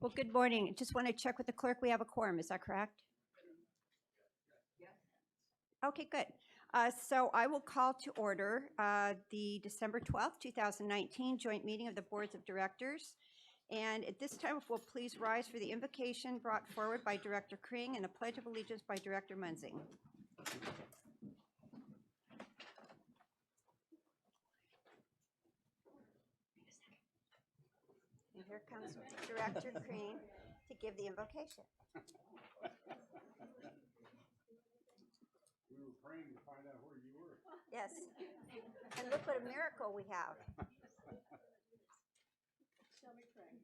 Well, good morning. Just want to check with the clerk. We have a quorum. Is that correct? Okay, good. So I will call to order the December 12th, 2019 joint meeting of the Boards of Directors. And at this time, if we'll please rise for the invocation brought forward by Director Kring and the Pledge of Allegiance by Director Munzing. And here comes Director Kring to give the invocation. We were praying to find out where you were. Yes. And look what a miracle we have. Shall we pray?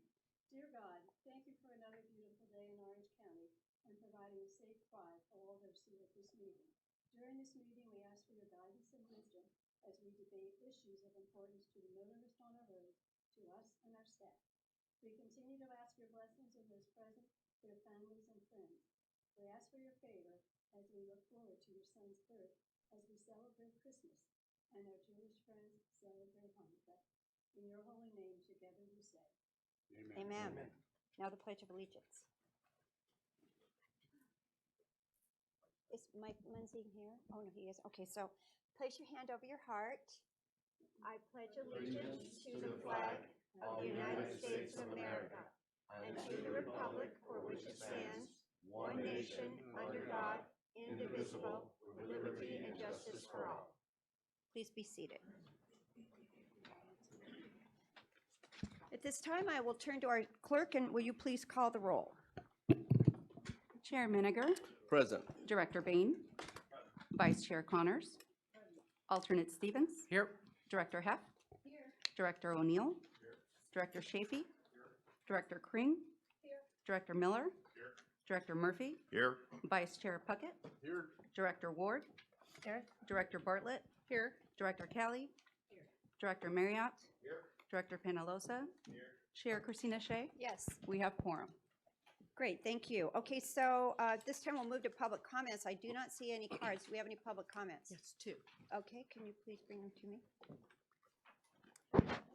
Dear God, thank you for another beautiful day in Orange County and providing a safe quiet for all those who at this meeting. During this meeting, we ask for your guidance and wisdom as we debate issues of importance to the motorists on our road, to us and our staff. We continue to ask your blessings on those present, their families and friends. We ask for your favor as we look forward to your son's birth, as we celebrate Christmas and our Jewish friends celebrate Hanukkah. In your holy name, together we say, Amen. Now the Pledge of Allegiance. Is Mike Munzing here? Oh, no, he is. Okay, so place your hand over your heart. I pledge allegiance to the flag of the United States of America and to the republic for which it stands, one nation, under God, indivisible, with liberty and justice for all. Please be seated. At this time, I will turn to our clerk, and will you please call the roll? Chair Miniger, Present. Director Bain, Vice Chair Connors, Alternate Stevens. Here. Director Heff. Director O'Neill. Director Chafee. Director Kring. Director Miller. Director Murphy. Here. Vice Chair Puckett. Here. Director Ward. Here. Director Bartlett. Here. Director Callie. Director Marriott. Here. Director Penalosa. Chair Christina Shea. Yes. We have quorum. Great, thank you. Okay, so this time we'll move to public comments. I do not see any cards. Do we have any public comments? Yes, two. Okay, can you please bring them to me?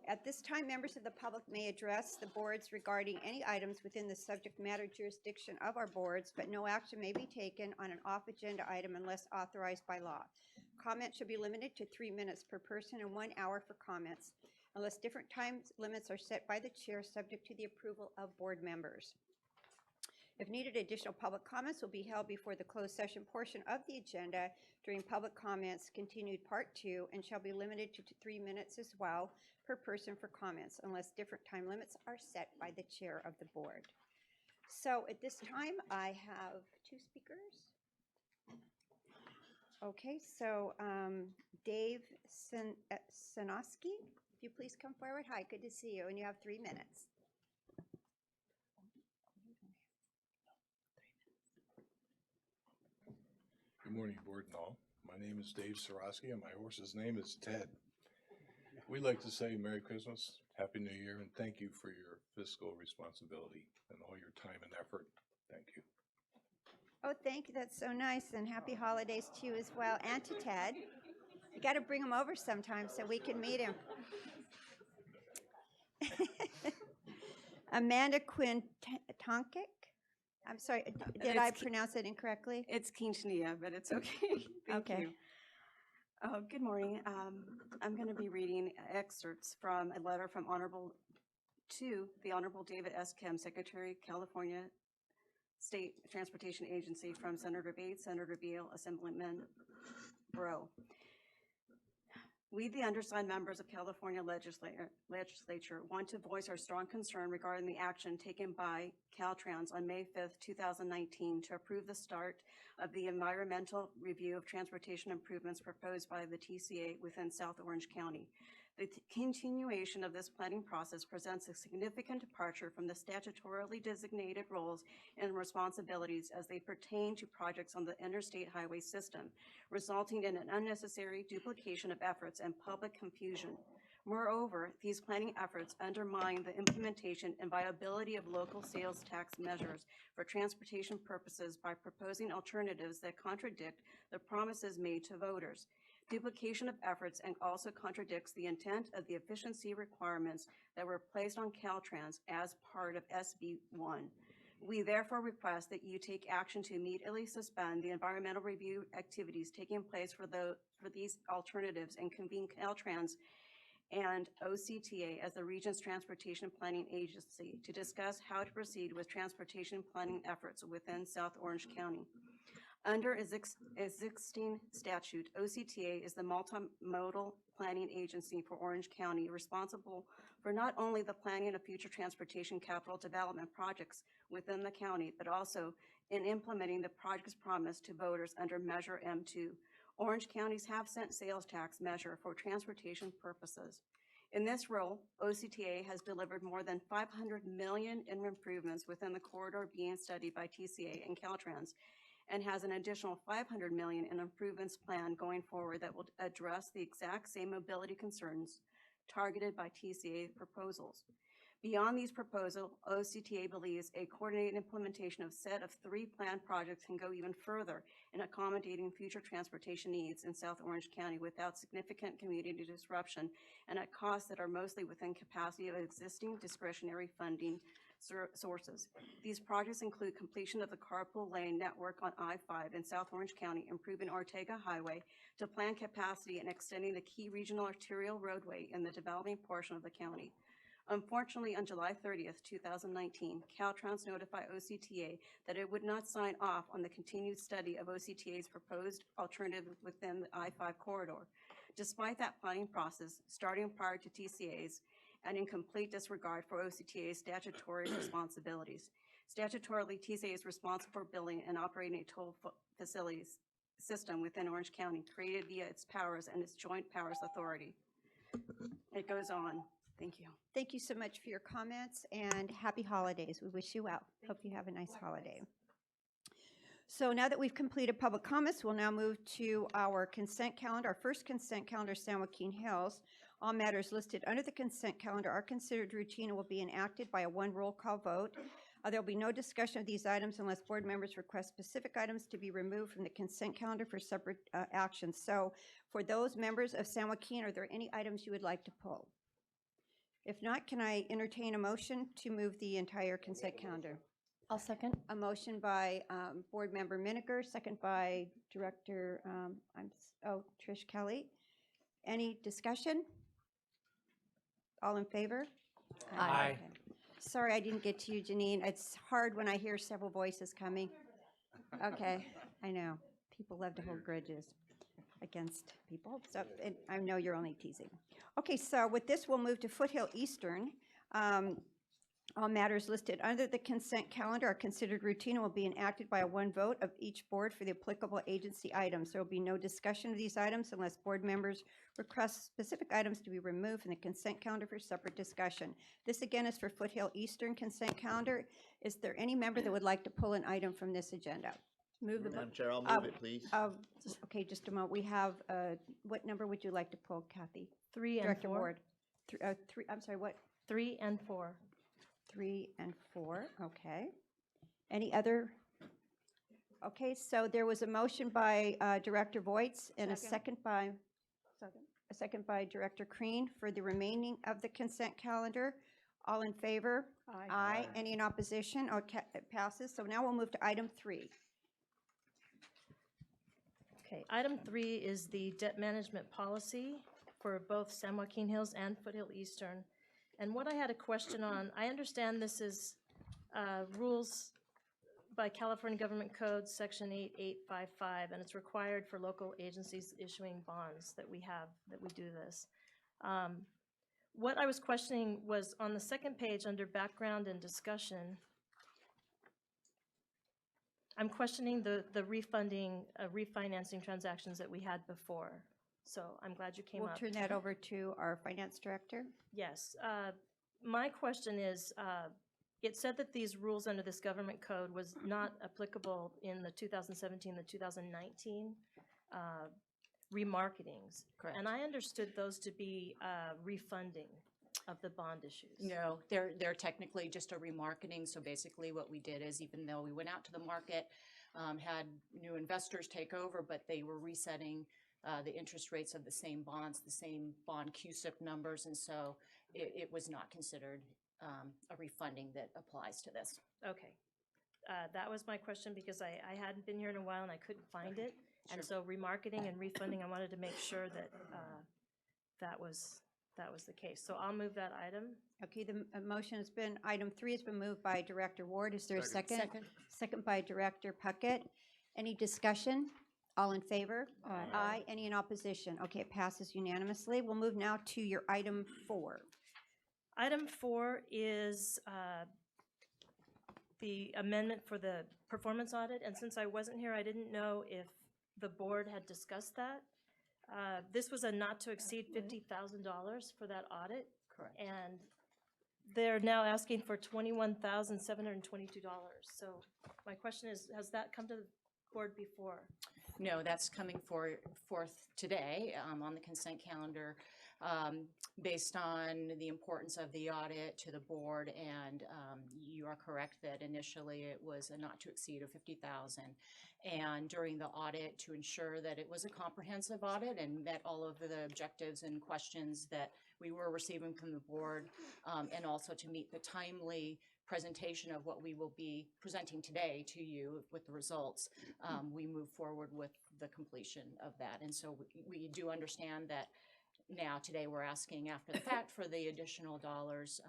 At this time, members of the public may address the boards regarding any items within the subject matter jurisdiction of our boards, but no action may be taken on an off-agenda item unless authorized by law. Comments should be limited to 3 minutes per person and 1 hour for comments, unless different time limits are set by the chair, subject to the approval of board members. If needed, additional public comments will be held before the closed session portion of the agenda during public comments continued part 2 and shall be limited to 3 minutes as well per person for comments unless different time limits are set by the chair of the board. So at this time, I have 2 speakers. Okay, so Dave Sanoski, if you please come forward. Hi, good to see you, and you have 3 minutes. Good morning, board and all. My name is Dave Sarosky, and my horse's name is Ted. We'd like to say Merry Christmas, Happy New Year, and thank you for your fiscal responsibility and all your time and effort. Thank you. Oh, thank you. That's so nice. And happy holidays to you as well, and to Ted. You got to bring him over sometime so we can meet him. Amanda Quintonkic. I'm sorry, did I pronounce it incorrectly? It's Quintanilla, but it's okay. Thank Okay. you. Good morning. I'm going to be reading excerpts from a letter from the Honorable David S. Kim, Secretary, California State Transportation Agency, from Senator Bates, Senator Beal, Assemblyman Breaux. We, the undersigned members of California legislature, want to voice our strong concern regarding the action taken by Caltrans on May 5th, 2019 to approve the start of the environmental review of transportation improvements proposed by the TCA within South Orange County. The continuation of this planning process presents a significant departure from the statutorily designated roles and responsibilities as they pertain to projects on the interstate highway system, resulting in an unnecessary duplication of efforts and public confusion. Moreover, these planning efforts undermine the implementation and viability of local sales tax measures for transportation purposes by proposing alternatives that contradict the promises made to voters. duplication of efforts, and also contradicts the intent of the efficiency requirements that were placed on Caltrans as part of SB 1. We therefore request that you take action to immediately suspend the environmental review activities taking place for these alternatives and convene Caltrans and OCTA as the region's transportation planning agency to discuss how to proceed with transportation planning efforts within South Orange County. Under existing statute, OCTA is the multimodal planning agency for Orange County, responsible for not only the planning of future transportation capital development projects within the county, but also in implementing the project's promise to voters under Measure M2, Orange County's half-cent sales tax measure for transportation purposes. In this role, OCTA has delivered more than $500 million in improvements within the corridor being studied by TCA and Caltrans, and has an additional $500 million in improvements planned going forward that will address the exact same mobility concerns targeted by TCA proposals. Beyond these proposals, OCTA believes a coordinated implementation of set of 3 planned projects can go even further in accommodating future transportation needs in South Orange County without significant community disruption and at costs that are mostly within capacity of existing discretionary funding sources. These projects include completion of the carpool lane network on I-5 in South Orange County, improving Ortega Highway to plan capacity and extending the key regional arterial roadway in the developing portion of the county. Unfortunately, on July 30th, 2019, Caltrans notified OCTA that it would not sign off on the continued study of OCTA's proposed alternative within the I-5 corridor. Despite that planning process, starting prior to TCA's, and in complete disregard for OCTA's statutory responsibilities. Statutorily, TCA is responsible for building and operating a toll facilities system within Orange County, created via its powers and its joint powers authority. It goes on. Thank you. Thank you so much for your comments, and happy holidays. We wish you well. Hope you have a nice holiday. So now that we've completed public comments, we'll now move to our consent calendar. Our first consent calendar is San Joaquin Hills. All matters listed under the consent calendar are considered routine and will be enacted by a 1 roll call vote. There will be no discussion of these items unless board members request specific items to be removed from the consent calendar for separate action. So for those members of San Joaquin, are there any items you would like to pull? If not, can I entertain a motion to move the entire consent calendar? I'll second. A motion by Board Member Miniger, second by Director, Trish Kelly. Any discussion? All in favor? Aye. Okay. Sorry I didn't get to you, Janine. It's hard when I hear several voices coming. Okay, I know. People love to hold grudges against people, so and I know you're only teasing. Okay, so with this, we'll move to Foothill Eastern. All matters listed under the consent calendar are considered routine and will be enacted by a 1 vote of each board for the applicable agency items. There will be no discussion of these items unless board members request specific items to be removed from the consent calendar for separate discussion. This again is for Foothill Eastern consent calendar. Is there any member that would like to pull an item from this agenda? Move the Madam Chair, I'll move it, please. Okay, just a moment. We have, what number would you like to pull, Kathy? 3 and Director 4. Ward. Three, I'm sorry, what? 3 and 4. 3 and 4, okay. Any other? Okay, so there was a motion by Director Voits and a second by Director Crean for the remaining of the consent calendar. All in favor? Aye. Any in opposition? Okay, it passes. So now we'll move to item 3. Okay, item 3 is the debt management policy for both San Joaquin Hills and Foothill Eastern. And what I had a question on, I understand this is rules by California Government Code, Section 8855, and it's required for local agencies issuing bonds that we do this. What I was questioning was on the second page under background and discussion, I'm questioning the refinancing transactions that we had before. So I'm glad you came We'll up. turn that over to our finance director. Yes. My question is, it said that these rules under this government code was not applicable in the 2017, the 2019 remarketings. Correct. And I understood those to be refunding of the bond issues. No, they're technically just a remarketing. So basically what we did is, even though we went out to the market, had new investors take over, but they were resetting the interest rates of the same bonds, the same bond CUSIP numbers, and so it was not considered a refunding that applies to this. Okay. That was my question because I hadn't been here in a while and I couldn't find it. And so remarketing and refunding, I wanted to make sure that that was the case. So I'll move that item. Okay, the motion has been, item 3 has been moved by Director Ward. Is there a second? Second. Second by Director Puckett. Any discussion? All in favor? Aye. Any in opposition? Okay, it passes unanimously. We'll move now to your item 4. Item 4 is the amendment for the performance audit. And since I wasn't here, I didn't know if the board had discussed that. This was a not to exceed $50,000 for that audit. Correct. And they're now asking for $21,722. So my question is, has that come to the board before? No, that's coming forth today on the consent calendar based on the importance of the audit to the board. And you are correct that initially it was a not to exceed of $50,000. And during the audit, to ensure that it was a comprehensive audit and met all of the objectives and questions that we were receiving from the board, and also to meet the timely presentation of what we will be presenting today to you with the results, we move forward with the completion of that. And so we do understand that now today we're asking after the fact for the additional dollars,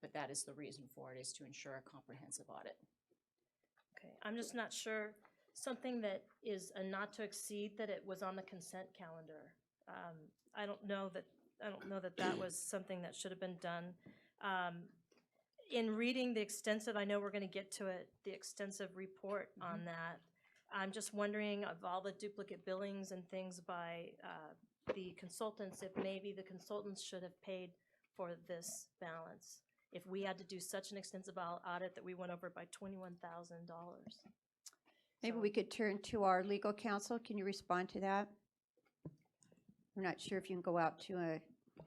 but that is the reason for it, is to ensure a comprehensive audit. Okay, I'm just not sure, something that is a not to exceed, that it was on the consent calendar. I don't know that that was something that should have been done. In reading the extensive, I know we're going to get to it, the extensive report on that. I'm just wondering, of all the duplicate billings and things by the consultants, if maybe the consultants should have paid for this balance, if we had to do such an extensive audit that we went over by $21,000. Maybe we could turn to our legal counsel. Can you respond to that? I'm not sure if you can go out to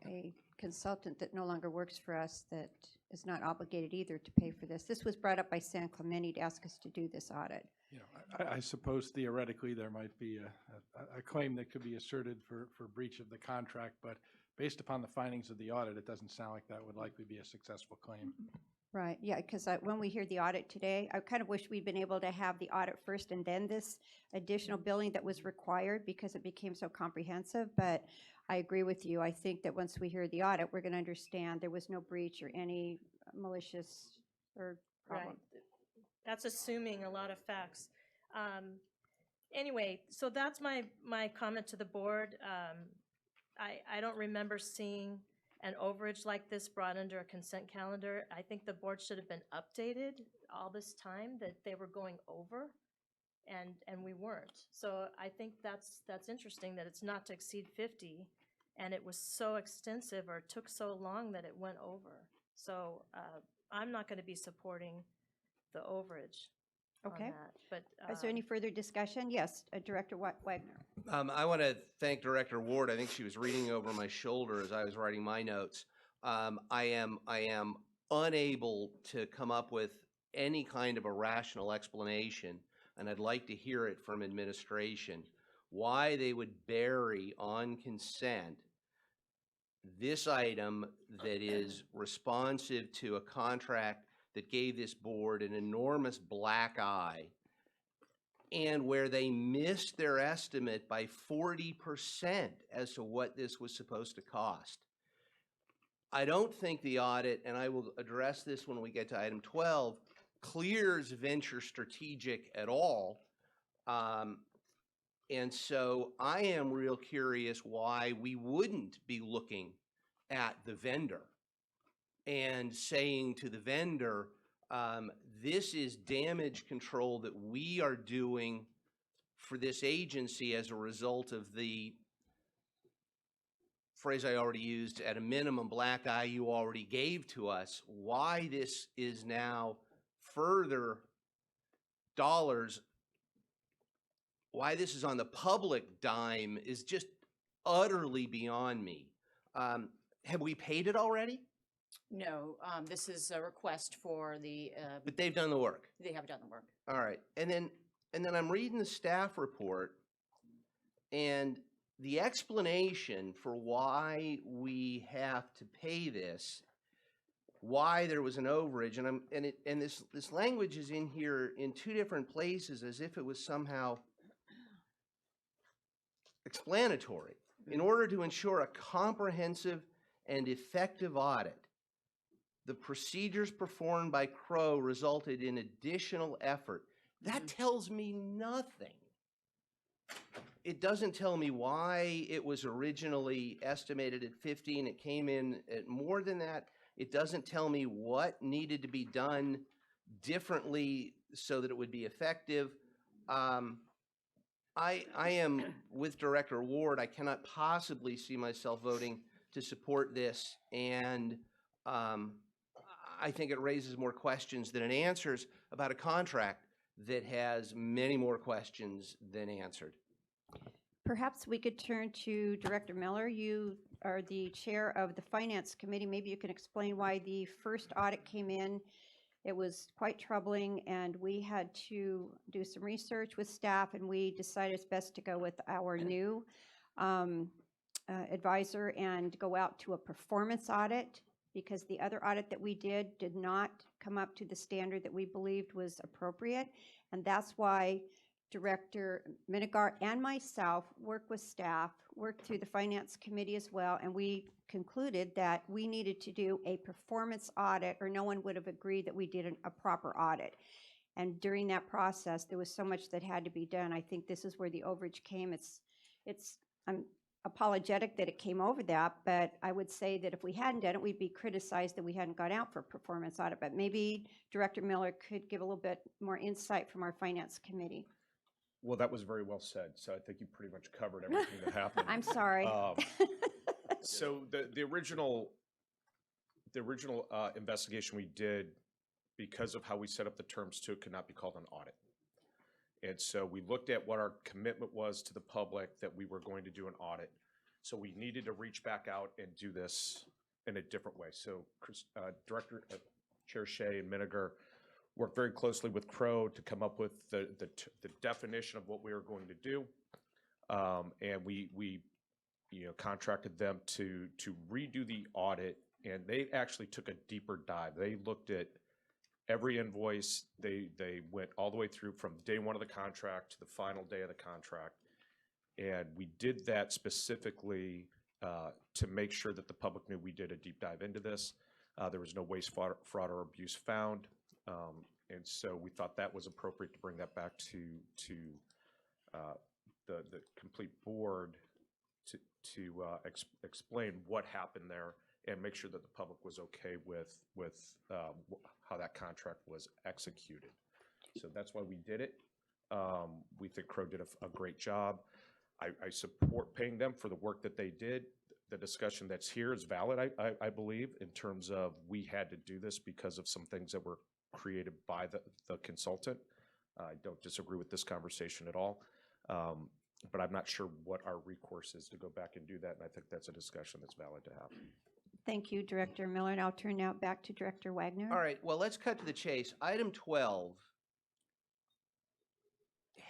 a consultant that no longer works for us that is not obligated either to pay for this. This was brought up by San Clemente to ask us to do this audit. You know, I suppose theoretically there might be a claim that could be asserted for breach of the contract, but based upon the findings of the audit, it doesn't sound like that would likely be a successful claim. Right, yeah, because when we hear the audit today, I kind of wish we'd been able to have the audit first and then this additional billing that was required because it became so comprehensive, but I agree with you. I think that once we hear the audit, we're going to understand there was no breach or any malicious or problem. Right. That's assuming a lot of facts. Anyway, so that's my comment to the board. I don't remember seeing an overage like this brought under a consent calendar. I think the board should have been updated all this time that they were going over, and we weren't. So I think that's interesting that it's not to exceed 50, and it was so extensive or took so long that it went over. So I'm not going to be supporting the overage on Okay. that. But Is there any further discussion? Yes, Director Wagner. I want to thank Director Ward. I think she was reading over my shoulder as I was writing my notes. I am unable to come up with any kind of a rational explanation, and I'd like to hear it from administration, why they would bury on consent this item that is responsive to a contract that gave this board an enormous black eye, and where they missed their estimate by 40% as to what this was supposed to cost. I don't think the audit, and I will address this when we get to item 12, clears Venture Strategic at all. And so I am real curious why we wouldn't be looking at the vendor and saying to the vendor, this is damage control that we are doing for this agency as a result of the phrase I already used, at a minimum, black eye you already gave to us. Why this is now further dollars, why this is on the public dime is just utterly beyond me. Have we paid it already? No, this is a request for the, But they've done the work. they have done the work. All right. And then I'm reading the staff report, and the explanation for why we have to pay this, why there was an overage, and this language is in here in two different places as if it was somehow explanatory. In order to ensure a comprehensive and effective audit, the procedures performed by Crow resulted in additional effort. That tells me nothing. It doesn't tell me why it was originally estimated at 15. It came in at more than that. It doesn't tell me what needed to be done differently so that it would be effective. I am with Director Ward. I cannot possibly see myself voting to support this, and I think it raises more questions than it answers about a contract that has many more questions than answered. Perhaps we could turn to Director Miller. You are the chair of the Finance Committee. Maybe you can explain why the first audit came in. It was quite troubling, and we had to do some research with staff, and we decided it's best to go with our new advisor and go out to a performance audit, because the other audit that we did not come up to the standard that we believed was appropriate. And that's why Director Minigar and myself worked with staff, worked through the Finance Committee as well, and we concluded that we needed to do a performance audit, or no one would have agreed that we did a proper audit. And during that process, there was so much that had to be done. I think this is where the overage came. I'm apologetic that it came over that, but I would say that if we hadn't done it, we'd be criticized that we hadn't gone out for a performance audit. But maybe Director Miller could give a little bit more insight from our Finance Committee. Well, that was very well said. So I think you pretty much covered everything that happened. I'm sorry. So the original investigation we did, because of how we set up the terms to it, could not be called an audit. And so we looked at what our commitment was to the public, that we were going to do an audit. So we needed to reach back out and do this in a different way. So Chair Shea and Miniger worked very closely with Crow to come up with the definition of what we were going to do. And we contracted them to redo the audit, and they actually took a deeper dive. They looked at every invoice. They went all the way through from day one of the contract to the final day of the contract. And we did that specifically to make sure that the public knew we did a deep dive into this. There was no waste, fraud, or abuse found. And so we thought that was appropriate to bring that back to the complete board to explain what happened there and make sure that the public was okay with how that contract was executed. So that's why we did it. We think Crow did a great job. I support paying them for the work that they did. The discussion that's here is valid, I believe, in terms of we had to do this because of some things that were created by the consultant. I don't disagree with this conversation at all. But I'm not sure what our recourse is to go back and do that, and I think that's a discussion that's valid to have. Thank you, Director Miller, and I'll turn now back to Director Wagner. All right, well, let's cut to the chase. Item 12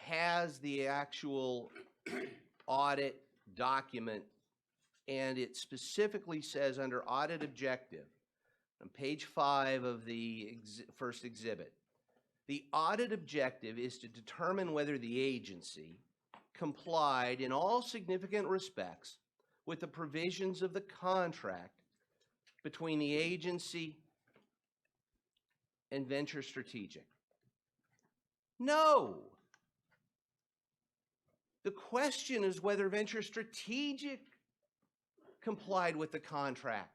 has the actual audit document, and it specifically says under audit objective, on page 5 of the first exhibit, the audit objective is to determine whether the agency complied in all significant respects with the provisions of the contract between the agency and Venture Strategic. No. The question is whether Venture Strategic complied with the contract.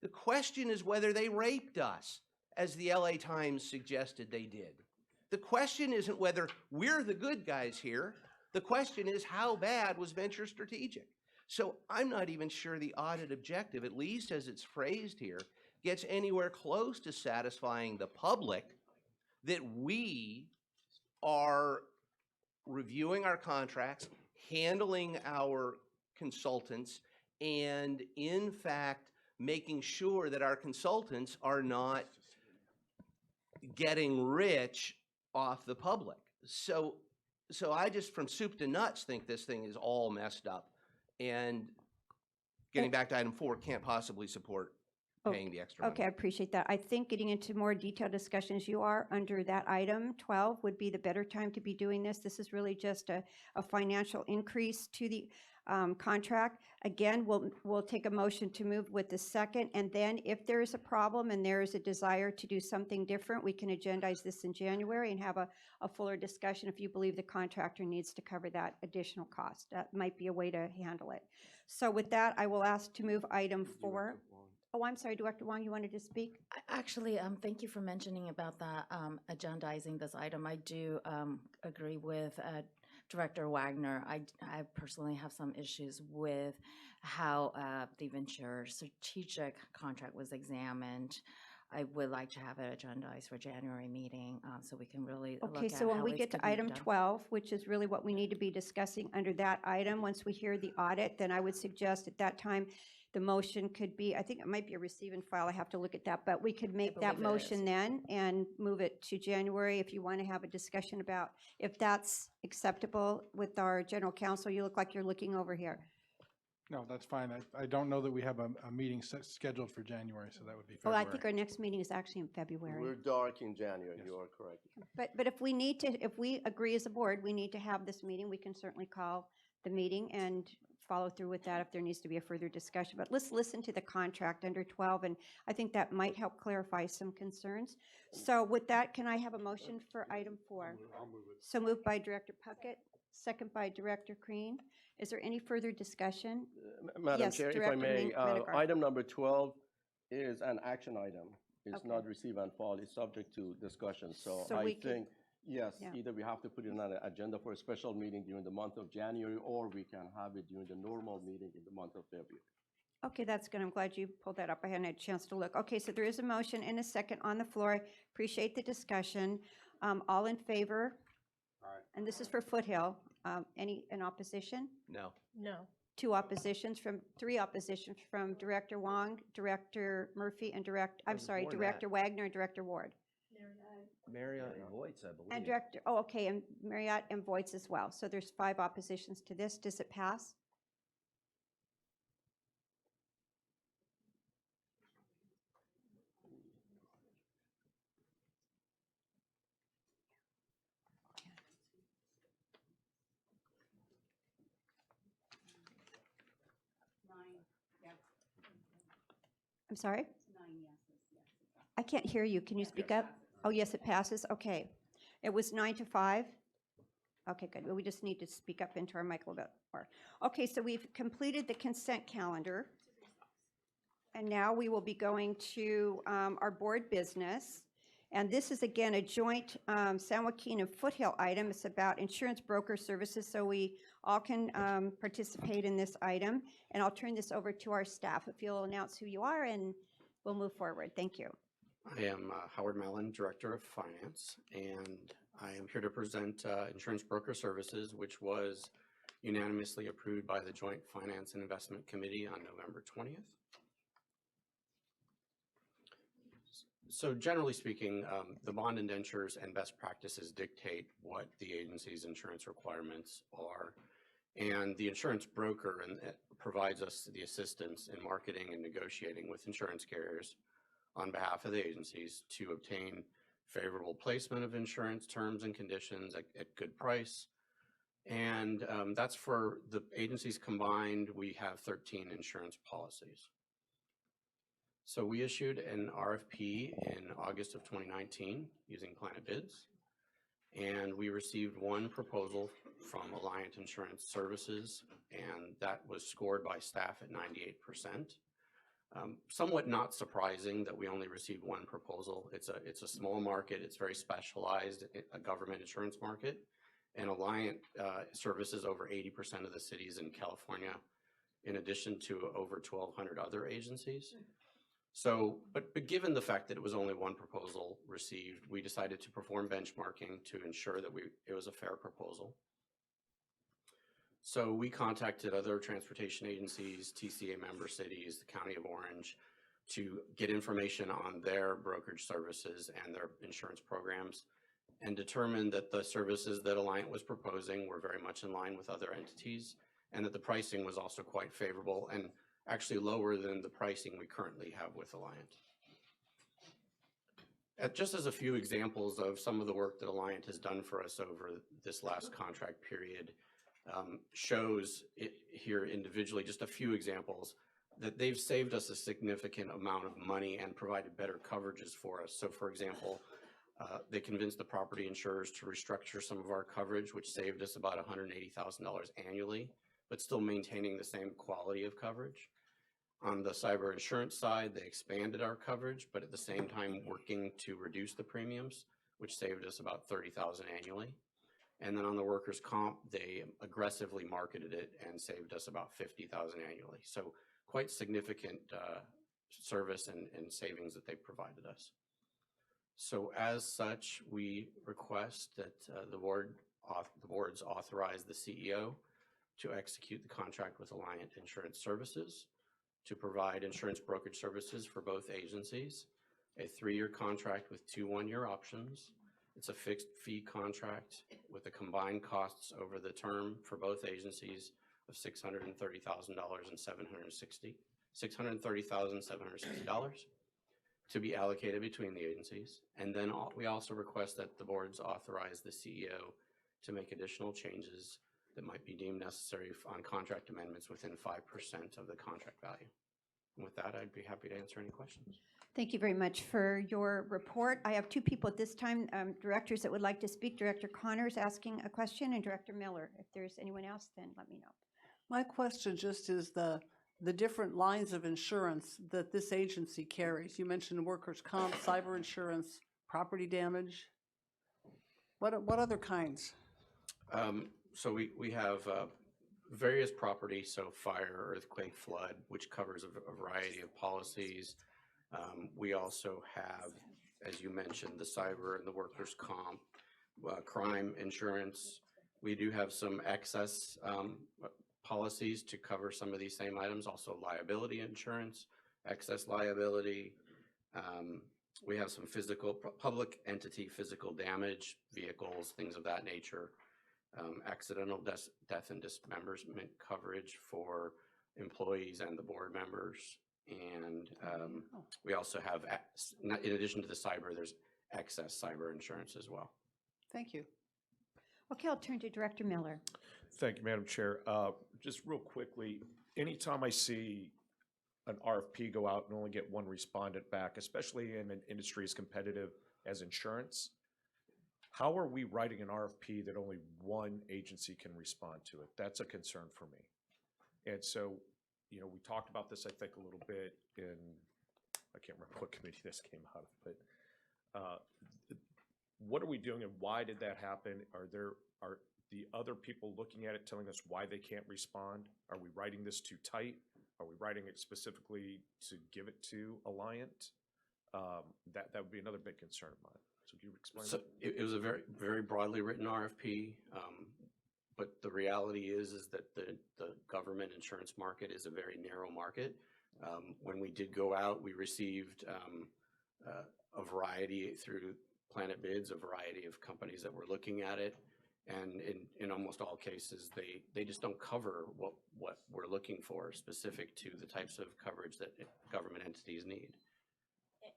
The question is whether they raped us, as the LA Times suggested they did. The question isn't whether we're the good guys here. The question is, how bad was Venture Strategic? So I'm not even sure the audit objective, at least as it's phrased here, gets anywhere close to satisfying the public that we are reviewing our contracts, handling our consultants, and in fact, making sure that our consultants are not getting rich off the public. So so I just, from soup to nuts, think this thing is all messed up. And getting back to item 4, can't possibly support paying the extra money. Okay, I appreciate that. I think getting into more detailed discussions you are under that item 12 would be the better time to be doing this. This is really just a financial increase to the contract. Again, we'll take a motion to move with the second, and then if there is a problem and there is a desire to do something different, we can agendize this in January and have a fuller discussion if you believe the contractor needs to cover that additional cost. That might be a way to handle it. So with that, I will ask to move item 4. Oh, I'm sorry, Director Wong, you wanted to speak? Actually, thank you for mentioning about that, agendizing this item. I do agree with Director Wagner. I personally have some issues with how the Venture strategic contract was examined. I would like to have it agendized for January meeting, so we can really look Okay, at so when how we it's get to gonna be item done. 12, which is really what we need to be discussing under that item, once we hear the audit, then I would suggest at that time, the motion could be, I think it might be a receive and file, I have to look at that, but we could make that believe it is. motion then and move it to January if you want to have a discussion about if that's acceptable with our general counsel. You look like you're looking over here. No, that's fine. I don't know that we have a meeting scheduled for January, so that would be Oh, February. I think our next meeting is actually in February. We're dark in January, you are correct. But if we need to, if we agree as a board, we need to have this meeting, we can certainly call the meeting and follow through with that if there needs to be a further discussion. But let's listen to the contract under 12, and I think that might help clarify some concerns. So with that, can I have a motion for item 4? I'll move it. So moved by Director Puckett, second by Director Crean. Is there any further discussion? Madam Yes, Chair, if I Director may, Menegar. item number 12 is an action item. It's Okay. not receive and file, it's subject to discussion. So So I we can- think, yes, Yeah. either we have to put it on an agenda for a special meeting during the month of January, or we can have it during the normal meeting in the month of February. Okay, that's good. I'm glad you pulled that up. I hadn't had a chance to look. Okay, so there is a motion and a second on the floor. Appreciate the discussion. All in favor? And this is for Foothill. Any in opposition? No. No. 3 oppositions from Director Wong, Director Murphy, and There was more than that. Director Wagner and Director Ward. Marriott and Voights, I believe. And okay, and Marriott and Voights as well. So there's 5 oppositions to this. Does it pass? I'm sorry? I can't hear you. Can you speak up? Oh, yes, it passes. Okay. It was 9 to 5? Okay, good. Well, we just need to speak up into our mic a little bit more. Okay, so we've completed the consent calendar. And now we will be going to our board business. And this is, again, a joint San Joaquin and Foothill item. It's about insurance broker services, so we all can participate in this item. And I'll turn this over to our staff if you'll announce who you are, and we'll move forward. Thank you. I am Howard Mellon, Director of Finance, and I am here to present Insurance Broker Services, which was unanimously approved by the Joint Finance and Investment Committee on November 20th. So generally speaking, the bond indentures and best practices dictate what the agency's insurance requirements are. And the insurance broker provides us the assistance in marketing and negotiating with insurance carriers on behalf of the agencies to obtain favorable placement of insurance terms and conditions at good price. And that's for the agencies combined. We have 13 insurance policies. So we issued an RFP in August of 2019 using Planet Bids, and we received one proposal from Alliant Insurance Services, and that was scored by staff at 98%. Somewhat not surprising that we only received one proposal. It's a small market. It's very specialized, a government insurance market, and Alliant services over 80% of the cities in California, in addition to over 1,200 other agencies. So, but given the fact that it was only one proposal received, we decided to perform benchmarking to ensure that it was a fair proposal. So we contacted other transportation agencies, TCA member cities, the County of Orange, to get information on their brokerage services and their insurance programs. and determined that the services that Alliant was proposing were very much in line with other entities, and that the pricing was also quite favorable and actually lower than the pricing we currently have with Alliant. Just as a few examples of some of the work that Alliant has done for us over this last contract period, shows it here individually, just a few examples, that they've saved us a significant amount of money and provided better coverages for us. So for example, they convinced the property insurers to restructure some of our coverage, which saved us about $180,000 annually, but still maintaining the same quality of coverage. On the cyber insurance side, they expanded our coverage, but at the same time working to reduce the premiums, which saved us about $30,000 annually. And then on the workers' comp, they aggressively marketed it and saved us about $50,000 annually. So quite significant service and savings that they provided us. So as such, we request that the boards authorize the CEO to execute the contract with Alliant Insurance Services to provide insurance brokerage services for both agencies, a 3-year contract with 2 1-year options. It's a fixed fee contract with the combined costs over the term for both agencies of $630,760 to be allocated between the agencies. And then we also request that the boards authorize the CEO to make additional changes that might be deemed necessary on contract amendments within 5% of the contract value. And with that, I'd be happy to answer any questions. Thank you very much for your report. I have 2 people at this time, directors that would like to speak. Director Connors asking a question and Director Miller. If there's anyone else, then let me know. My question just is the different lines of insurance that this agency carries. You mentioned workers' comp, cyber insurance, property damage. What other kinds? So we have various property, so fire, earthquake, flood, which covers a variety of policies. We also have, as you mentioned, the cyber and the workers' comp, crime insurance. We do have some excess policies to cover some of these same items, also liability insurance, excess liability. We have some public entity physical damage, vehicles, things of that nature. Accidental death and dismemberment coverage for employees and the board members. And we also have, in addition to the cyber, there's excess cyber insurance as well. Thank you. Okay, I'll turn to Director Miller. Thank you, Madam Chair. Just real quickly, anytime I see an RFP go out and only get one respondent back, especially in an industry as competitive as insurance, how are we writing an RFP that only one agency can respond to it? That's a concern for me. And so, you know, we talked about this, I think, a little bit in, I can't remember what committee this came out of, but what are we doing and why did that happen? Are the other people looking at it telling us why they can't respond? Are we writing this too tight? Are we writing it specifically to give it to Alliant? That would be another big concern of mine. So can you explain So that? it was a very, very broadly written RFP, but the reality is that the government insurance market is a very narrow market. When we did go out, we received a variety through Planet Bids, a variety of companies that were looking at it. And in almost all cases, they just don't cover what we're looking for specific to the types of coverage that government entities need.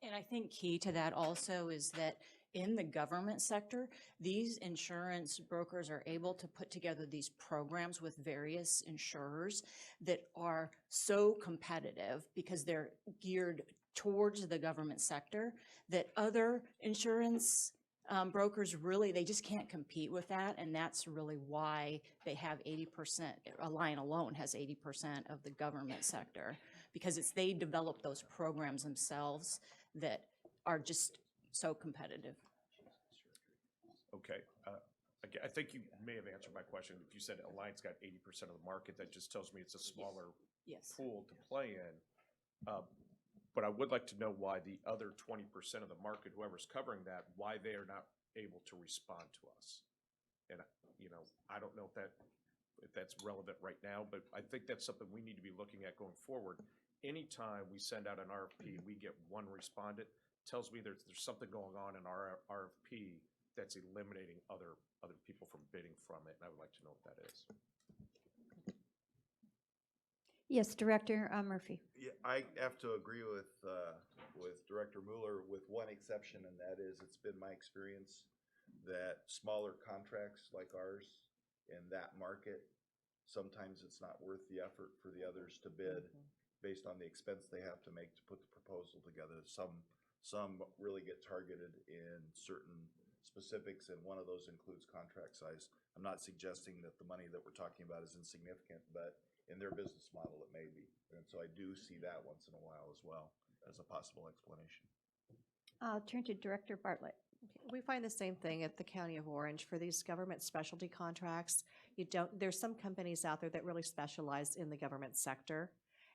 And I think key to that also is that in the government sector, these insurance brokers are able to put together these programs with various insurers that are so competitive because they're geared towards the government sector that other insurance brokers really, they just can't compete with that. And that's really why they have 80%, Alliant alone has 80% of the government sector, because they develop those programs themselves that are just so competitive. Okay. I think you may have answered my question. If you said Alliant's got 80% of the market, that just tells me it's a smaller pool to play in. But I would like to know why the other 20% of the market, whoever's covering that, why they are not able to respond to us. And, you know, I don't know if that's relevant right now, but I think that's something we need to be looking at going forward. Anytime we send out an RFP and we get one respondent, tells me there's something going on in our RFP that's eliminating other people from bidding from it, and I would like to know what that is. Yes, Director Murphy. Yeah, I have to agree with Director Mueller with one exception, and that is it's been my experience that smaller contracts like ours in that market, sometimes it's not worth the effort for the others to bid based on the expense they have to make to put the proposal together. Some really get targeted in certain specifics, and one of those includes contract size. I'm not suggesting that the money that we're talking about is insignificant, but in their business model, it may be. And so I do see that once in a while as well as a possible explanation. I'll turn to Director Bartlett. We find the same thing at the County of Orange for these government specialty contracts. There's some companies out there that really specialize in the government sector.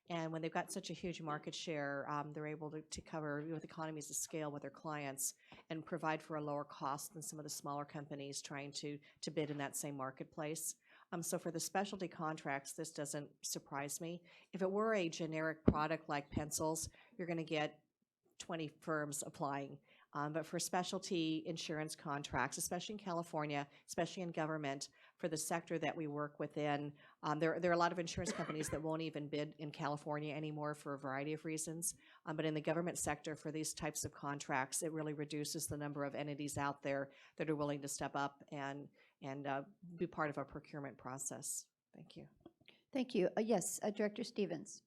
And when they've got such a huge market share, they're able to cover with economies of scale with their clients and provide for a lower cost than some of the smaller companies trying to bid in that same marketplace. So for the specialty contracts, this doesn't surprise me. If it were a generic product like pencils, you're going to get 20 firms applying. But for specialty insurance contracts, especially in California, especially in government, for the sector that we work within, there are a lot of insurance companies that won't even bid in California anymore for a variety of reasons. But in the government sector, for these types of contracts, it really reduces the number of entities out there that are willing to step up and be part of our procurement process. Thank you. Thank you. Yes, Director Stevens.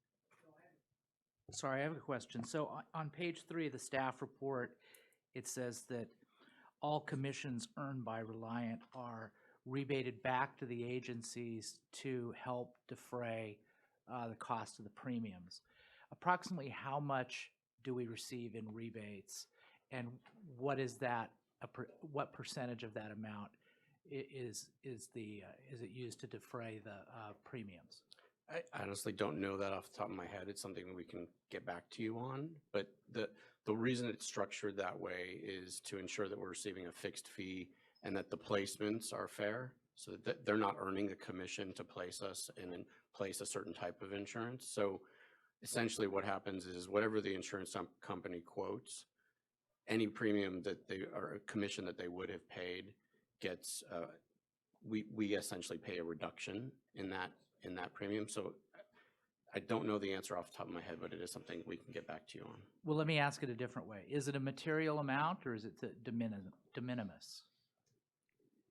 Sorry, I have a question. So on page 3 of the staff report, it says that all commissions earned by Reliant are rebated back to the agencies to help defray the cost of the premiums. Approximately how much do we receive in rebates, and what is that? What percentage of that amount is it used to defray the premiums? I honestly don't know that off the top of my head. It's something that we can get back to you on. But the reason it's structured that way is to ensure that we're receiving a fixed fee and that the placements are fair, so that they're not earning a commission to place us and then place a certain type of insurance. So essentially what happens is whatever the insurance company quotes, any premium that they, or a commission that they would have paid gets, we essentially pay a reduction in that premium. So I don't know the answer off the top of my head, but it is something we can get back to you on. Well, let me ask it a different way. Is it a material amount, or is it de minimis?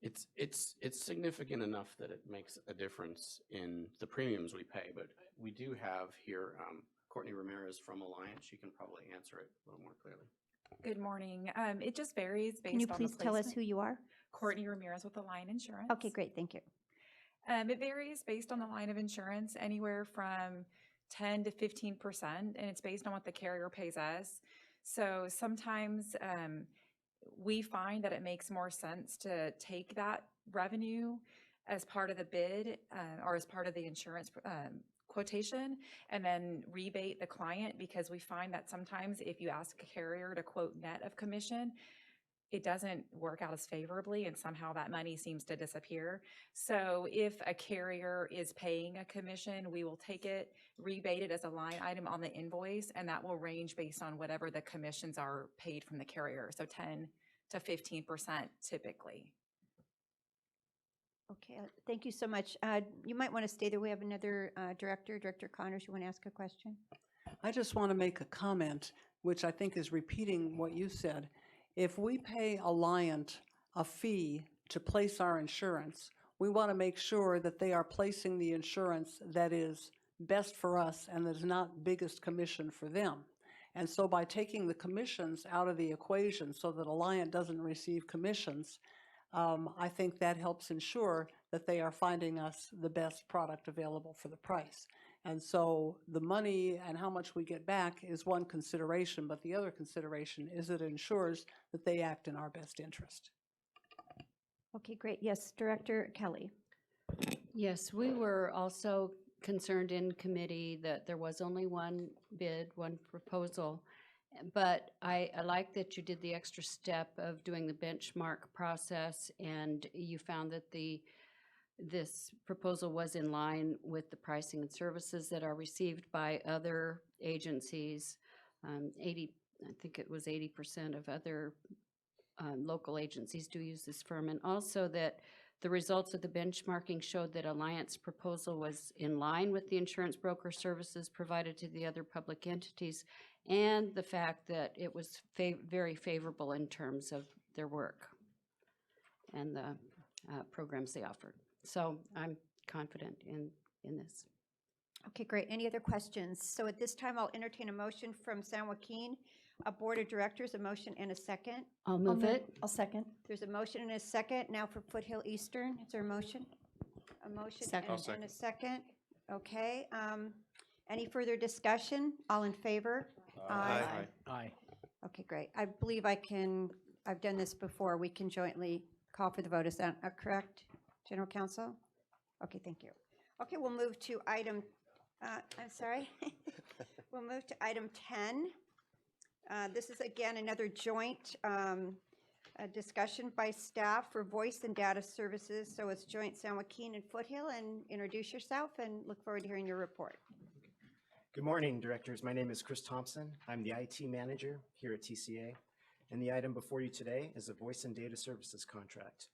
It's significant enough that it makes a difference in the premiums we pay, but we do have here Courtney Ramirez from Alliance. She can probably answer it a little more clearly. Good morning. It just varies based on Can you the please tell us placement. who you are? Courtney Ramirez with Alliant Insurance. Okay, great, thank you. It varies based on the line of insurance, anywhere from 10 to 15%, and it's based on what the carrier pays us. So sometimes we find that it makes more sense to take that revenue as part of the bid or as part of the insurance quotation and then rebate the client, because we find that sometimes if you ask a carrier to quote net of commission, it doesn't work out as favorably and somehow that money seems to disappear. So if a carrier is paying a commission, we will take it, rebate it as a line item on the invoice, and that will range based on whatever the commissions are paid from the carrier. So 10 to 15% typically. Okay, thank you so much. You might want to stay there. We have another director, Director Connors, you want to ask a question? I just want to make a comment, which I think is repeating what you said. If we pay Alliant a fee to place our insurance, we want to make sure that they are placing the insurance that is best for us and that is not biggest commission for them. And so by taking the commissions out of the equation so that Alliant doesn't receive commissions, I think that helps ensure that they are finding us the best product available for the price. And so the money and how much we get back is one consideration, but the other consideration is it ensures that they act in our best interest. Okay, great. Yes, Director Kelly. Yes, we were also concerned in committee that there was only one bid, one proposal. But I like that you did the extra step of doing the benchmark process, and you found that this proposal was in line with the pricing and services that are received by other agencies. I think it was 80% of other local agencies do use this firm, and also that the results of the benchmarking showed that Alliance proposal was in line with the insurance broker services provided to the other public entities, and the fact that it was very favorable in terms of their work and the programs they offered. So I'm confident in this. Okay, great. Any other questions? So at this time, I'll entertain a motion from San Joaquin Board of Directors, a motion and a second. I'll move it. I'll second. There's a motion and a second. Now for Foothill Eastern, is there a motion? A motion Second. and and a second. Okay. Any further discussion? All in favor? Aye. Aye. Okay, great. I believe I've done this before. We can jointly call for the vote. Is that correct, General Counsel? Okay, thank you. Okay, we'll move to item, I'm sorry. We'll move to item 10. This is again another joint discussion by staff for voice and data services. So it's joint San Joaquin and Foothill, and introduce yourself and look forward to hearing your report. Good morning, directors. My name is Chris Thompson. I'm the IT manager here at TCA, and the item before you today is a voice and data services contract.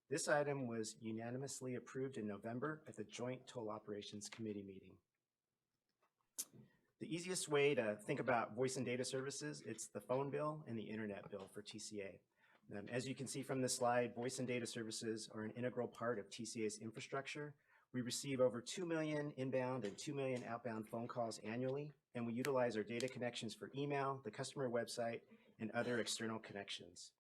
This item was unanimously approved in November at the Joint Toll Operations Committee meeting. The easiest way to think about voice and data services, it's the phone bill and the internet bill for TCA. As you can see from this slide, voice and data services are an integral part of TCA's infrastructure. We receive over 2 million inbound and 2 million outbound phone calls annually, and we utilize our data connections for email, the customer website, and other external connections.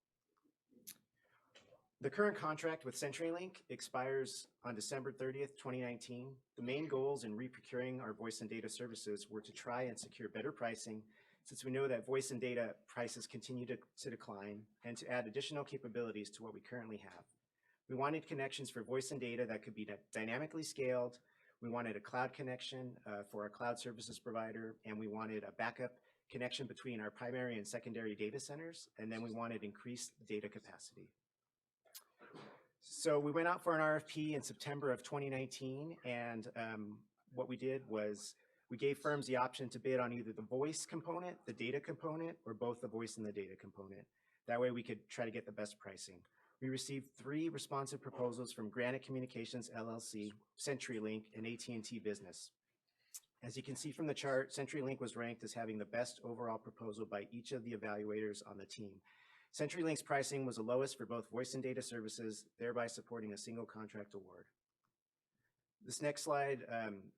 The current contract with CenturyLink expires on December 30th, 2019. The main goals in reprocuring our voice and data services were to try and secure better pricing, since we know that voice and data prices continue to decline, and to add additional capabilities to what we currently have. We wanted connections for voice and data that could be dynamically scaled. We wanted a cloud connection for our cloud services provider, and we wanted a backup connection between our primary and secondary data centers, and then we wanted increased data capacity. So we went out for an RFP in September of 2019, and what we did was we gave firms the option to bid on either the voice component, the data component, or both the voice and the data component. That way we could try to get the best pricing. We received 3 responsive proposals from Granite Communications LLC, CenturyLink, and AT&T Business. As you can see from the chart, CenturyLink was ranked as having the best overall proposal by each of the evaluators on the team. CenturyLink's pricing was the lowest for both voice and data services, thereby supporting a single contract award. This next slide,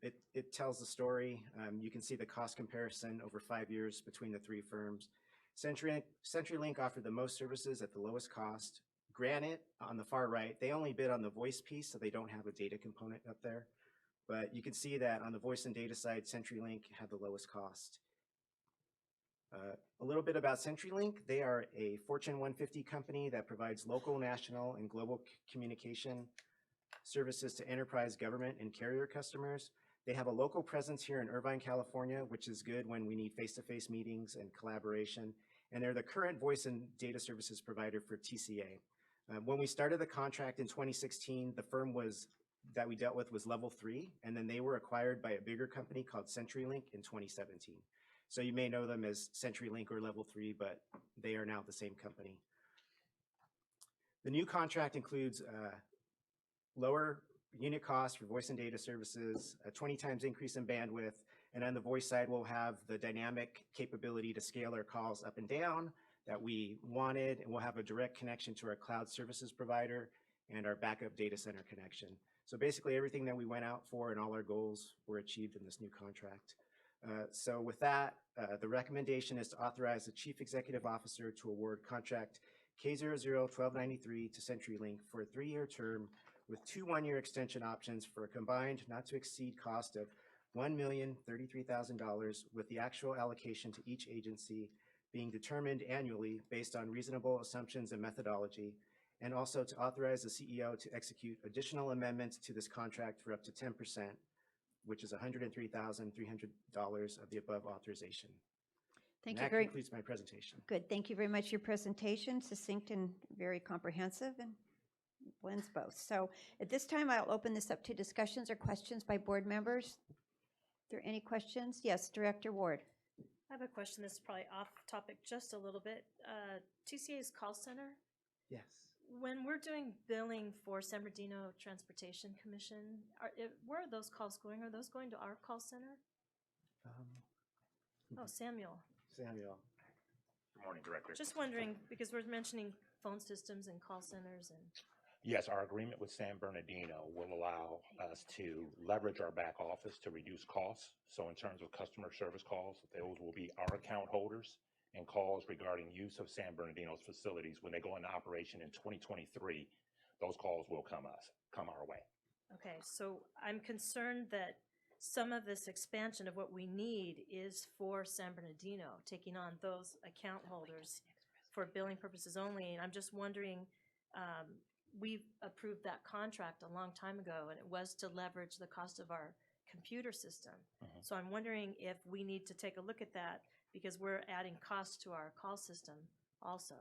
it tells the story. You can see the cost comparison over 5 years between the 3 firms. CenturyLink offered the most services at the lowest cost. Granite, on the far right, they only bid on the voice piece, so they don't have a data component up there. But you can see that on the voice and data side, CenturyLink had the lowest cost. A little bit about CenturyLink. They are a Fortune 150 company that provides local, national, and global communication services to enterprise, government, and carrier customers. They have a local presence here in Irvine, California, which is good when we need face-to-face meetings and collaboration. And they're the current voice and data services provider for TCA. When we started the contract in 2016, the firm that we dealt with was Level 3, and then they were acquired by a bigger company called CenturyLink in 2017. So you may know them as CenturyLink or Level 3, but they are now the same company. The new contract includes lower unit cost for voice and data services, a 20 times increase in bandwidth, and on the voice side, we'll have the dynamic capability to scale our calls up and down that we wanted, and we'll have a direct connection to our cloud services provider and our backup data center connection. So basically everything that we went out for and all our goals were achieved in this new contract. So with that, the recommendation is to authorize the Chief Executive Officer to award contract K001293 to CenturyLink for a 3-year term with 2 one-year extension options for a combined not to exceed cost of $1,033,000, with the actual allocation to each agency being determined annually based on reasonable assumptions and methodology, and also to authorize the CEO to execute additional amendments to this contract for up to 10%, which is $103,300 of the above authorization. Thank And you that very concludes my presentation. Good. Thank you very much for your presentation, succinct and very comprehensive, and blends both. So at this time, I'll open this up to discussions or questions by board members. Are there any questions? Yes, Director Ward. I have a question that's probably off topic just a little bit. TCA's call center, Yes. When we're doing billing for San Bernardino Transportation Commission, where are those calls going? Are those going to our call center? Oh, Samuel. Samuel. Good morning, Director. Just wondering, because we're mentioning phone systems and call centers and. Yes, our agreement with San Bernardino will allow us to leverage our back office to reduce costs. So in terms of customer service calls, those will be our account holders, and calls regarding use of San Bernardino's facilities when they go into operation in 2023, those calls will come our way. Okay, so I'm concerned that some of this expansion of what we need is for San Bernardino, taking on those account holders for billing purposes only. And I'm just wondering, we approved that contract a long time ago, and it was to leverage the cost of our computer system. So I'm wondering if we need to take a look at that, because we're adding costs to our call system also.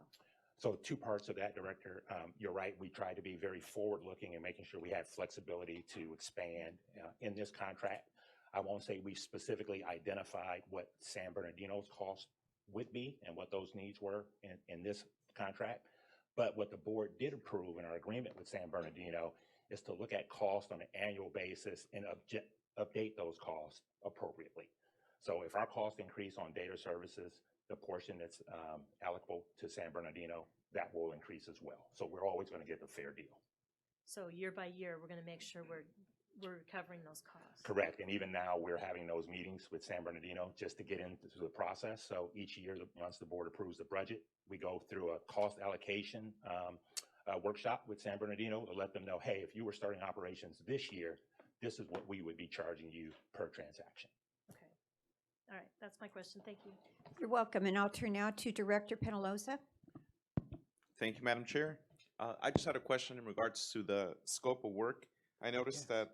So two parts of that, Director. You're right, we try to be very forward-looking and making sure we have flexibility to expand in this contract. I won't say we specifically identified what San Bernardino's cost would be and what those needs were in this contract. But what the board did approve in our agreement with San Bernardino is to look at cost on an annual basis and update those costs appropriately. So if our costs increase on data services, the portion that's allocable to San Bernardino, that will increase as well. So we're always going to get a fair deal. So year by year, we're going to make sure we're recovering those costs. Correct. And even now, we're having those meetings with San Bernardino just to get into the process. So each year, once the board approves the budget, we go through a cost allocation workshop with San Bernardino to let them know, hey, if you were starting operations this year, this is what we would be charging you per transaction. Okay. All right, that's my question. Thank you. You're welcome, and I'll turn now to Director Penaloza. Thank you, Madam Chair. I just had a question in regards to the scope of work. I noticed that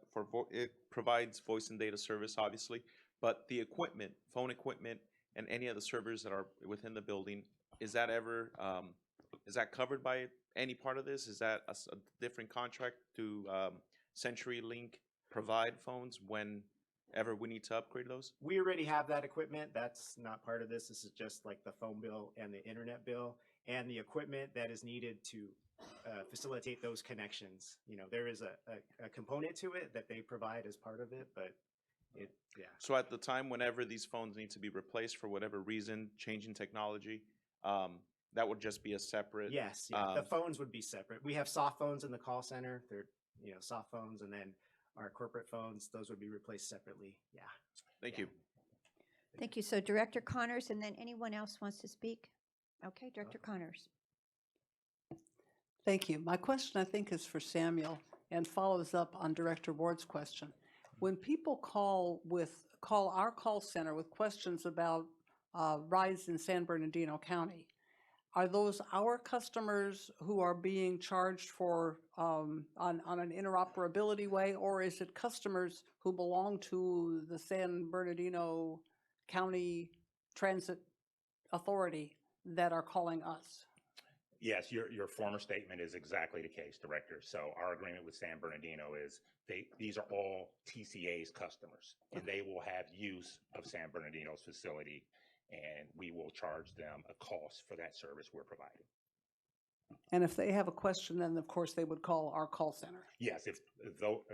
it provides voice and data service, obviously, but the equipment, phone equipment, and any of the servers that are within the building, is that ever is that covered by any part of this? Is that a different contract to CenturyLink provide phones whenever we need to upgrade those? We already have that equipment. That's not part of this. This is just like the phone bill and the internet bill and the equipment that is needed to facilitate those connections. You know, there is a component to it that they provide as part of it, but yeah. So at the time, whenever these phones need to be replaced for whatever reason, changing technology, that would just be a separate. Yes, yeah. The phones would be separate. We have soft phones in the call center. They're, you know, soft phones, and then our corporate phones, those would be replaced separately. Yeah. Thank you. Thank you. So Director Connors, and then anyone else wants to speak? Okay, Director Connors. Thank you. My question, I think, is for Samuel and follows up on Director Ward's question. When people call our call center with questions about rides in San Bernardino County, are those our customers who are being charged for on an interoperability way, or is it customers who belong to the San Bernardino County Transit Authority that are calling us? Yes, your former statement is exactly the case, Director. So our agreement with San Bernardino is these are all TCA's customers, and they will have use of San Bernardino's facility, and we will charge them a cost for that service we're providing. And if they have a question, then of course they would call our call center. Yes, if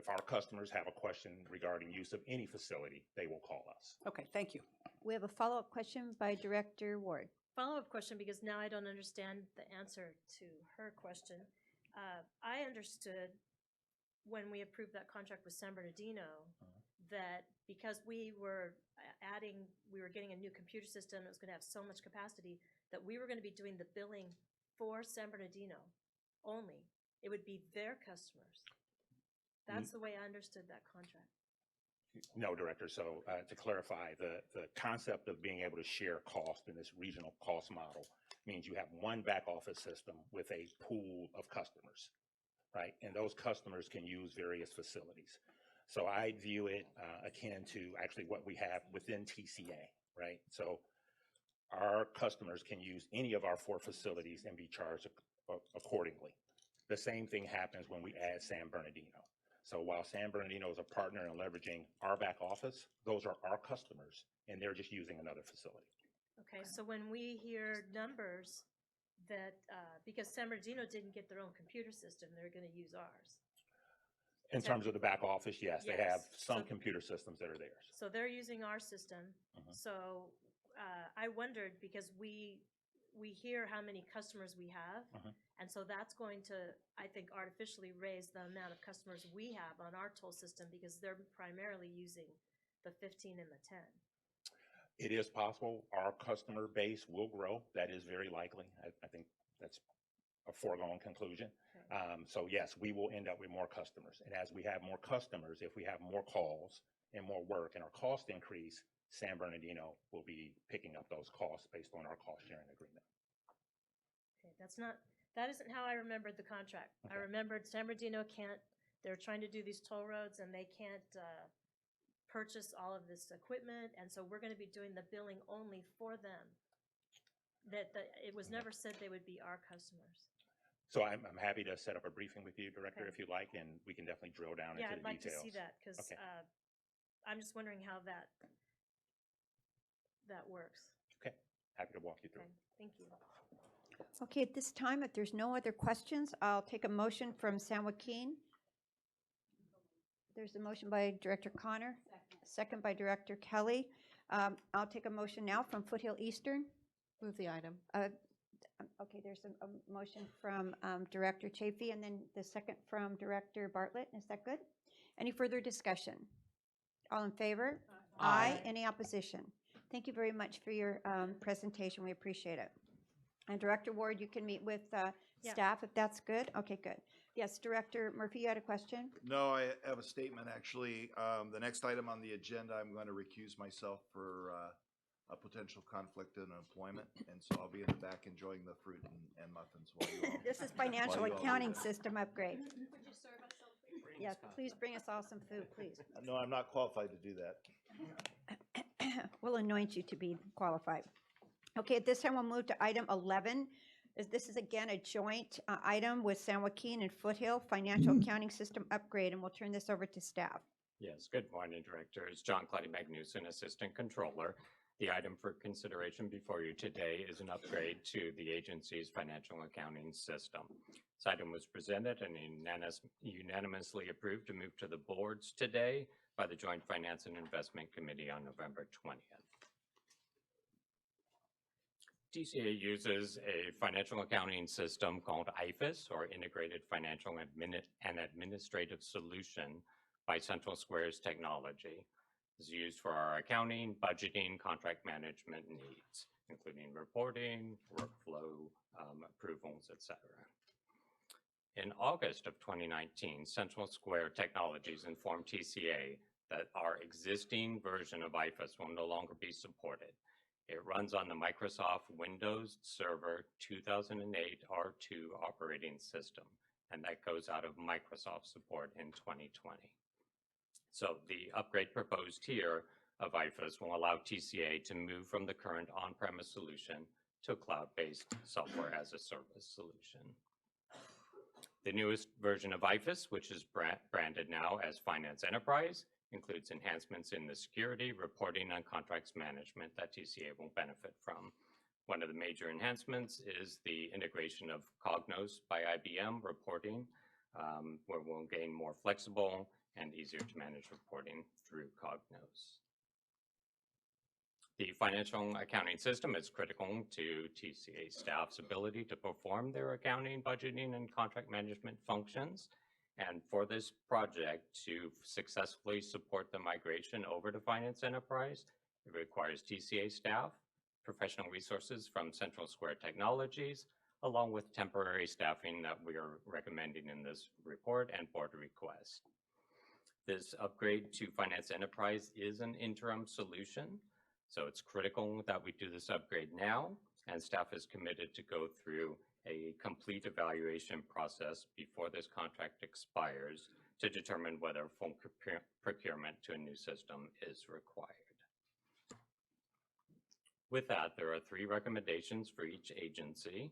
our customers have a question regarding use of any facility, they will call us. Okay, thank you. We have a follow-up question by Director Ward. Follow-up question, because now I don't understand the answer to her question. I understood when we approved that contract with San Bernardino that because we were getting a new computer system, it was going to have so much capacity that we were going to be doing the billing for San Bernardino only. It would be their customers. That's the way I understood that contract. No, Director. So to clarify, the concept of being able to share cost in this regional cost model means you have one back office system with a pool of customers, right? And those customers can use various facilities. So I view it akin to actually what we have within TCA, right? So our customers can use any of our 4 facilities and be charged accordingly. The same thing happens when we add San Bernardino. So while San Bernardino is a partner in leveraging our back office, those are our customers, and they're just using another facility. Okay, so when we hear numbers that, because San Bernardino didn't get their own computer system, they're gonna use ours. In terms of the back office, yes, they have Yes. some So- computer systems that are theirs. So they're using our system. Mhm. So I wondered, because we hear how many customers we have. Mhm. And so that's going to, I think, artificially raise the amount of customers we have on our toll system, because they're primarily using the 15 and the 10. It is possible our customer base will grow. That is very likely. I think that's a foregone conclusion. So yes, we will end up with more customers. And as we have more customers, if we have more calls and more work and our cost increase, San Bernardino will be picking up those costs based on our cost sharing agreement. Okay, that isn't how I remembered the contract. I remembered San Bernardino they're trying to do these toll roads and they can't purchase all of this equipment, and so we're gonna be doing the billing only for them. It was never said they would be our customers. So I'm happy to set up a briefing with you, Director, Okay. if you'd like, and we can definitely drill down Yeah, into I'd the like to details. see that, because Okay. I'm just wondering how that works. Okay, happy to walk you through. Okay, thank you. Okay, at this time, if there's no other questions, I'll take a motion from San Joaquin. There's a motion by Director Connor, second by Director Kelly. I'll take a motion now from Foothill Eastern. Move the item. Okay, there's a motion from Director Chafee, and then the second from Director Bartlett. Is that good? Any further discussion? All in favor? Aye. Any opposition? Thank you very much for your presentation. We appreciate it. And Director Ward, you can meet with Yeah. staff if that's good. Okay, good. Yes, Director Murphy, you had a question? No, I have a statement, actually. The next item on the agenda, I'm going to recuse myself for a potential conflict in employment, and so I'll be in the back enjoying the fruit and muffins while you all. This is financial while you all do accounting that. system upgrade. Yes, please bring us all some food, please. No, I'm not qualified to do that. We'll anoint you to be qualified. Okay, at this time, we'll move to item 11. This is again a joint item with San Joaquin and Foothill Financial Accounting System Upgrade, and we'll turn this over to staff. Yes, good morning, Directors. John Claudy Magnuson, Assistant Controller. The item for consideration before you today is an upgrade to the agency's financial accounting system. This item was presented and unanimously approved to move to the boards today by the Joint Finance and Investment Committee on November 20th. TCA uses a financial accounting system called IFAS, or Integrated Financial and Administrative Solution, by Central Squares Technology. It's used for our accounting, budgeting, contract management needs, including reporting, workflow, approvals, etc. In August of 2019, Central Square Technologies informed TCA that our existing version of IFAS will no longer be supported. It runs on the Microsoft Windows Server 2008 R2 operating system, and that goes out of Microsoft support in 2020. So the upgrade proposed here of IFAS will allow TCA to move from the current on-premise solution to a cloud-based software as a service solution. The newest version of IFAS, which is branded now as Finance Enterprise, includes enhancements in the security, reporting, and contracts management that TCA will benefit from. One of the major enhancements is the integration of Cognos by IBM reporting, where we'll gain more flexible and easier to manage reporting through Cognos. The financial accounting system is critical to TCA staff's ability to perform their accounting, budgeting, and contract management functions. And for this project to successfully support the migration over to Finance Enterprise, it requires TCA staff, professional resources from Central Square Technologies, along with temporary staffing that we are recommending in this report and board request. This upgrade to Finance Enterprise is an interim solution, so it's critical that we do this upgrade now, and staff is committed to go through a complete evaluation process before this contract expires to determine whether full procurement to a new system is required. With that, there are 3 recommendations for each agency.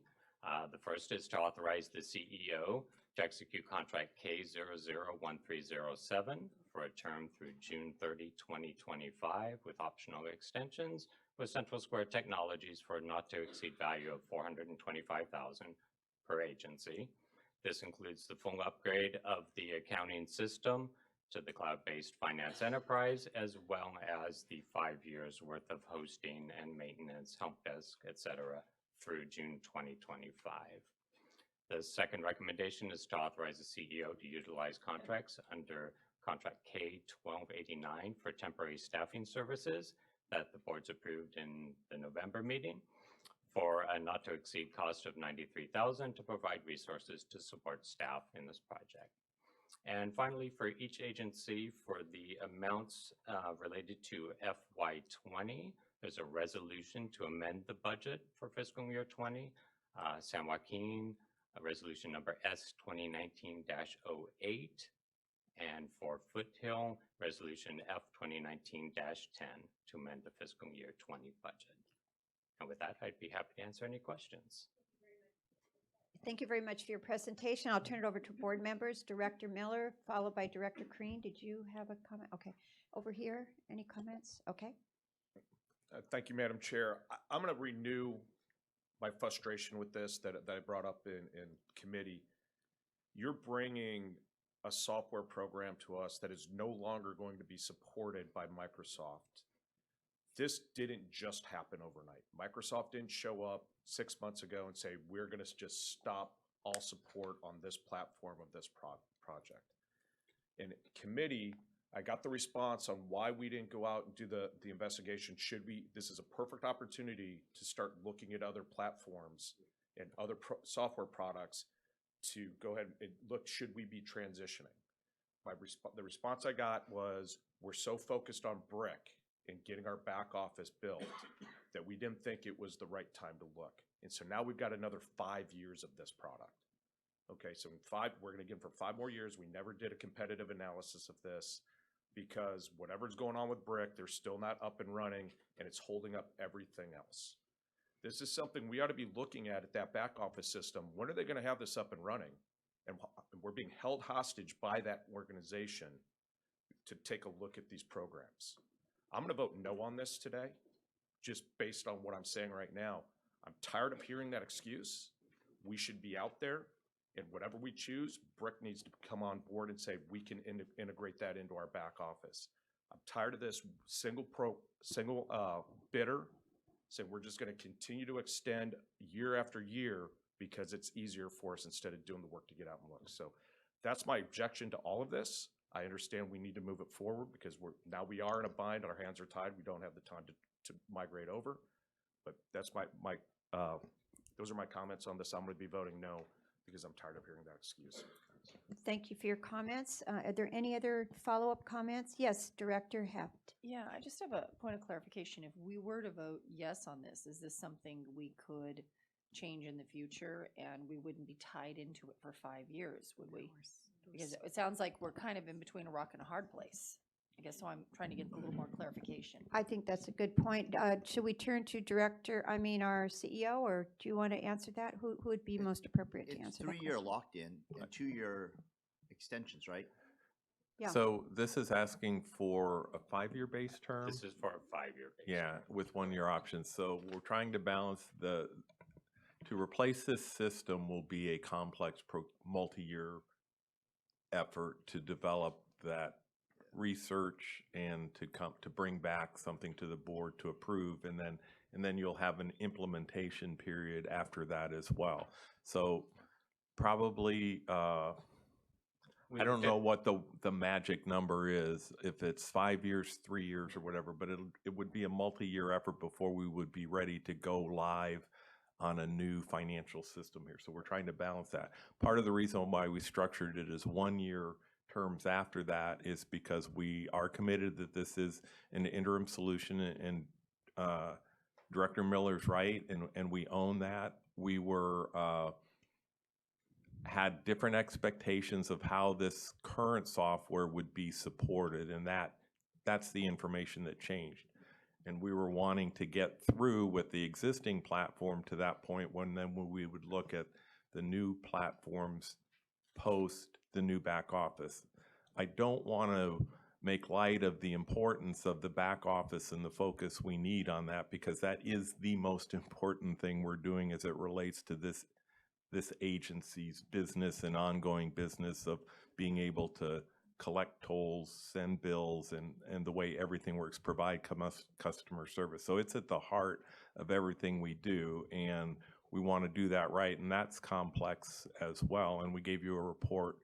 The first is to authorize the CEO to execute contract K001307 for a term through June 30, 2025, with optional extensions with Central Square Technologies for a not-to-exceed value of $425,000 per agency. This includes the full upgrade of the accounting system to the cloud-based finance enterprise, as well as the 5 years worth of hosting and maintenance, help desk, etc., through June 2025. The second recommendation is to authorize the CEO to utilize contracts under Contract K-1289 for temporary staffing services that the board's approved in the November meeting for a not-to-exceed cost of $93,000 to provide resources to support staff in this project. And finally, for each agency, for the amounts related to FY20, there's a resolution to amend the budget for fiscal year 20. San Joaquin, resolution number S 2019-08. And for Foothill, resolution F 2019-10 to amend the fiscal year 20 budget. And with that, I'd be happy to answer any questions. Thank you very much for your presentation. I'll turn it over to board members. Director Miller, followed by Director Crean. Did you have a comment? Okay. Over here, any comments? Okay. Thank you, Madam Chair. I'm going to renew my frustration with this that I brought up in committee. You're bringing a software program to us that is no longer going to be supported by Microsoft. This didn't just happen overnight. Microsoft didn't show up 6 months ago and say, we're going to just stop all support on this platform of this project. In committee, I got the response on why we didn't go out and do the investigation. This is a perfect opportunity to start looking at other platforms and other software products to go ahead and look, should we be transitioning? The response I got was, we're so focused on Brick and getting our back office built that we didn't think it was the right time to look. And so now we've got another 5 years of this product. Okay, so we're gonna give them for 5 more years. We never did a competitive analysis of this because whatever's going on with Brick, they're still not up and running and it's holding up everything else. This is something we ought to be looking at that back office system. When are they gonna have this up and running? And we're being held hostage by that organization to take a look at these programs. I'm going to vote no on this today, just based on what I'm saying right now. I'm tired of hearing that excuse. We should be out there, and whatever we choose, Brick needs to come on board and say we can integrate that into our back office. I'm tired of this single bidder saying we're just going to continue to extend year after year because it's easier for us instead of doing the work to get out and look. So that's my objection to all of this. I understand we need to move it forward because we are in a bind, our hands are tied, we don't have the time to migrate over. But that's those are my comments on this. I'm going to be voting no because I'm tired of hearing that excuse. Thank you for your comments. Are there any other follow-up comments? Yes, Director Heft. Yeah, I just have a point of clarification. If we were to vote yes on this, is this something we could change in the future and we wouldn't be tied into it for 5 years, would we? Because it sounds like we're kind of in between a rock and a hard place. I guess so I'm trying to get a little more clarification. I think that's a good point. Should we turn to our CEO, or do you want to answer that? Who would be most appropriate to answer that question? 3-year locked-in and 2-year extensions, right? Yeah. So this is asking for a 5-year base term? This is for a 5-year base Yeah, term. with 1-year options. So we're trying to balance to replace this system will be a complex multi-year effort to develop that research and to bring back something to the board to approve, and then you'll have an implementation period after that as well. So probably I don't know what the magic number is, if it's 5 years, 3 years, or whatever, but it would be a multi-year effort before we would be ready to go live on a new financial system here. So we're trying to balance that. Part of the reason why we structured it as 1-year terms after that is because we are committed that this is an interim solution, and Director Miller's right, and we own that. We had different expectations of how this current software would be supported, and that's the information that changed. And we were wanting to get through with the existing platform to that point when we would look at the new platforms post the new back office. I don't want to make light of the importance of the back office and the focus we need on that, because that is the most important thing we're doing as it relates to this agency's business and ongoing business of being able to collect tolls, send bills, and the way everything works, provide customer service. So it's at the heart of everything we do, and we want to do that right, and that's complex as well. And we gave you a report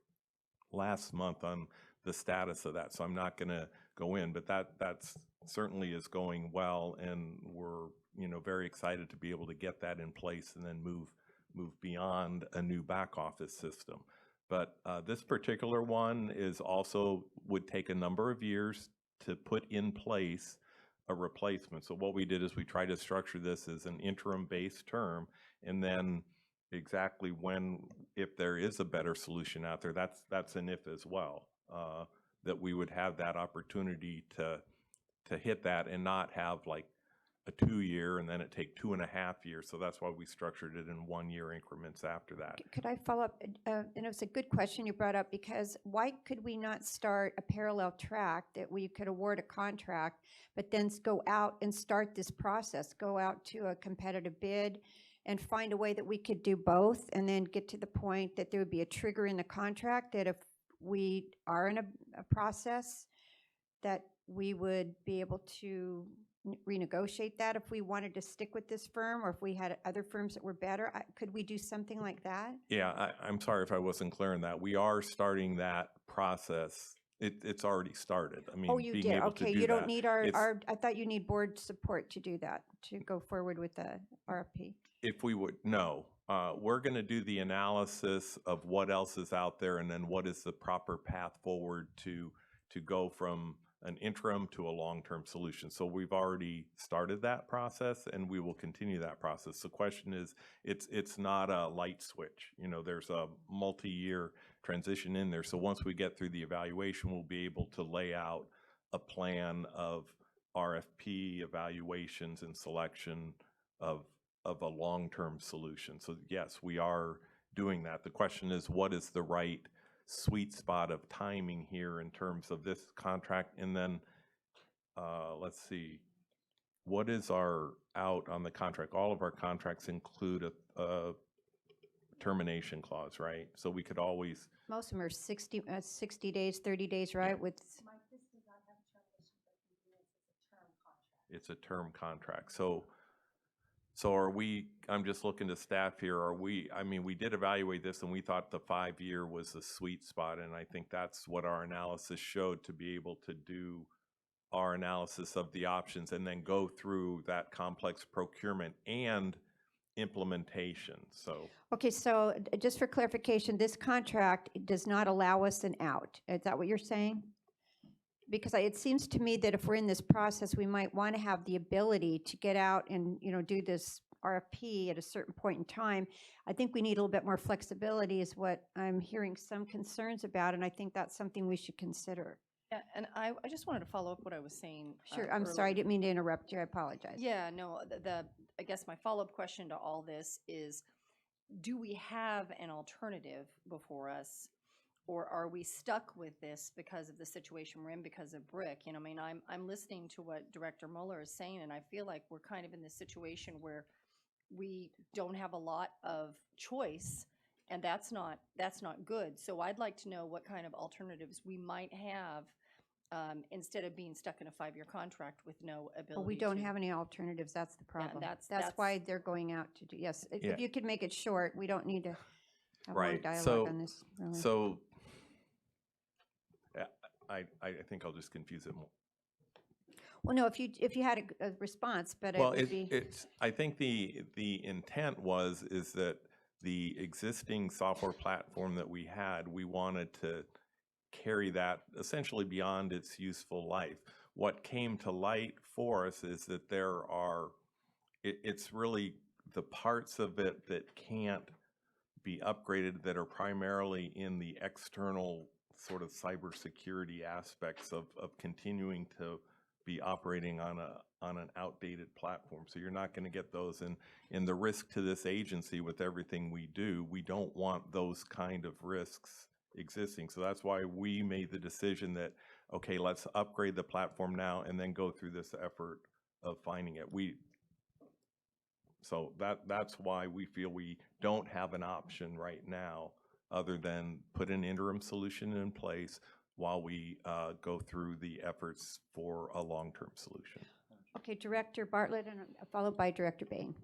last month on the status of that, so I'm not going to go in, but that's certainly is going well, and we're very excited to be able to get that in place and then move beyond a new back office system. But this particular one is also would take a number of years to put in place a replacement. So what we did is we tried to structure this as an interim base term, and then exactly when, if there is a better solution out there, that's an if as well, that we would have that opportunity to hit that and not have like a 2-year and then it take 2.5 years. So that's why we structured it in 1-year increments after that. Could I follow up? And it was a good question you brought up, because why could we not start a parallel track that we could award a contract, but then go out and start this process, go out to a competitive bid and find a way that we could do both, and then get to the point that there would be a trigger in the contract that if we are in a process that we would be able to renegotiate that if we wanted to stick with this firm, or if we had other firms that were better. Could we do something like that? Yeah, I'm sorry if I wasn't clear on that. We are starting that process. It's already started. I mean, Oh, you being did? able to Okay, do you don't that. need our, I thought you need board support to do that, to go forward with the RFP. If we would, no. We're going to do the analysis of what else is out there, and then what is the proper path forward to go from an interim to a long-term solution. So we've already started that process, and we will continue that process. The question is, it's not a light switch. There's a multi-year transition in there. So once we get through the evaluation, we'll be able to lay out a plan of RFP evaluations and selection of a long-term solution. So yes, we are doing that. The question is, what is the right sweet spot of timing here in terms of this contract? And then let's see, what is our out on the contract? All of our contracts include a termination clause, right? So we could always, Most of them are 60 days, 30 days, right? With it's a term contract. So are we, I'm just looking to staff here, I mean, we did evaluate this and we thought the 5-year was the sweet spot, and I think that's what our analysis showed, to be able to do our analysis of the options and then go through that complex procurement and implementation. So Okay, so just for clarification, this contract does not allow us an out. Is that what you're saying? Because it seems to me that if we're in this process, we might want to have the ability to get out and, do this RFP at a certain point in time. I think we need a little bit more flexibility is what I'm hearing some concerns about, and I think that's something we should consider. Yeah, and I just wanted to follow up what I was saying. Sure, I'm sorry, I didn't mean to interrupt you, I apologize. Yeah, no, I guess my follow-up question to all this is, do we have an alternative before us, or are we stuck with this because of the situation we're in, because of BRIC? I mean, I'm listening to what Director Mueller is saying, and I feel like we're kind of in this situation where we don't have a lot of choice, and that's not good. So I'd like to know what kind of alternatives we might have, instead of being stuck in a 5-year contract with no ability. Well, we don't have any alternatives, that's the problem. That's why they're going out to do, yes. Yeah. If you could make it short, we don't need to have more right. dialogue on this. Really. So I think I'll just confuse it more. Well, no, if you had a response, but Well, it would be. I think the intent is that the existing software platform that we had, we wanted to carry that essentially beyond its useful life. What came to light for us is that it's really the parts of it that can't be upgraded, that are primarily in the external sort of cybersecurity aspects of continuing to be operating on an outdated platform. So you're not going to get those. And the risk to this agency with everything we do, we don't want those kind of risks existing. So that's why we made the decision that, okay, let's upgrade the platform now and then go through this effort of finding it. So that's why we feel we don't have an option right now other than put an interim solution in place while we go through the efforts for a long-term solution. Okay, Director Bartlett, and followed by Director Bain.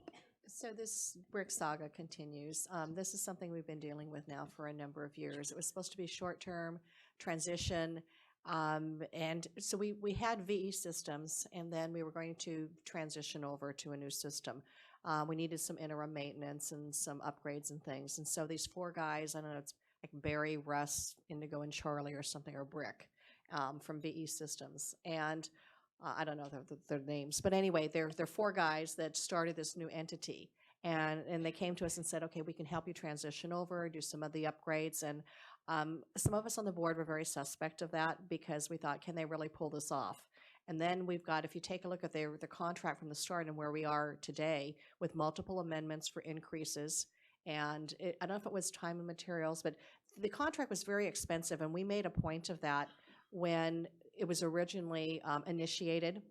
So this BRIC saga continues. This is something we've been dealing with now for a number of years. It was supposed to be short-term transition, and so we had VE systems, and then we were going to transition over to a new system. We needed some interim maintenance and some upgrades and things. And so these four guys, I don't know, it's like Barry, Russ, Indigo, and Charlie or something, or BRIC from VE Systems. And I don't know their names, but anyway, they're four guys that started this new entity. And they came to us and said, okay, we can help you transition over, do some of the upgrades. And some of us on the board were very suspect of that because we thought, can they really pull this off? And then we've got, if you take a look at their contract from the start and where we are today with multiple amendments for increases, and I don't know if it was time and materials, but the contract was very expensive, and we made a point of that when it was originally initiated,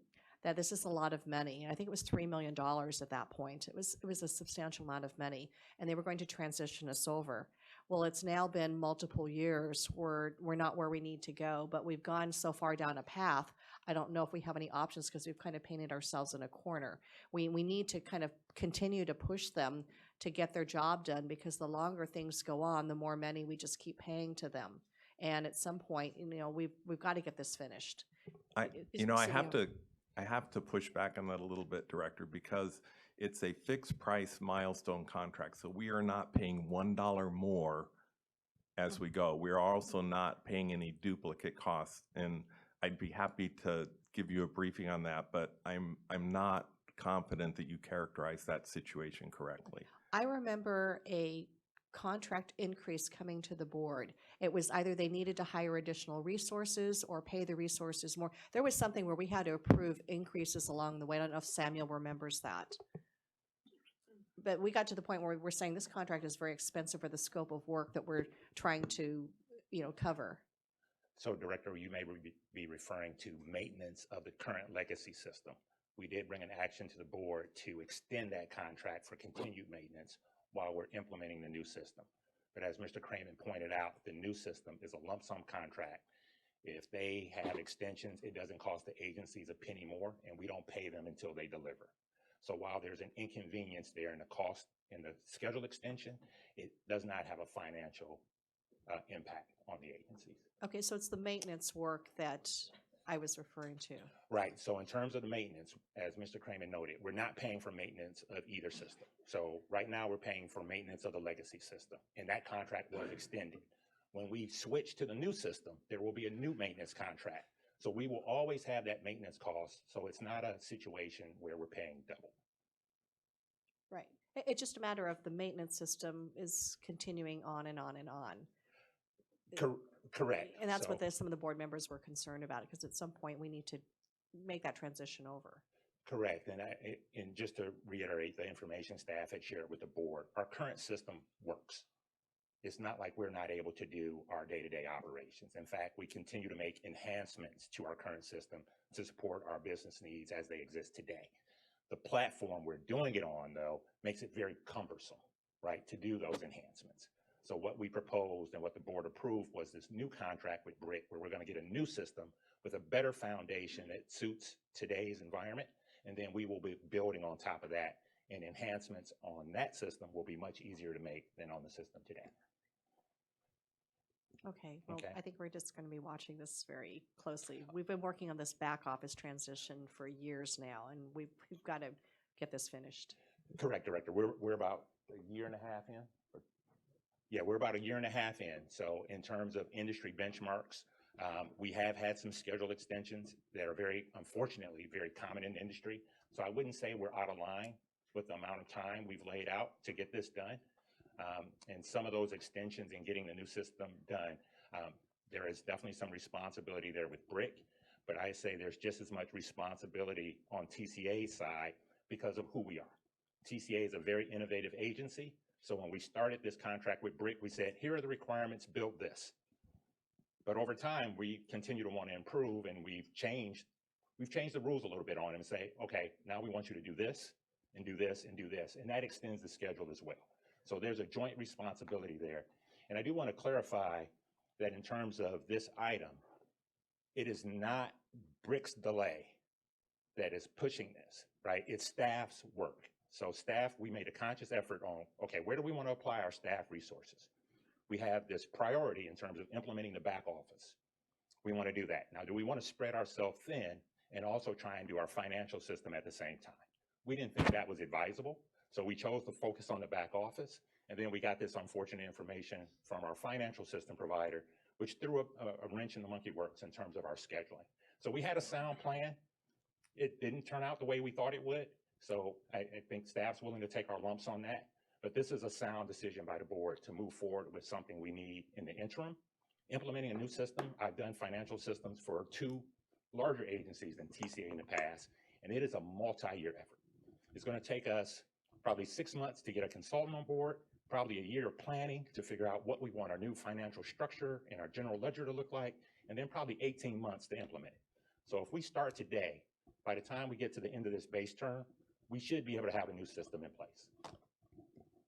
that this is a lot of money. And I think it was $3 million at that point. It was a substantial amount of money, and they were going to transition us over. Well, it's now been multiple years. We're not where we need to go, but we've gone so far down a path. I don't know if we have any options because we've kind of painted ourselves in a corner. We need to kind of continue to push them to get their job done, because the longer things go on, the more money we just keep paying to them. And at some point, we've got to get this finished. I have to push back on that a little bit, Director, because it's a fixed price milestone contract. So we are not paying $1 more as we go. We're also not paying any duplicate costs. And I'd be happy to give you a briefing on that, but I'm not confident that you characterize that situation correctly. I remember a contract increase coming to the board. It was either they needed to hire additional resources or pay the resources more. There was something where we had to approve increases along the way. I don't know if Samuel remembers that. But we got to the point where we're saying this contract is very expensive for the scope of work that we're trying to, cover. So, Director, you may be referring to maintenance of the current legacy system. We did bring an action to the board to extend that contract for continued maintenance while we're implementing the new system. But as Mr. Cramen pointed out, the new system is a lump sum contract. If they have extensions, it doesn't cost the agencies a penny more, and we don't pay them until they deliver. So while there's an inconvenience there in the cost in the scheduled extension, it does not have a financial impact on the agencies. Okay, so it's the maintenance work that I was referring to. Right. So in terms of the maintenance, as Mr. Cramen noted, we're not paying for maintenance of either system. So right now we're paying for maintenance of the legacy system, and that contract was extended. When we switch to the new system, there will be a new maintenance contract. So we will always have that maintenance cost. So it's not a situation where we're paying double. Right. It's just a matter of the maintenance system is continuing on and on and on. Correct. And that's So- what some of the board members were concerned about, because at some point we need to make that transition over. Correct. And just to reiterate, the information staff had shared with the board, our current system works. It's not like we're not able to do our day-to-day operations. In fact, we continue to make enhancements to our current system to support our business needs as they exist today. The platform we're doing it on, though, makes it very cumbersome, right, to do those enhancements. So what we proposed and what the board approved was this new contract with BRIC, where we're going to get a new system with a better foundation that suits today's environment. And then we will be building on top of that, and enhancements on that system will be much easier to make than on the system today. Okay, well, Okay. I think we're just going to be watching this very closely. We've been working on this back office transition for years now, and we've got to get this finished. Correct, Director. We're about a year and a half in. Yeah, we're about a year and a half in. So in terms of industry benchmarks, we have had some scheduled extensions that are unfortunately, very common in the industry. So I wouldn't say we're out of line with the amount of time we've laid out to get this done. And some of those extensions in getting the new system done, there is definitely some responsibility there with BRIC, but I say there's just as much responsibility on TCA's side because of who we are. TCA is a very innovative agency. So when we started this contract with BRIC, we said, here are the requirements, build this. But over time, we continue to want to improve, and we've changed the rules a little bit on them and say, okay, now we want you to do this and do this and do this. And that extends the schedule as well. So there's a joint responsibility there. And I do want to clarify that in terms of this item, it is not Brick's delay that is pushing this, right? It's staff's work. So staff, we made a conscious effort on, okay, where do we want to apply our staff resources? We have this priority in terms of implementing the back office. We want to do that. Now, do we want to spread ourselves thin and also try and do our financial system at the same time? We didn't think that was advisable, so we chose to focus on the back office, and then we got this unfortunate information from our financial system provider, which threw a wrench in the monkey works in terms of our scheduling. So we had a sound plan. It didn't turn out the way we thought it would, so I think staff's willing to take our lumps on that. But this is a sound decision by the board to move forward with something we need in the interim. Implementing a new system, I've done financial systems for 2 larger agencies than TCA in the past, and it is a multi-year effort. It's going to take us probably 6 months to get a consultant on board, probably a year of planning to figure out what we want our new financial structure and our general ledger to look like, and then probably 18 months to implement it. So if we start today, by the time we get to the end of this base term, we should be able to have a new system in place.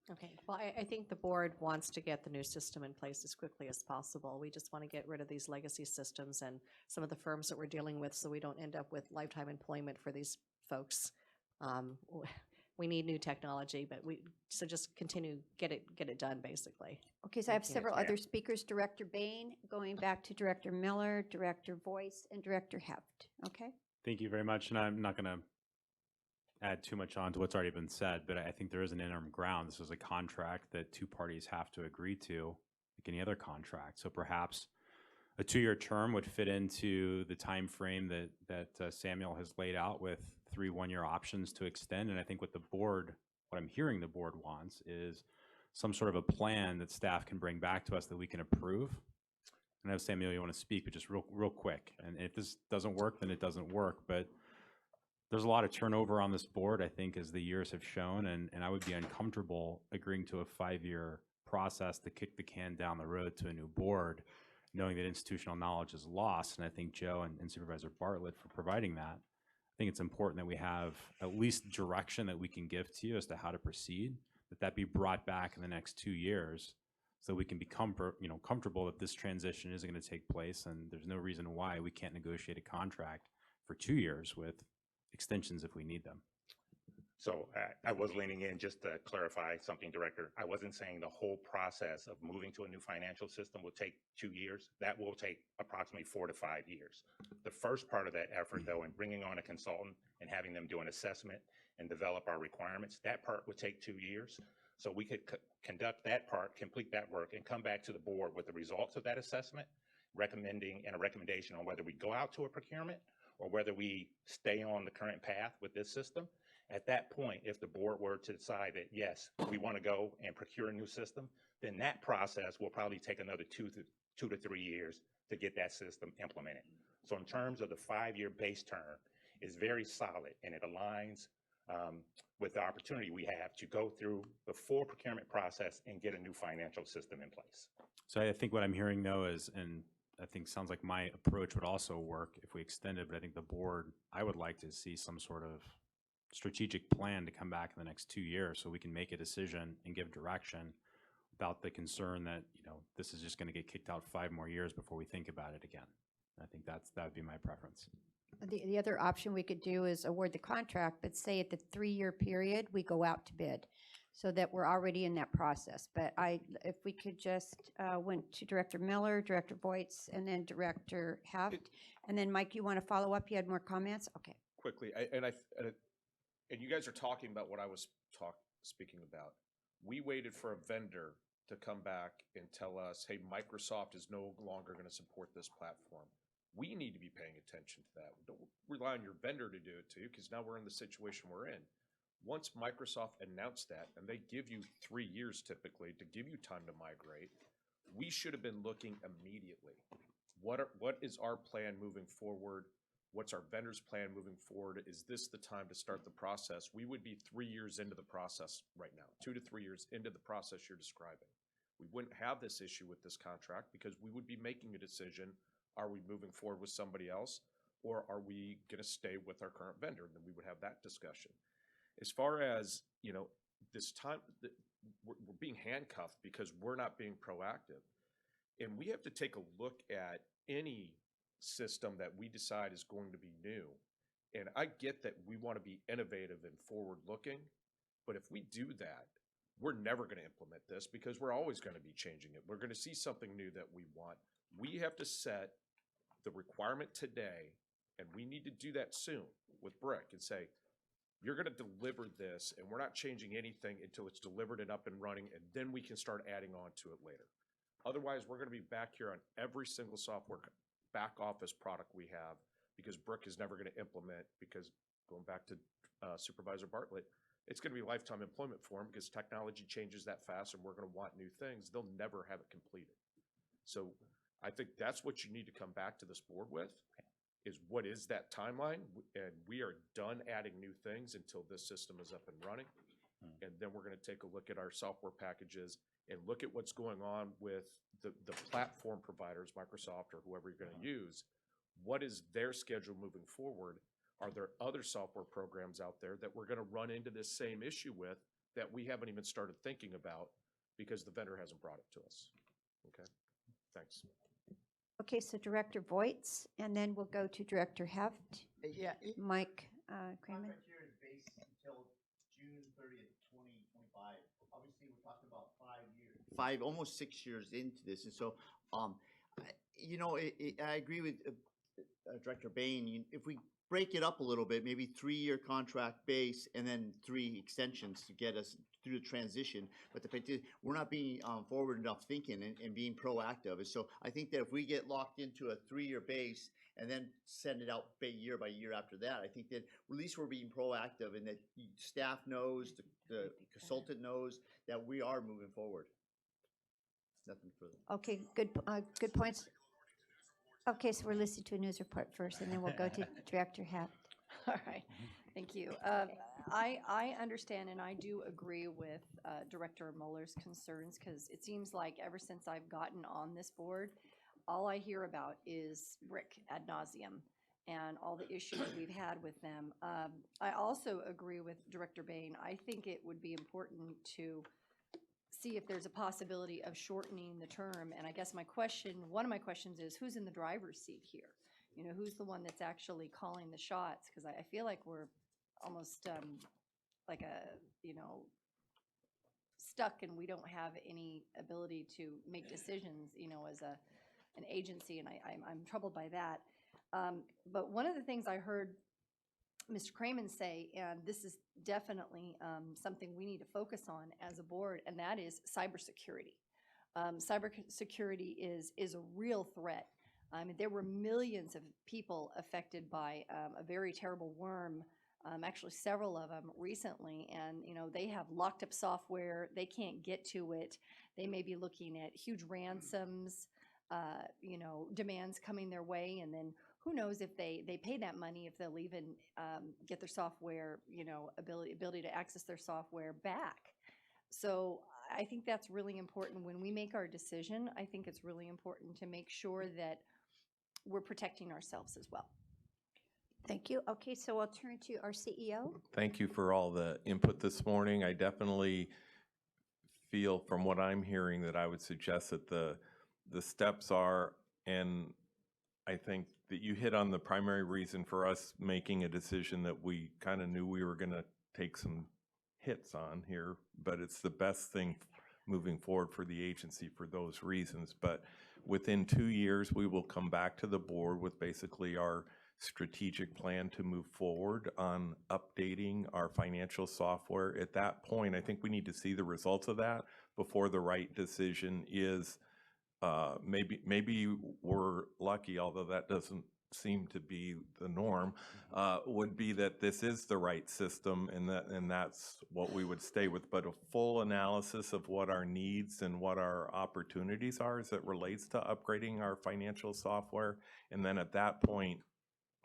Okay, well, I think the board wants to get the new system in place as quickly as possible. We just want to get rid of these legacy systems and some of the firms that we're dealing with so we don't end up with lifetime employment for these folks. We need new technology, but so just continue, get it done, basically. Okay, so I have Thank you. several other speakers, Director Bain, going back to Director Miller, Director Voice, and Director Heft, okay? Thank you very much, and I'm not going to add too much on to what's already been said, but I think there is an interim ground. This is a contract that 2 parties have to agree to, like any other contract. So perhaps a 2-year term would fit into the time frame that Samuel has laid out, with 3 1-year options to extend. And I think what I'm hearing the board wants is some sort of a plan that staff can bring back to us that we can approve. I know, Samuel, you want to speak, but just real quick. And if this doesn't work, then it doesn't work. But there's a lot of turnover on this board, I think, as the years have shown, and I would be uncomfortable agreeing to a 5-year process to kick the can down the road to a new board, knowing that institutional knowledge is lost. And I think Joe and Supervisor Bartlett for providing that. I think it's important that we have at least direction that we can give to you as to how to proceed, that be brought back in the next 2 years so we can be comfortable that this transition isn't going to take place, and there's no reason why we can't negotiate a contract for 2 years with extensions if we need them. So I was leaning in just to clarify something, Director. I wasn't saying the whole process of moving to a new financial system will take 2 years. That will take approximately 4 to 5 years. The first part of that effort, though, in bringing on a consultant and having them do an assessment and develop our requirements, that part would take 2 years. So we could conduct that part, complete that work, and come back to the board with the results of that assessment, recommending and a recommendation on whether we go out to a procurement or whether we stay on the current path with this system. At that point, if the board were to decide that, yes, we want to go and procure a new system, then that process will probably take another 2 to 3 years to get that system implemented. So in terms of the 5-year base term, it's very solid, and it aligns with the opportunity we have to go through the full procurement process and get a new financial system in place. So I think what I'm hearing, though, is, and I think sounds like my approach would also work if we extend it, but I think the board, I would like to see some sort of strategic plan to come back in the next 2 years so we can make a decision and give direction without the concern that, this is just going to get kicked out 5 more years before we think about it again. I think that would be my preference. The other option we could do is award the contract, but say at the 3-year period, we go out to bid, so that we're already in that process. But if we could just went to Director Miller, Director Voights, and then Director Heft, and then Mike, you want to follow up? You had more comments? Okay. Quickly, and you guys are talking about what I was speaking about. We waited for a vendor to come back and tell us, hey, Microsoft is no longer going to support this platform. We need to be paying attention to that. Don't rely on your vendor to do it too, because now we're in the situation we're in. Once Microsoft announced that, and they give you 3 years typically to give you time to migrate, we should have been looking immediately. What is our plan moving forward? What's our vendor's plan moving forward? Is this the time to start the process? We would be 3 years into the process right now, 2 to 3 years into the process you're describing. We wouldn't have this issue with this contract because we would be making a decision, are we moving forward with somebody else? Or are we going to stay with our current vendor? And then we would have that discussion. As far as, this time, we're being handcuffed because we're not being proactive. And we have to take a look at any system that we decide is going to be new. And I get that we want to be innovative and forward-looking, but if we do that, we're never going to implement this because we're always going to be changing it. We're going to see something new that we want. We have to set the requirement today, and we need to do that soon with Brick and say, you're going to deliver this, and we're not changing anything until it's delivered and up and running, and then we can start adding on to it later. Otherwise, we're going to be back here on every single software back office product we have because Brick is never going to implement, because going back to Supervisor Bartlett, it's going to be lifetime employment for them because technology changes that fast and we're going to want new things. They'll never have it completed. So I think that's what you need to come back to this board with, is what is that timeline? And we are done adding new things until this system is up and running. And then we're going to take a look at our software packages and look at what's going on with the platform providers, Microsoft or whoever you're going to use. What is their schedule moving forward? Are there other software programs out there that we're going to run into this same issue with that we haven't even started thinking about because the vendor hasn't brought it to us? Okay, thanks. Okay, so Director Voigts, and then we'll go to Director Heft. Yeah. Mike Kramer. Contract here is based until June 30th, 2025. Obviously, we're talking about 5 years. Almost 6 years into this. And so, I agree with Director Bain. If we break it up a little bit, maybe 3-year contract base and then 3 extensions to get us through the transition. But we're not being forward enough thinking and being proactive. And so I think that if we get locked into a 3-year base and then send it out year by year after that, I think that at least we're being proactive and that staff knows, the consultant knows that we are moving forward. Nothing further. Okay, good points. Okay, so we're listening to a news report first, and then we'll go to Director Heft. All right, thank you. I understand and I do agree with Director Muller's concerns, because it seems like ever since I've gotten on this board, all I hear about is Brick ad nauseum and all the issues we've had with them. I also agree with Director Bain. I think it would be important to see if there's a possibility of shortening the term. And I guess one of my questions is, who's in the driver's seat here? Who's the one that's actually calling the shots? Because I feel like we're almost like stuck, and we don't have any ability to make decisions, as an agency, and I'm troubled by that. But one of the things I heard Mr. Kramer say, and this is definitely something we need to focus on as a board, and that is cybersecurity. Cybersecurity is a real threat. There were millions of people affected by a very terrible worm, actually several of them recently, and they have locked up software. They can't get to it. They may be looking at huge ransoms, demands coming their way, and then who knows if they pay that money, if they'll even get their software, ability to access their software back. So I think that's really important when we make our decision. I think it's really important to make sure that we're protecting ourselves as well. Thank you. Okay, so I'll turn to our CEO. Thank you for all the input this morning. I definitely feel from what I'm hearing that I would suggest that the steps are, and I think that you hit on the primary reason for us making a decision that we kind of knew we were going to take some hits on here, but it's the best thing moving forward for the agency for those reasons. But within 2 years, we will come back to the board with basically our strategic plan to move forward on updating our financial software. At that point, I think we need to see the results of that before the right decision is maybe we're lucky, although that doesn't seem to be the norm, would be that this is the right system and that's what we would stay with. But a full analysis of what our needs and what our opportunities are as it relates to upgrading our financial software, and then at that point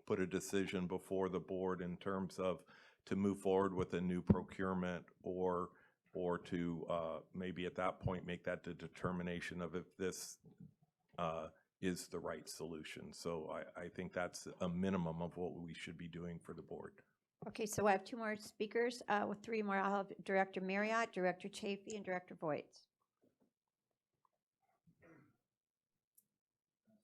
put a decision before the board in terms of to move forward with a new procurement or or to maybe at that point make that the determination of if this is the right solution. So I think that's a minimum of what we should be doing for the board. Okay, so I have two more speakers. With three more, I'll have Director Marriott, Director Chafee, and Director Voigt.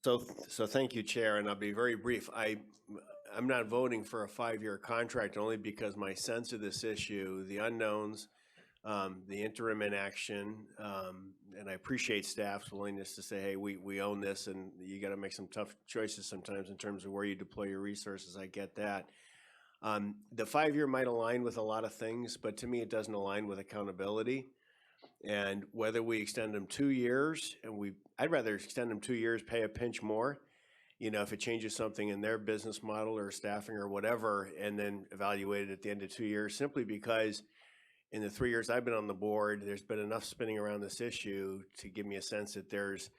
So thank you, Chair, and I'll be very brief. I'm not voting for a 5-year contract only because my sense of this issue, the unknowns, the interim inaction, and I appreciate staff's willingness to say, hey, we own this, and you got to make some tough choices sometimes in terms of where you deploy your resources. I get that. The 5-year might align with a lot of things, but to me, it doesn't align with accountability. And whether we extend them 2 years, and I'd rather extend them 2 years, pay a pinch more, you know, if it changes something in their business model or staffing or whatever, and then evaluate it at the end of 2 years, simply because in the 3 years I've been on the board, there's been enough spinning around this issue to give me a sense that there's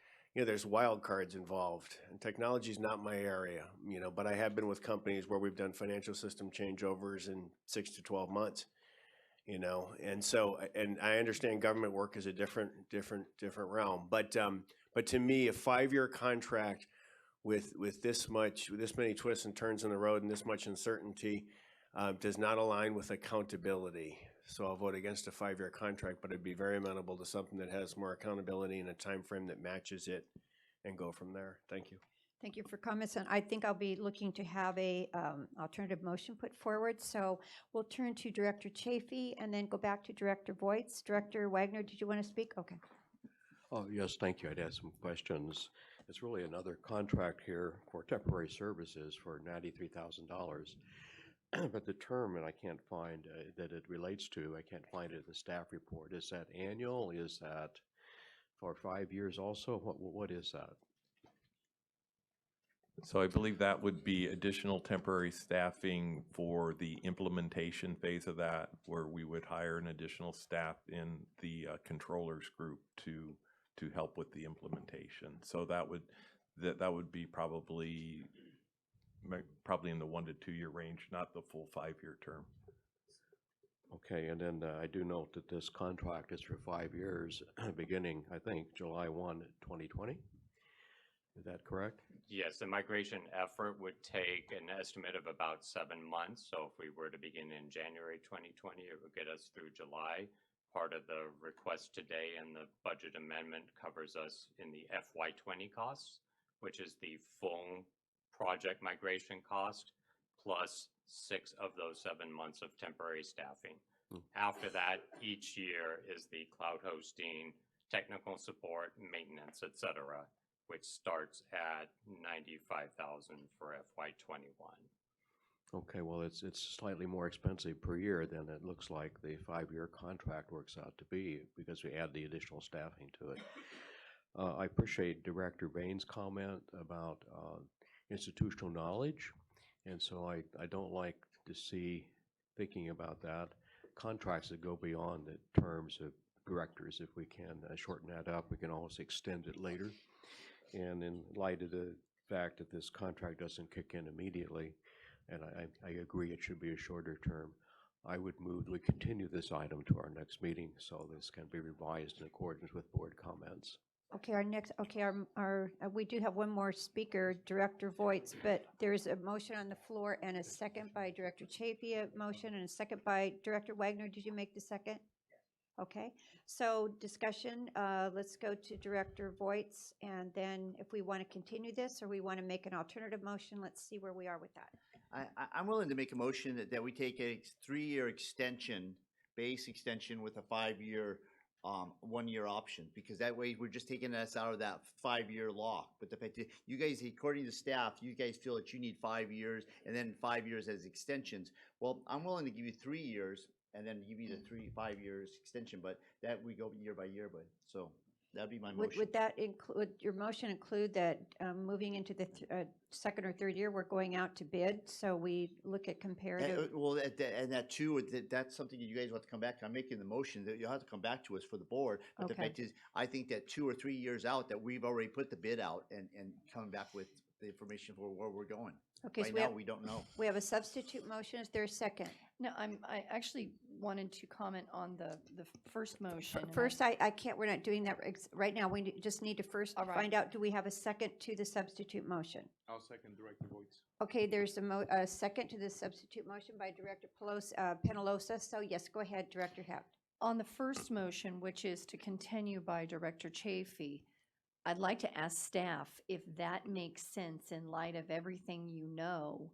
wild cards involved. And technology is not my area, you know, but I have been with companies where we've done financial system changeovers in 6 to 12 months, you know, and so, and I understand government work is a different realm, but to me, a 5-year contract with this many twists and turns in the road and this much uncertainty does not align with accountability. So I'll vote against a 5-year contract, but I'd be very amenable to something that has more accountability and a time frame that matches it, and go from there. Thank you. Thank you for comments, and I think I'll be looking to have a alternative motion put forward. So we'll turn to Director Chafee and then go back to Director Voigt. Director Wagner, did you want to speak? Okay. Oh, yes, thank you. I'd have some questions. It's really another contract here for temporary services for $93,000. But the term, and I can't find that it relates to, I can't find it in the staff report. Is that annual? Is that for 5 years also? What is that? So I believe that would be additional temporary staffing for the implementation phase of that, where we would hire an additional staff in the controllers group to help with the implementation. So that would be probably in the 1 to 2 year range, not the full 5-year term. Okay, and then I do note that this contract is for 5 years, beginning, I think, July 1, 2020. Is that correct? Yes, the migration effort would take an estimate of about 7 months. So if we were to begin in January 2020, it would get us through July. Part of the request today and the budget amendment covers us in the FY20 costs, which is the full project migration cost plus 6 of those 7 months of temporary staffing. After that, each year is the cloud hosting, technical support, maintenance, etc., which starts at $95,000 for FY21. Okay, well, it's slightly more expensive per year than it looks like the 5-year contract works out to be, because we add the additional staffing to it. I appreciate Director Bain's comment about institutional knowledge, and so I don't like to see, thinking about that, contracts that go beyond the terms of directors. If we can shorten that up, we can always extend it later. And in light of the fact that this contract doesn't kick in immediately, and I agree it should be a shorter term, I would move that we continue this item to our next meeting so this can be revised in accordance with board comments. Okay, we do have one more speaker, Director Voigt, but there's a motion on the floor and a second by Director Chafee, a motion, and a second by Director Wagner. Did you make the second? Okay, so discussion, let's go to Director Voigt, and then if we want to continue this or we want to make an alternative motion, let's see where we are with that. I'm willing to make a motion that we take a 3-year extension, base extension with a 5-year 1-year option, because that way we're just taking us out of that 5-year lock. But the fact that you guys, according to staff, you guys feel that you need 5 years and then 5 years as extensions. Well, I'm willing to give you 3 years and then give you the 5 years extension, but that we go year by year. But so that'd be my motion. Would that include, your motion include that moving into the second or third year, we're going out to bid, so we look at comparative? And that too, that's something that you guys want to come back to. I'm making the motion that you'll have to come back to us for the board. But the fact is, I think that 2 or 3 years out, that we've already put the bid out and coming back with the information for where we're going. Okay, right so now, we don't know. We have a substitute motion. Is there a second? No, I actually wanted to comment on the first motion. and First, I can't, we're not doing that right now. We just need to first All right. find out, do we have a second to the substitute motion? I'll second Director Voigt's. Okay, there's a second to the substitute motion by Director Penalosa. So yes, go ahead, Director Haft. On the first motion, which is to continue by Director Chafee, I'd like to ask staff if that makes sense in light of everything you know.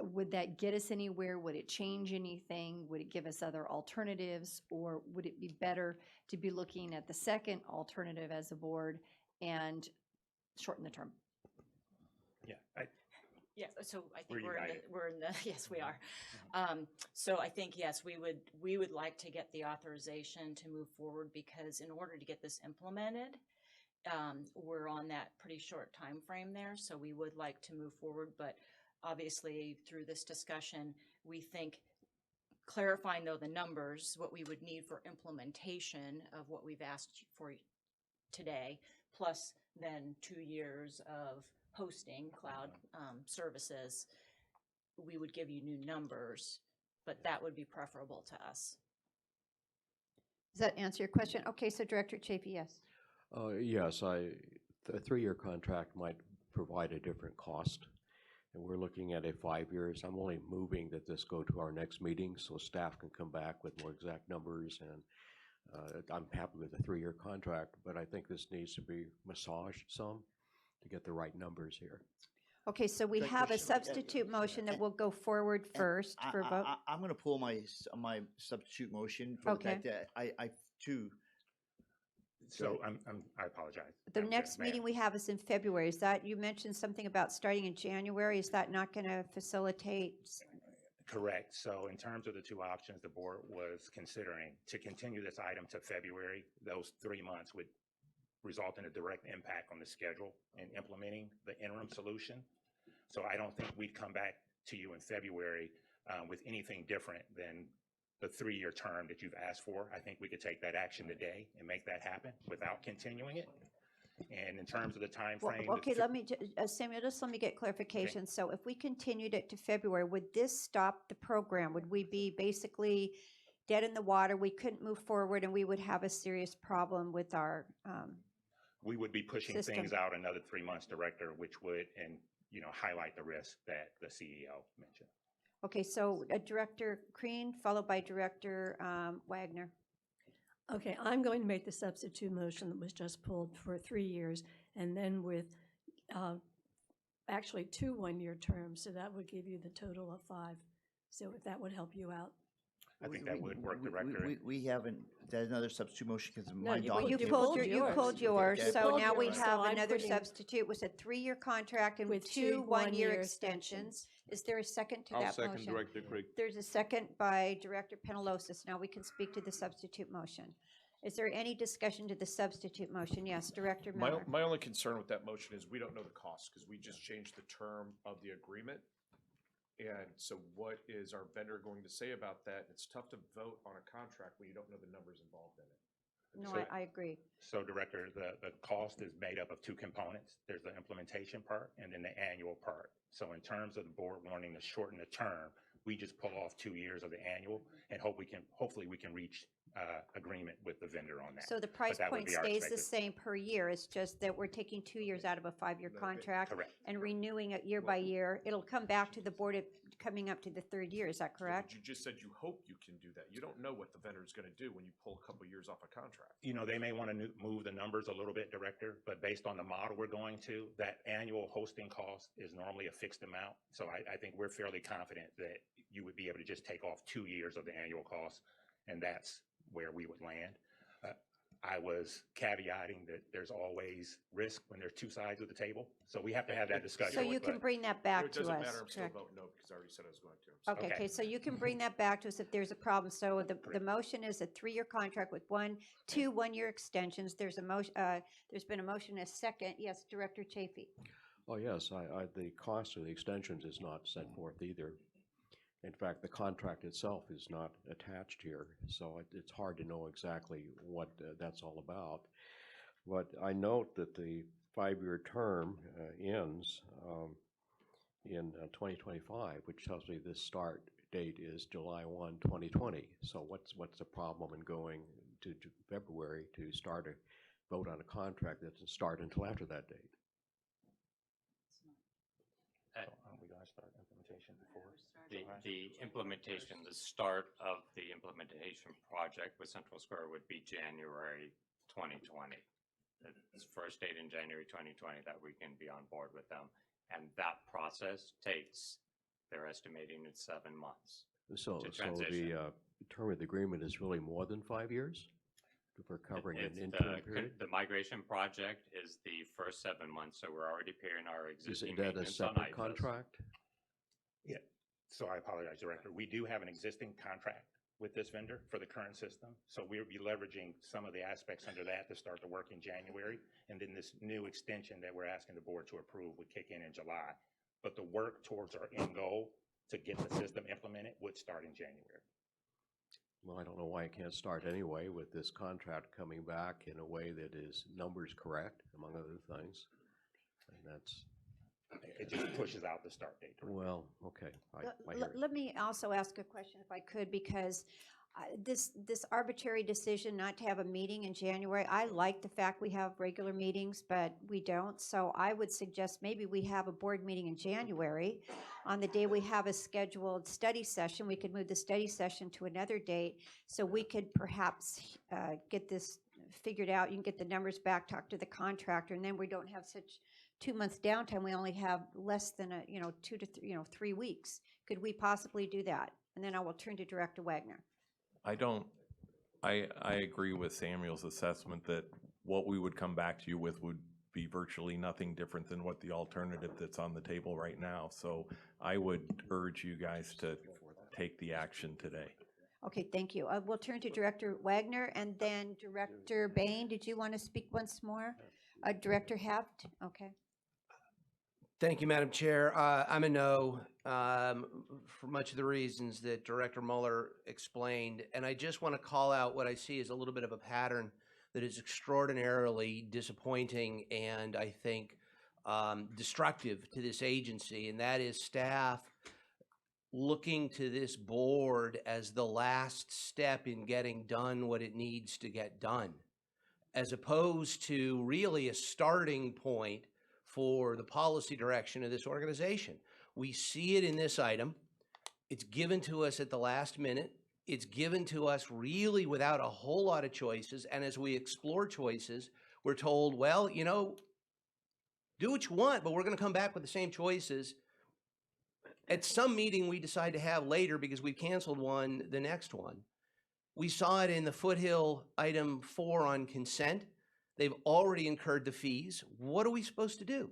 Would that get us anywhere? Would it change anything? Would it give us other alternatives? Or would it be better to be looking at the second alternative as a board and shorten the term? Yeah, yeah, so I We're think united. we're in the, yes, we are. So I think, yes, we would like to get the authorization to move forward because in order to get this implemented, we're on that pretty short time frame there, so we would like to move forward, but obviously through this discussion, we think clarifying though the numbers, what we would need for implementation of what we've asked for today, plus then 2 years of hosting cloud services, we would give you new numbers, but that would be preferable to us. Does that answer your question? Okay, so Director Chafee, yes. Yes, the 3-year contract might provide a different cost. And we're looking at a 5 years. I'm only moving that this go to our next meeting so staff can come back with more exact numbers. And I'm happy with the 3-year contract, but I think this needs to be massaged some to get the right numbers here. Okay, so we have a substitute motion that will go forward first for vote. I'm going to pull my substitute motion for the Okay. fact that I too. So I apologize. The Madam Chair. next meeting we have is in February. Is that, you mentioned something about starting in January. Is that not going to facilitate? Correct. So in terms of the two options the board was considering, to continue this item to February, those 3 months would result in a direct impact on the schedule and implementing the interim solution. So I don't think we'd come back to you in February with anything different than the 3-year term that you've asked for. I think we could take that action today and make that happen without continuing it. And in terms of the time frame. Okay, Samuel, just let me get clarification. So if we continued it to February, would this stop the program? Would we be basically dead in the water? We couldn't move forward and we would have a serious problem with our We would be pushing system. things out another 3 months, Director, which would, highlight the risk that the CEO mentioned. Okay, so Director Crean, followed by Director Wagner. Okay, I'm going to make the substitute motion that was just pulled for 3 years, and then with actually 2 one-year terms, so that would give you the total of 5. So if that would help you out. I think that would work, Director. We haven't, there's another substitute motion because No, mine. you- dogged You it. pulled yours, Okay. so now we yours, so have I'm another putting- substitute, was a 3-year contract and With 2 2 one-year one-year extensions. Is there a second to I'll that second motion? Director Craig. There's a second by Director Penalosa. Now we can speak to the substitute motion. Is there any discussion to the substitute motion? Yes, Director Miller. My only concern with that motion is we don't know the cost because we just changed the term of the agreement. And so what is our vendor going to say about that? It's tough to vote on a contract when you don't know the numbers involved in it. No, So- I agree. So Director, the cost is made up of 2 components. There's the implementation part and then the annual part. So in terms of the board wanting to shorten the term, we just pull off 2 years of the annual and hopefully we can reach agreement with the vendor on that. So the But price that would point be our stays the expected- same per year. It's just that we're taking 2 years out of a 5-year contract Correct. and renewing it year by year. It'll come back to the board coming up to the 3rd year. Is that correct? You just said you hope you can do that. You don't know what the vendor is going to do when you pull a couple of years off a contract. They may want to move the numbers a little bit, Director, but based on the model we're going to, that annual hosting cost is normally a fixed amount. So I think we're fairly confident that you would be able to just take off 2 years of the annual cost, and that's where we would land. I was caveating that there's always risk when there's 2 sides of the table, so we have to have that discussion. So you can but- bring that back It to us. doesn't matter, I'm still correct? voting no because I already said I was going to. Okay, okay, so you can bring that back to us if there's a problem. So the motion is a 3-year contract with 2 one-year extensions. There's a motion, there's been a motion, a second. Yes, Director Chafee. Oh, yes, the cost of the extensions is not set forth either. In fact, the contract itself is not attached here, so it's hard to know exactly what that's all about. But I note that the 5-year term ends in 2025, which tells me this start date is July 1, 2020. So what's the problem in going to February to start a vote on a contract that doesn't start until after that date? Are we gonna start implementation before? The implementation, the start of the implementation project with Central Square would be January 2020. It's first date in January 2020 that we can be on board with them. And that process takes, they're estimating it's 7 months So to the transition. term of the agreement is really more than 5 years? If we're covering an It's interim period? the migration project is the first 7 months, so we're already paying our Is existing that a maintenance on separate IFAS. contract? Yeah, so I apologize, Director. We do have an existing contract with this vendor for the current system. So we'll be leveraging some of the aspects under that to start the work in January. And then this new extension that we're asking the board to approve would kick in July. But the work towards our end goal to get the system implemented would start in January. Well, I don't know why it can't start anyway with this contract coming back in a way that is numbers correct, among other things. And that's, It just pushes out the start date. well, okay. I hear it. Let me also ask a question if I could, because this arbitrary decision not to have a meeting in January, I like the fact we have regular meetings, but we don't. So I would suggest maybe we have a board meeting in January. On the day we have a scheduled study session, we could move the study session to another date, so we could perhaps get this figured out. You can get the numbers back, talk to the contractor, and then we don't have such 2 months downtime. We only have less than 2 to 3 weeks. Could we possibly do that? And then I will turn to Director Wagner. I agree with Samuel's assessment that what we would come back to you with would be virtually nothing different than what the alternative that's on the table right now. So I would urge you guys to take the action today. Okay, thank you. We'll turn to Director Wagner, and then Director Bain, did you want to speak once more? Director Heft, okay. Thank you, Madam Chair. I'm a no for much of the reasons that Director Mueller explained. And I just want to call out what I see as a little bit of a pattern that is extraordinarily disappointing and I think destructive to this agency. And that is staff looking to this board as the last step in getting done what it needs to get done, as opposed to really a starting point for the policy direction of this organization. We see it in this item. It's given to us at the last minute. It's given to us really without a whole lot of choices. And as we explore choices, we're told, well, do what you want, but we're going to come back with the same choices. At some meeting we decide to have later because we canceled the next one. We saw it in the Foothill item 4 on consent. They've already incurred the fees. What are we supposed to do?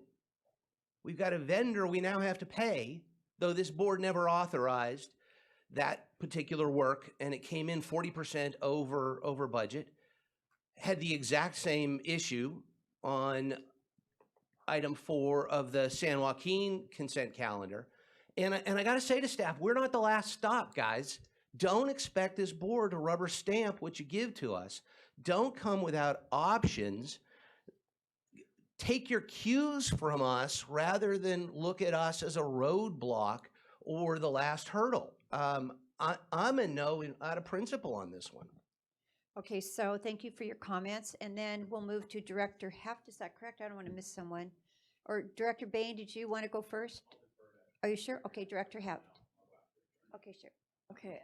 We've got a vendor we now have to pay, though this board never authorized that particular work, and it came in 40% over budget. Had the exact same issue on item 4 of the San Joaquin consent calendar. And I got to say to staff, we're not the last stop, guys. Don't expect this board to rubber stamp what you give to us. Don't come without options. Take your cues from us rather than look at us as a roadblock or the last hurdle. I'm a no out of principle on this one. Okay, so thank you for your comments, and then we'll move to Director Heft. Is that correct? I don't want to miss someone. Or Director Bain, did you want to go first? Are you sure? Okay, Director Heft. Okay, sure. Okay,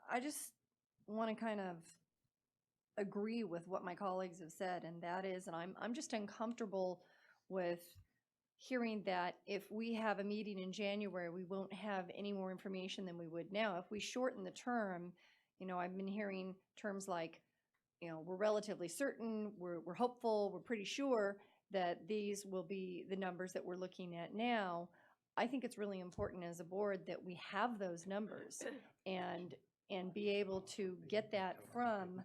I just want to kind of agree with what my colleagues have said, and that is, and I'm just uncomfortable with hearing that if we have a meeting in January, we won't have any more information than we would now. If we shorten the term, I've been hearing terms like, we're relatively certain, we're hopeful, we're pretty sure that these will be the numbers that we're looking at now. I think it's really important as a board that we have those numbers and be able to get that from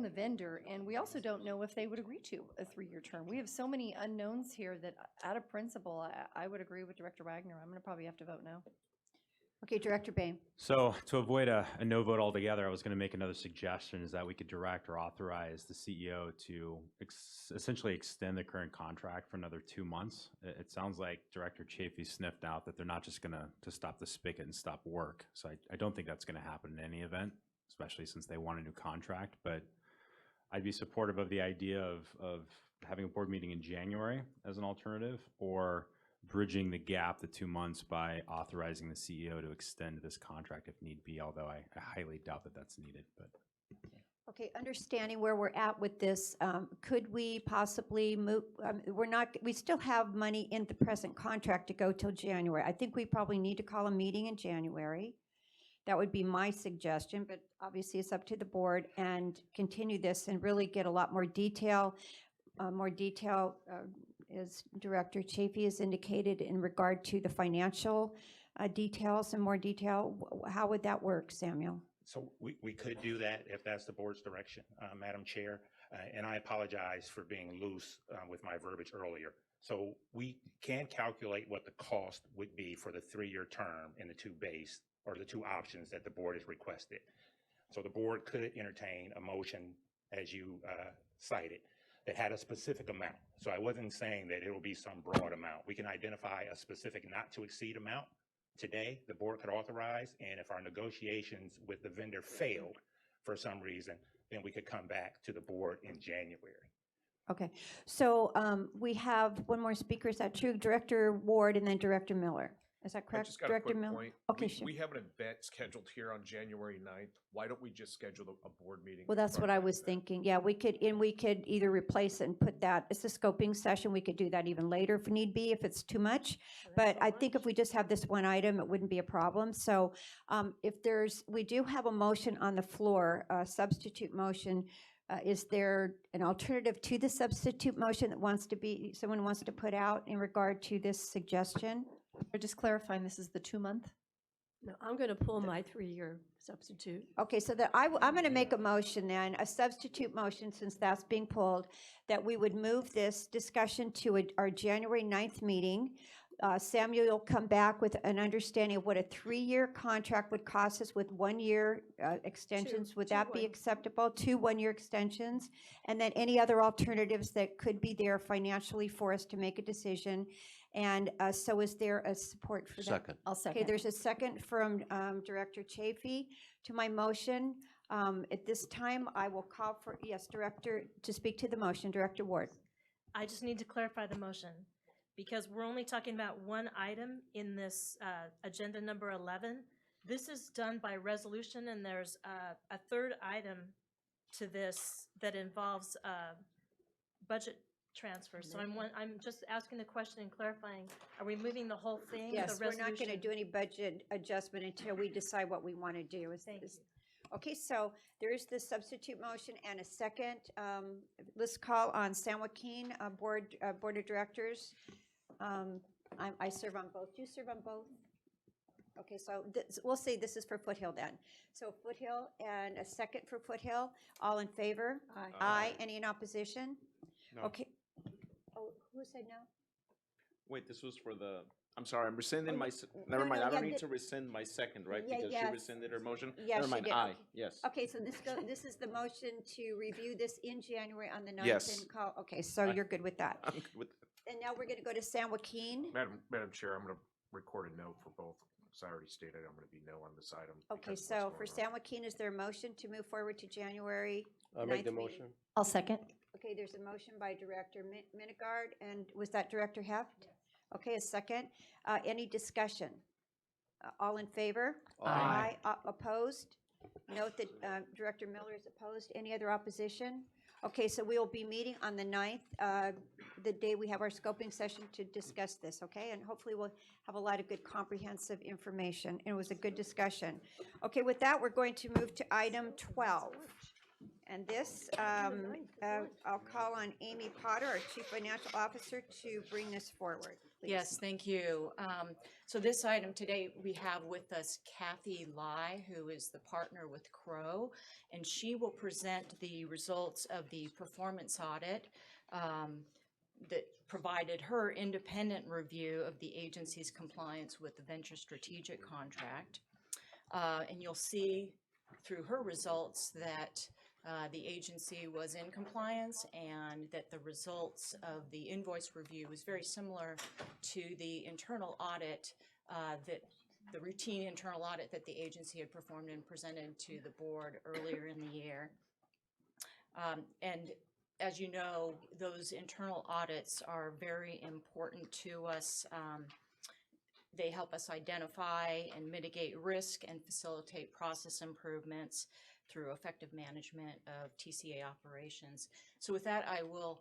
the vendor. And we also don't know if they would agree to a 3-year term. We have so many unknowns here that out of principle, I would agree with Director Wagner. I'm going to probably have to vote no. Okay, Director Bain. So to avoid a no vote altogether, I was going to make another suggestion is that we could direct or authorize the CEO to essentially extend the current contract for another 2 months. It sounds like Director Chafee sniffed out that they're not just going to stop the spigot and stop work. So I don't think that's going to happen in any event, especially since they want a new contract. But I'd be supportive of the idea of having a board meeting in January as an alternative, or bridging the gap, the 2 months, by authorizing the CEO to extend this contract if need be, although I highly doubt that that's needed. But Okay, understanding where we're at with this, could we possibly move, we still have money in the present contract to go till January. I think we probably need to call a meeting in January. That would be my suggestion, but obviously it's up to the board, and continue this and really get a lot more detail. As Director Chafee has indicated, in regard to the financial details and more detail. How would that work, Samuel? So we could do that if that's the board's direction, Madam Chair. And I apologize for being loose with my verbiage earlier. So we can calculate what the cost would be for the 3-year term in the 2 base, or the 2 options that the board has requested. So the board could entertain a motion, as you cited, that had a specific amount. So I wasn't saying that it will be some broad amount. We can identify a specific not to exceed amount today, the board could authorize, and if our negotiations with the vendor failed for some reason, then we could come back to the board in January. Okay, so we have one more speaker. Is that true? Director Ward and then Director Miller. Is that I correct? just got a Director quick Miller? point. Okay, We- sure. We have an event scheduled here on January 9th. Why don't we just schedule a board meeting? Well, that's what I was thinking. Yeah, we could either replace it and put that, it's a scoping session. We could do that even later if need be, if it's too much. But I think if we just have this one item, it wouldn't be a problem. So we do have a motion on the floor, a substitute motion. Is there an alternative to the substitute motion that someone wants to put out in regard to this suggestion? Or just clarifying, this is the 2-month? No, I'm going to pull my 3-year substitute. Okay, so I'm going to make a motion then, a substitute motion, since that's being pulled, that we would move this discussion to our January 9th meeting. Samuel will come back with an understanding of what a 3-year contract would cost us with 1-year extensions. Would that be acceptable? 2 1-year extensions? And then any other alternatives that could be there financially for us to make a decision. And so is there a support for that? Second. I'll second. Okay, there's a second from Director Chafee to my motion. At this time, I will call for, yes, Director, to speak to the motion, Director Ward. I just need to clarify the motion, because we're only talking about one item in this agenda number 11. This is done by resolution, and there's a third item to this that involves budget transfer. So I'm just asking the question and clarifying, are we moving the whole thing? Yes, the we're not going to resolution? do any budget adjustment until we decide what we want to do. Okay, so there is this substitute motion and a second. Let's call on San Joaquin Board of Directors. I serve on both. Do you serve on both? Okay, so we'll say this is for Foothill then. So Foothill and a second for Foothill. All in favor? Aye. Aye. Any in opposition? No. Okay. Oh, who said no? Wait, this was for the, I'm sorry, I'm rescinding Oh, my, no, never mind, no, I don't yeah, need the- to rescind my second, right? Yeah, Because she yes. rescinded her motion? Yes, Never she mind, did. aye, Okay. yes. Okay, so this is the motion to review this in January on the 9th Yes. and call, okay, so you're good with that. I'm good with that. And now we're going to go to San Joaquin. Madam Chair, I'm going to record a note for both, because I already stated I'm going to be no on this item. Okay, because of so what's for going on. San Joaquin, is there a motion to move forward to January 9th? I make the meeting? motion. I'll second. Okay, there's a motion by Director Minigard, and was that Director Heft? Okay, a second. Any discussion? All in favor? Aye. Opposed? Note that Director Miller is opposed. Any other opposition? Okay, so we will be meeting on the 9th, the day we have our scoping session to discuss this, okay? And hopefully we'll have a lot of good comprehensive information. And it was a good discussion. Okay, with that, we're going to move to item 12. And this, I'll call on Amy Potter, our Chief Financial Officer, to bring this forward. Please. Yes, thank you. So this item today, we have with us Kathy Lai, who is the partner with Crow, and she will present the results of the performance audit that provided her independent review of the agency's compliance with the Venture Strategic Contract. And you'll see through her results that the agency was in compliance and that the results of the invoice review was very similar to the internal audit the routine internal audit that the agency had performed and presented to the board earlier in the year. And as you know, those internal audits are very important to us. They help us identify and mitigate risk and facilitate process improvements through effective management of TCA operations. So with that, I will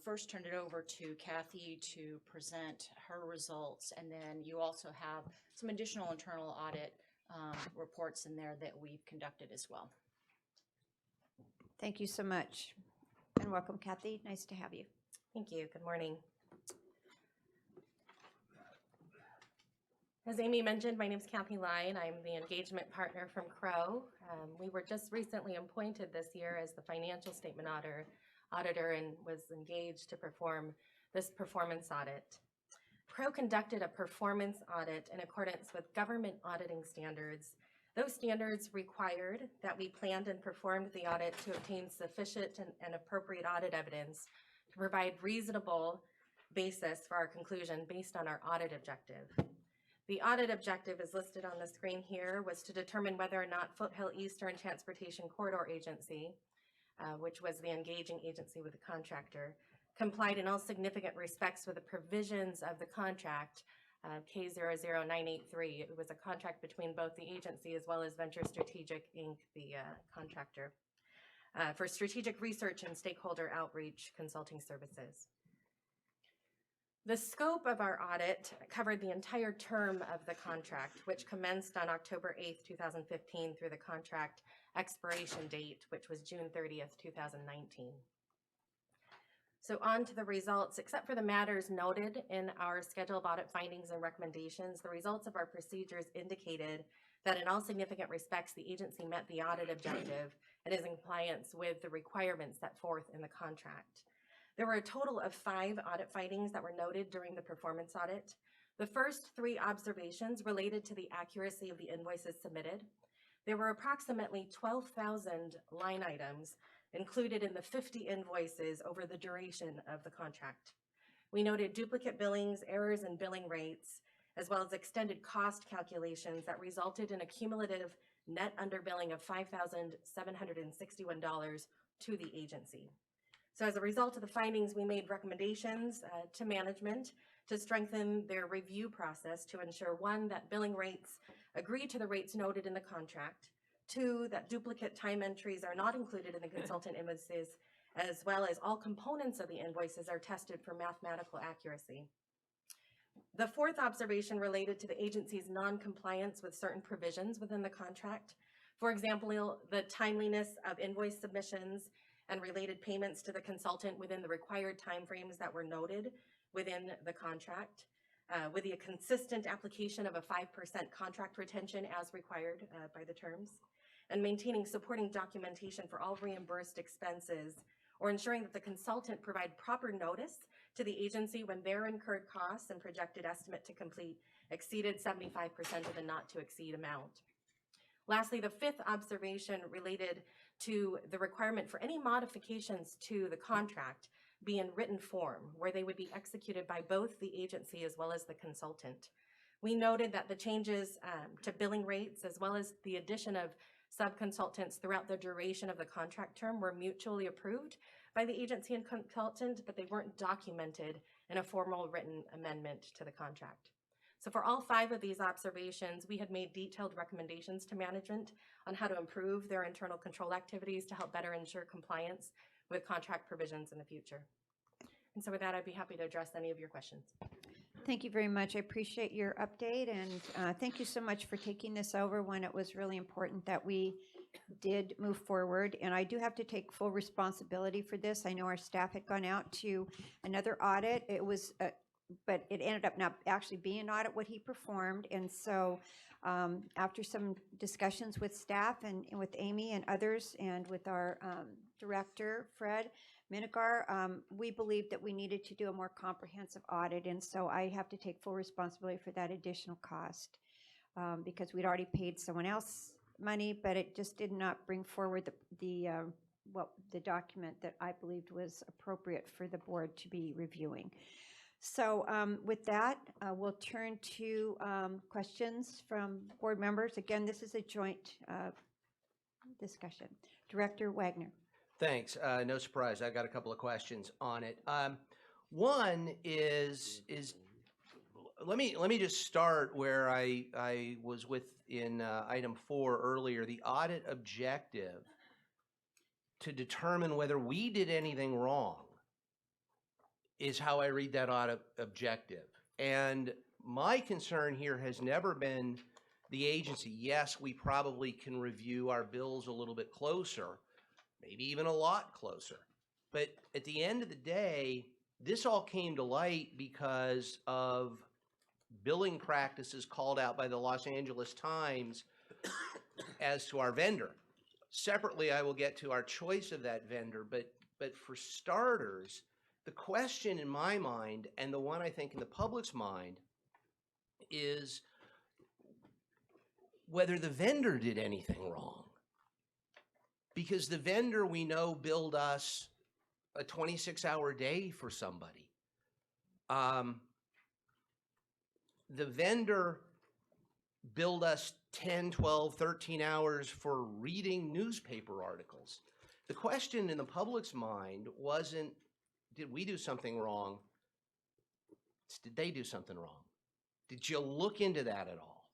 first turn it over to Kathy to present her results, and then you also have some additional internal audit reports in there that we've conducted as well. Thank you so much. And welcome, Kathy. Nice to have you. Thank you. Good morning. As Amy mentioned, my name is Kathy Lyon. I'm the engagement partner from Crow. We were just recently appointed this year as the financial statement auditor and was engaged to perform this performance audit. Crow conducted a performance audit in accordance with government auditing standards. Those standards required that we planned and performed the audit to obtain sufficient and appropriate audit evidence to provide reasonable basis for our conclusion based on our audit objective. The audit objective is listed on the screen here, was to determine whether or not Foothill Eastern Transportation Corridor Agency, which was the engaging agency with the contractor, complied in all significant respects with the provisions of the contract, K00983. It was a contract between both the agency as well as Venture Strategic, Inc., the contractor, for strategic research and stakeholder outreach consulting services. The scope of our audit covered the entire term of the contract, which commenced on October 8th, 2015 through the contract expiration date, which was June 30th, 2019. So on to the results. Except for the matters noted in our schedule of audit findings and recommendations, the results of our procedures indicated that in all significant respects, the agency met the audit objective and is in compliance with the requirements set forth in the contract. There were a total of 5 audit findings that were noted during the performance audit. The first 3 observations related to the accuracy of the invoices submitted. There were approximately 12,000 line items included in the 50 invoices over the duration of the contract. We noted duplicate billings, errors in billing rates, as well as extended cost calculations that resulted in a cumulative net underbilling of $5,761 to the agency. So as a result of the findings, we made recommendations to management to strengthen their review process to ensure, 1, that billing rates agree to the rates noted in the contract, 2, that duplicate time entries are not included in the consultant invoices, as well as all components of the invoices are tested for mathematical accuracy. The 4th observation related to the agency's non-compliance with certain provisions within the contract. For example, the timeliness of invoice submissions and related payments to the consultant within the required timeframes that were noted within the contract, with the consistent application of a 5% contract retention as required by the terms, and maintaining supporting documentation for all reimbursed expenses, or ensuring that the consultant provide proper notice to the agency when their incurred costs and projected estimate to complete exceeded 75% of the not to exceed amount. Lastly, the 5th observation related to the requirement for any modifications to the contract be in written form, where they would be executed by both the agency as well as the consultant. We noted that the changes to billing rates, as well as the addition of sub-consultants throughout the duration of the contract term, were mutually approved by the agency and consultant, but they weren't documented in a formal written amendment to the contract. So for all 5 of these observations, we had made detailed recommendations to management on how to improve their internal control activities to help better ensure compliance with contract provisions in the future. And so with that, I'd be happy to address any of your questions. Thank you very much. I appreciate your update, and thank you so much for taking this over when it was really important that we did move forward. And I do have to take full responsibility for this. I know our staff had gone out to another audit. It was but it ended up not actually being an audit what he performed. And so after some discussions with staff and with Amy and others and with our director, Fred, Minigar. We believed that we needed to do a more comprehensive audit, and so I have to take full responsibility for that additional cost because we'd already paid someone else money, but it just did not bring forward the document that I believed was appropriate for the board to be reviewing. So with that, we'll turn to questions from board members. Again, this is a joint discussion. Director Wagner. Thanks. No surprise. I got a couple of questions on it. One is let me just start where I was with in item 4 earlier. The audit objective to determine whether we did anything wrong is how I read that audit objective. And my concern here has never been the agency. Yes, we probably can review our bills a little bit closer, maybe even a lot closer. But at the end of the day, this all came to light because of billing practices called out by the Los Angeles Times as to our vendor. Separately, I will get to our choice of that vendor, but for starters, the question in my mind, and the one I think in the public's mind, is whether the vendor did anything wrong. Because the vendor, we know, billed us a 26-hour day for somebody. The vendor billed us 10, 12, 13 hours for reading newspaper articles. The question in the public's mind wasn't, did we do something wrong? It's, did they do something wrong? Did you look into that at all?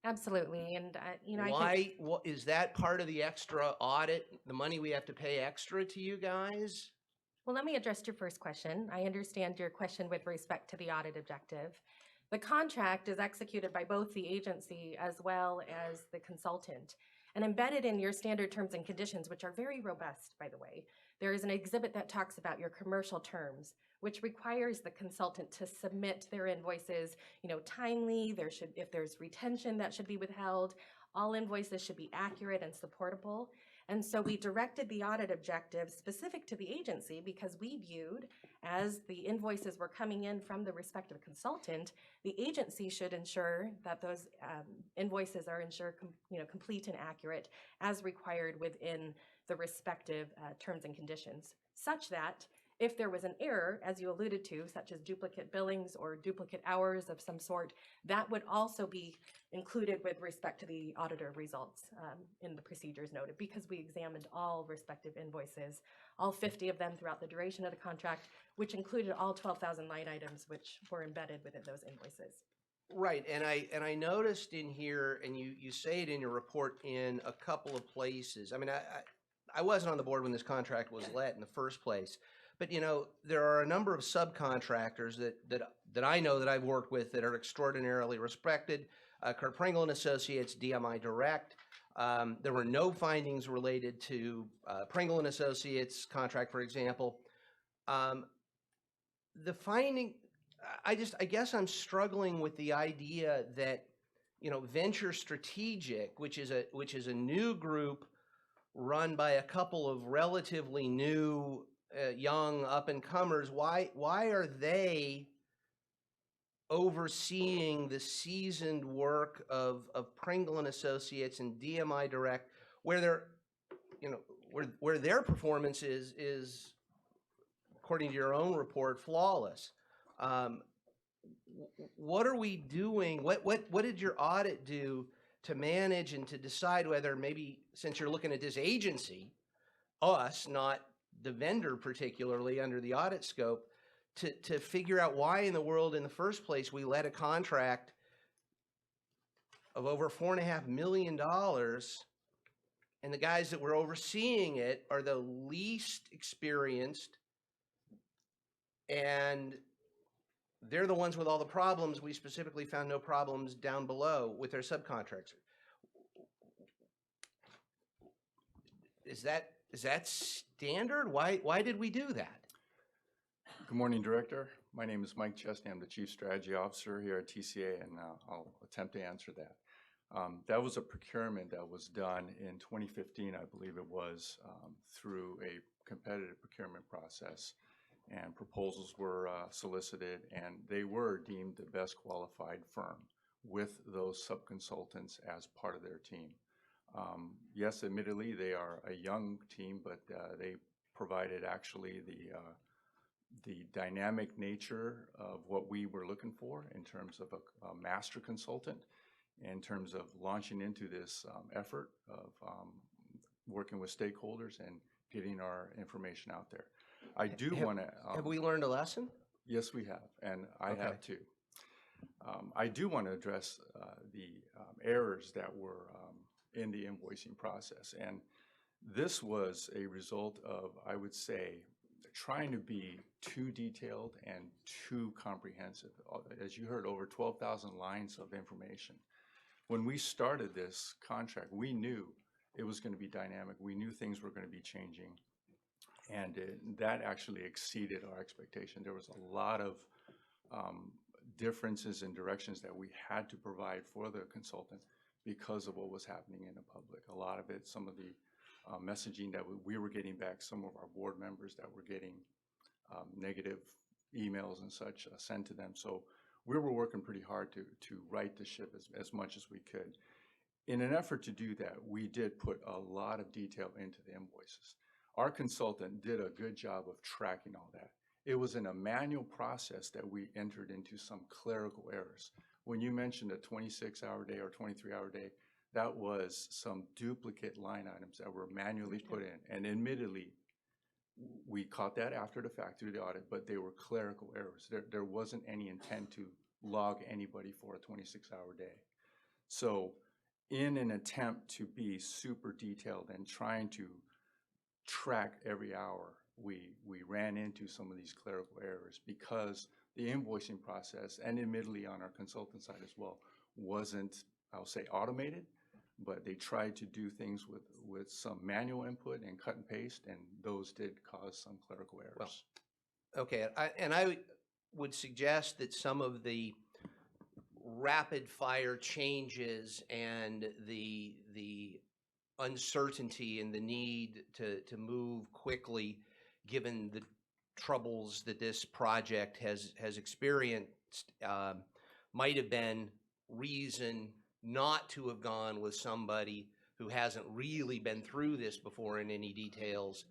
Absolutely, and you know, Why is that part of the extra audit, the money we have to pay extra to you guys? Well, let me address your first question. I understand your question with respect to the audit objective. The contract is executed by both the agency as well as the consultant. And embedded in your standard terms and conditions, which are very robust, by the way, there is an exhibit that talks about your commercial terms, which requires the consultant to submit their invoices, you know, timely. There should, if there's retention that should be withheld, all invoices should be accurate and supportable. And so we directed the audit objective specific to the agency because we viewed, as the invoices were coming in from the respective consultant, the agency should ensure that those invoices are complete and accurate as required within the respective terms and conditions, such that if there was an error, as you alluded to, such as duplicate billings or duplicate hours of some sort, that would also be included with respect to the auditor results in the procedures noted, because we examined all respective invoices, all 50 of them throughout the duration of the contract, which included all 12,000 line items which were embedded within those invoices. Right, and I noticed in here, and you say it in your report in a couple of places. I mean, I wasn't on the board when this contract was let in the first place. But, you know, there are a number of subcontractors that I know that I've worked with that are extraordinarily respected. Kurt Pringle and Associates, DMI Direct. There were no findings related to Pringle and Associates contract, for example. The finding, I guess I'm struggling with the idea that, you know, Venture Strategic, which is a new group run by a couple of relatively new young up-and-comers, why are they overseeing the seasoned work of Pringle and Associates and DMI Direct, where their performance is, according to your own report, flawless? What are we doing? What did your audit do to manage and to decide whether, maybe since you're looking at this agency, us, not the vendor particularly under the audit scope, to figure out why in the world in the first place we let a contract of over $4.5 million, and the guys that were overseeing it are the least experienced, and they're the ones with all the problems. We specifically found no problems down below with their subcontractors. Is that standard? Why did we do that? Good morning, Director. My name is Mike Chesney. I'm the Chief Strategy Officer here at TCA, and I'll attempt to answer that. That was a procurement that was done in 2015, I believe it was, through a competitive procurement process, and proposals were solicited, and they were deemed the best qualified firm with those sub-consultants as part of their team. Yes, admittedly, they are a young team, but they provided actually the dynamic nature of what we were looking for in terms of a master consultant, in terms of launching into this effort of working with stakeholders and getting our information out there. I do want to. Have we learned a lesson? Yes, we have, and I Okay. have too. I do want to address the errors that were in the invoicing process. And this was a result of, I would say, trying to be too detailed and too comprehensive. As you heard, over 12,000 lines of information. When we started this contract, we knew it was going to be dynamic. We knew things were going to be changing. And that actually exceeded our expectation. There was a lot of differences in directions that we had to provide for the consultant because of what was happening in the public. A lot of it, some of the messaging that we were getting back, some of our board members that were getting negative emails and such sent to them. So we were working pretty hard to right the ship as much as we could. In an effort to do that, we did put a lot of detail into the invoices. Our consultant did a good job of tracking all that. It was in a manual process that we entered into some clerical errors. When you mentioned a 26-hour day or 23-hour day, that was some duplicate line items that were manually put in. And admittedly, we caught that after the fact through the audit, but they were clerical errors. There wasn't any intent to log anybody for a 26-hour day. So in an attempt to be super detailed and trying to track every hour, we ran into some of these clerical errors because the invoicing process, and admittedly on our consultant side as well, wasn't, I'll say, automated, but they tried to do things with some manual input and cut and paste, and those did cause some clerical errors. Okay, I would suggest that some of the rapid fire changes and the uncertainty and the need to move quickly, given the troubles that this project has experienced, might have been reason not to have gone with somebody who hasn't really been through this before in any details.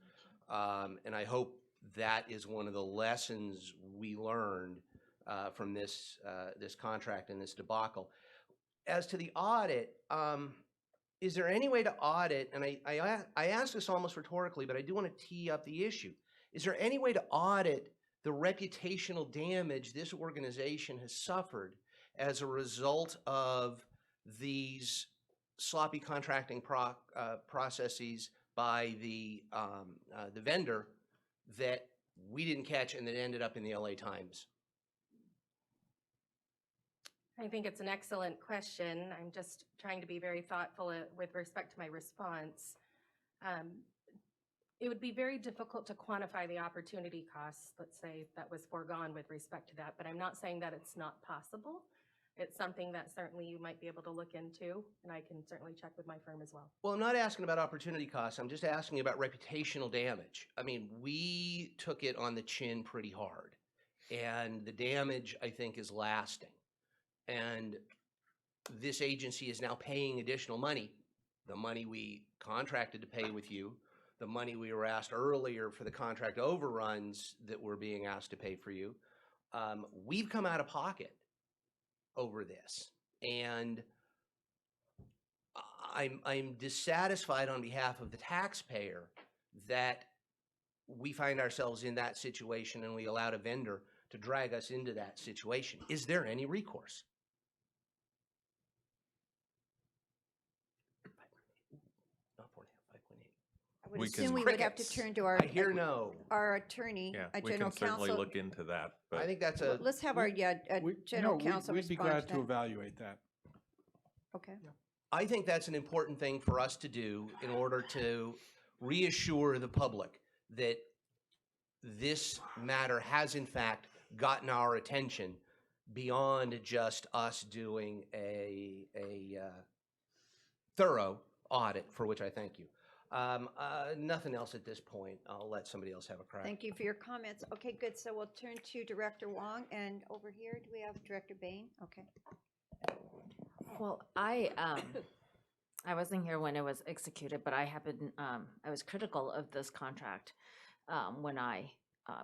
And I hope that is one of the lessons we learned from this contract and this debacle. As to the audit, is there any way to audit, and I ask this almost rhetorically, but I do want to tee up the issue. Is there any way to audit the reputational damage this organization has suffered as a result of these sloppy contracting processes by the vendor that we didn't catch and that ended up in the LA Times? I think it's an excellent question. I'm just trying to be very thoughtful with respect to my response. It would be very difficult to quantify the opportunity costs, let's say, that was foregone with respect to that, but I'm not saying that it's not possible. It's something that certainly you might be able to look into, and I can certainly check with my firm as well. Well, I'm not asking about opportunity costs. I'm just asking about reputational damage. I mean, we took it on the chin pretty hard, and the damage, I think, is lasting. And this agency is now paying additional money, the money we contracted to pay with you, the money we were asked earlier for the contract overruns that we're being asked to pay for you. We've come out of pocket over this, and I'm dissatisfied on behalf of the taxpayer that we find ourselves in that situation and we allowed a vendor to drag us into that situation. Is there any recourse? I would We assume can- we would have to turn to our. I hear no. Our attorney, Yeah, a we general can certainly counsel. look into that, but. I think that's Well, Let's have our, general counsel We'd be respond glad to to that. evaluate that. Okay. I think that's an important thing for us to do in order to reassure the public that this matter has in fact gotten our attention beyond just us doing a thorough audit, for which I thank you. Nothing else at this point. I'll let somebody else have a crack. Thank you for your comments. Okay, good. So we'll turn to Director Wong, and over here, do we have Director Bain? Okay. Well, I wasn't here when it was executed, but I have been, I was critical of this contract when I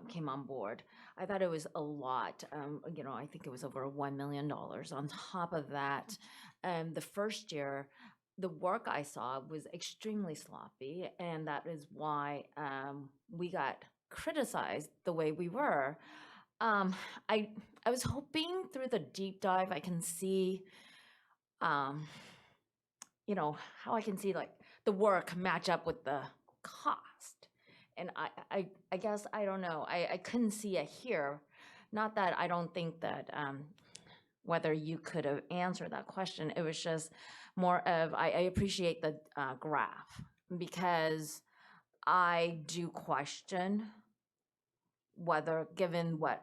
came on board. I thought it was a lot. You know, I think it was over $1 million. On top of that, the first year, the work I saw was extremely sloppy, and that is why we got criticized the way we were. I was hoping through the deep dive I can see, you know, how I can see like the work match up with the cost. And I guess, I don't know, I couldn't see it here. Not that I don't think that whether you could have answered that question, it was just more of, I appreciate the graph, because I do question whether, given what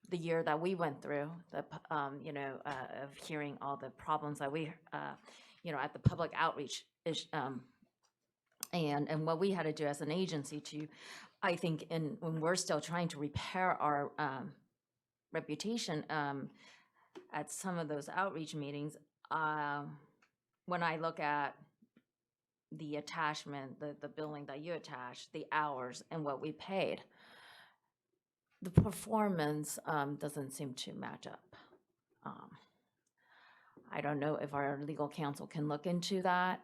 the year that we went through, the you know, of hearing all the problems that we, you know, at the public outreach and what we had to do as an agency to, I think, when we're still trying to repair our reputation at some of those outreach meetings, when I look at the attachment, the billing that you attached, the hours and what we paid, the performance doesn't seem to match up. I don't know if our legal counsel can look into that.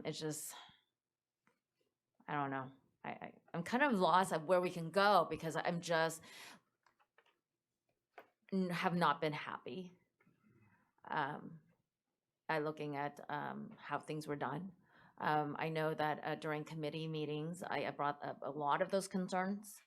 It's just, I don't know. I'm kind of lost at where we can go, because I'm just have not been happy at looking at how things were done. I know that during committee meetings, I brought up a lot of those concerns.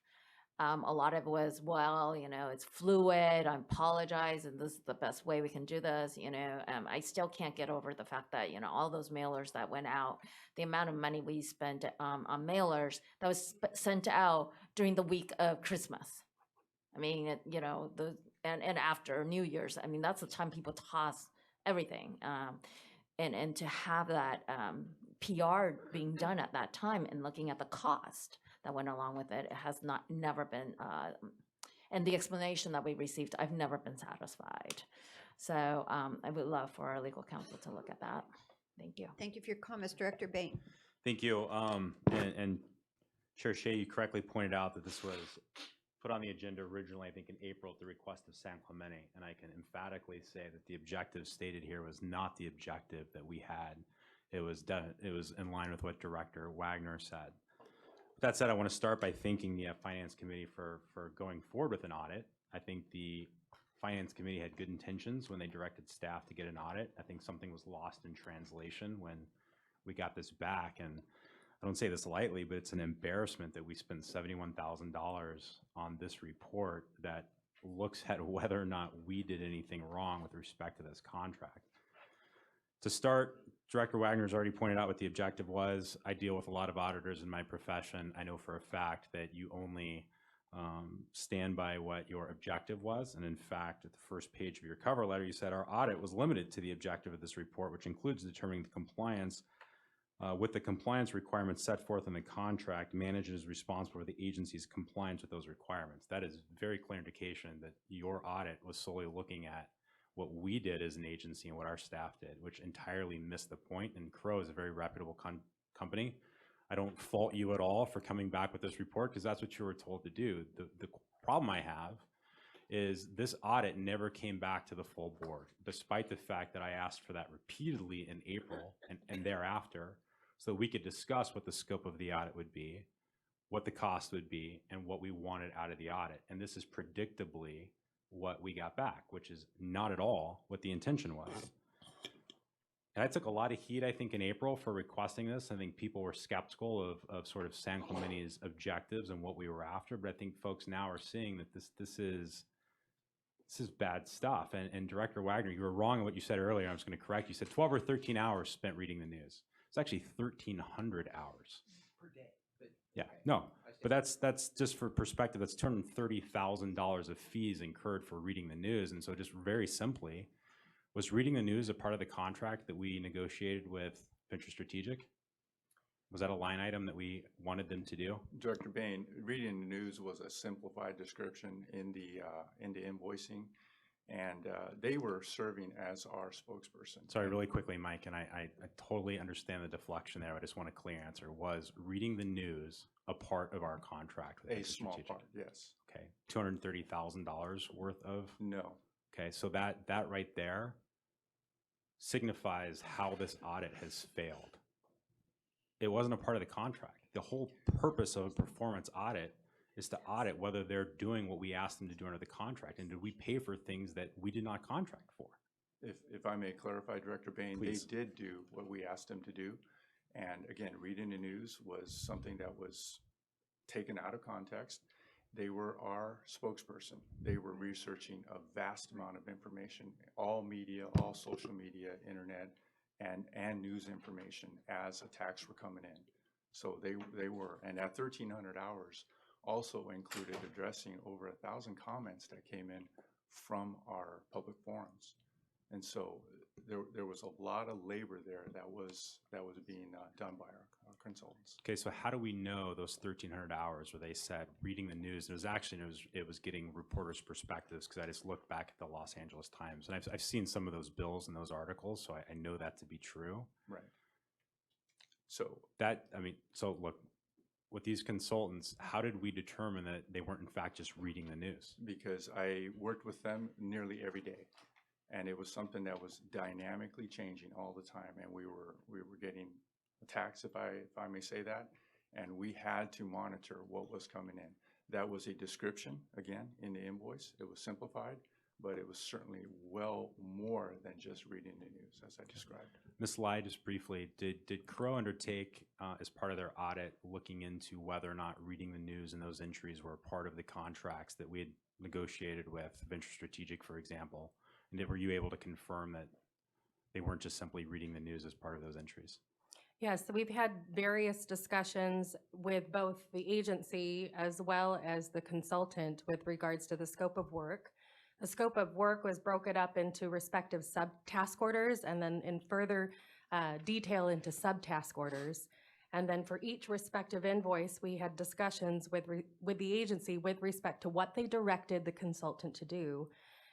A lot of it was, well, you know, it's fluid, I apologize, and this is the best way we can do this, you know. I still can't get over the fact that, you know, all those mailers that went out, the amount of money we spent on mailers that was sent out during the week of Christmas. I mean, you know, and after New Year's, I mean, that's the time people toss everything. And to have that PR being done at that time and looking at the cost that went along with it, it has never been, and the explanation that we received, I've never been satisfied. So I would love for our legal counsel to look at that. Thank you. Thank you for your comments, Director Bain. Thank you. And Chair Shea, you correctly pointed out that this was put on the agenda originally, I think, in April at the request of San Clemente. And I can emphatically say that the objective stated here was not the objective that we had. It was in line with what Director Wagner said. That said, I want to start by thanking the Finance Committee for going forward with an audit. I think the Finance Committee had good intentions when they directed staff to get an audit. I think something was lost in translation when we got this back. And I don't say this lightly, but it's an embarrassment that we spent $71,000 on this report that looks at whether or not we did anything wrong with respect to this contract. To start, Director Wagner's already pointed out what the objective was. I deal with a lot of auditors in my profession. I know for a fact that you only stand by what your objective was. And in fact, at the first page of your cover letter, you said our audit was limited to the objective of this report, which includes determining the compliance with the compliance requirements set forth in the contract. Manager is responsible for the agency's compliance with those requirements. That is very clear indication that your audit was solely looking at what we did as an agency and what our staff did, which entirely missed the point. And Crow is a very reputable company. I don't fault you at all for coming back with this report, because that's what you were told to do. The problem I have is this audit never came back to the full board, despite the fact that I asked for that repeatedly in April and thereafter, so we could discuss what the scope of the audit would be, what the cost would be, and what we wanted out of the audit. And this is predictably what we got back, which is not at all what the intention was. And I took a lot of heat, I think, in April for requesting this. I think people were skeptical of sort of San Clemente's objectives and what we were after, but I think folks now are seeing that this is bad stuff. And Director Wagner, you were wrong in what you said earlier. I'm just going to correct you. You said 12 or 13 hours spent reading the news. It's actually 1,300 hours. Per day. But, Yeah, okay. no, but that's just for perspective. That's $230,000 of fees incurred for reading the news. And so just very simply, was reading the news a part of the contract that we negotiated with Venture Strategic? Was that a line item that we wanted them to do? Director Bain, reading the news was a simplified description in the invoicing, and they were serving as our spokesperson. Sorry, really quickly, Mike, and I totally understand the deflection there. I just want a clear answer. Was reading the news a part of our contract with A Venture small Strategic? part, yes. Okay, $230,000 worth of? No. Okay, so that right there signifies how this audit has failed. It wasn't a part of the contract. The whole purpose of a performance audit is to audit whether they're doing what we asked them to do under the contract, and did we pay for things that we did not contract for? If I may clarify, Director Bain, Please. they did do what we asked them to do. And again, reading the news was something that was taken out of context. They were our spokesperson. They were researching a vast amount of information, all media, all social media, internet, and news information as attacks were coming in. So they were, and that 1,300 hours also included addressing over 1,000 comments that came in from our public forums. And so there was a lot of labor there that was being done by our consultants. Okay, so how do we know those 1,300 hours where they said reading the news? And it was getting reporters' perspectives, because I just looked back at the Los Angeles Times, and I've seen some of those bills and those articles, so I know that to be true. Right. So so look, with these consultants, how did we determine that they weren't in fact just reading the news? Because I worked with them nearly every day, and it was something that was dynamically changing all the time, and we were getting attacks, if I may say that, and we had to monitor what was coming in. That was a description, again, in the invoice. It was simplified, but it was certainly well more than just reading the news, as I described. Ms. Lai, just briefly, did Crow undertake, as part of their audit, looking into whether or not reading the news and those entries were part of the contracts that we had negotiated with Venture Strategic, for example? And were you able to confirm that they weren't just simply reading the news as part of those entries? Yes, so we've had various discussions with both the agency as well as the consultant with regards to the scope of work. The scope of work was broken up into respective sub-task orders, and then in further detail into sub-task orders. And then for each respective invoice, we had discussions with the agency with respect to what they directed the consultant to do.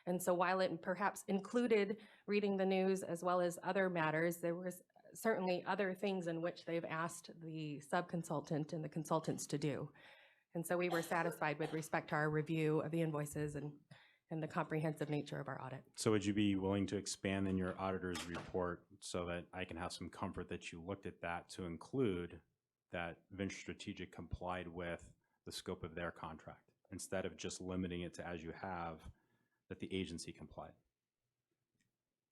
And so while it perhaps included reading the news as well as other matters, there was certainly other things in which they've asked the sub-consultant and the consultants to do. And so we were satisfied with respect to our review of the invoices and the comprehensive nature of our audit. So would you be willing to expand in your auditor's report so that I can have some comfort that you looked at that to include that Venture Strategic complied with the scope of their contract, instead of just limiting it to, as you have, that the agency complied?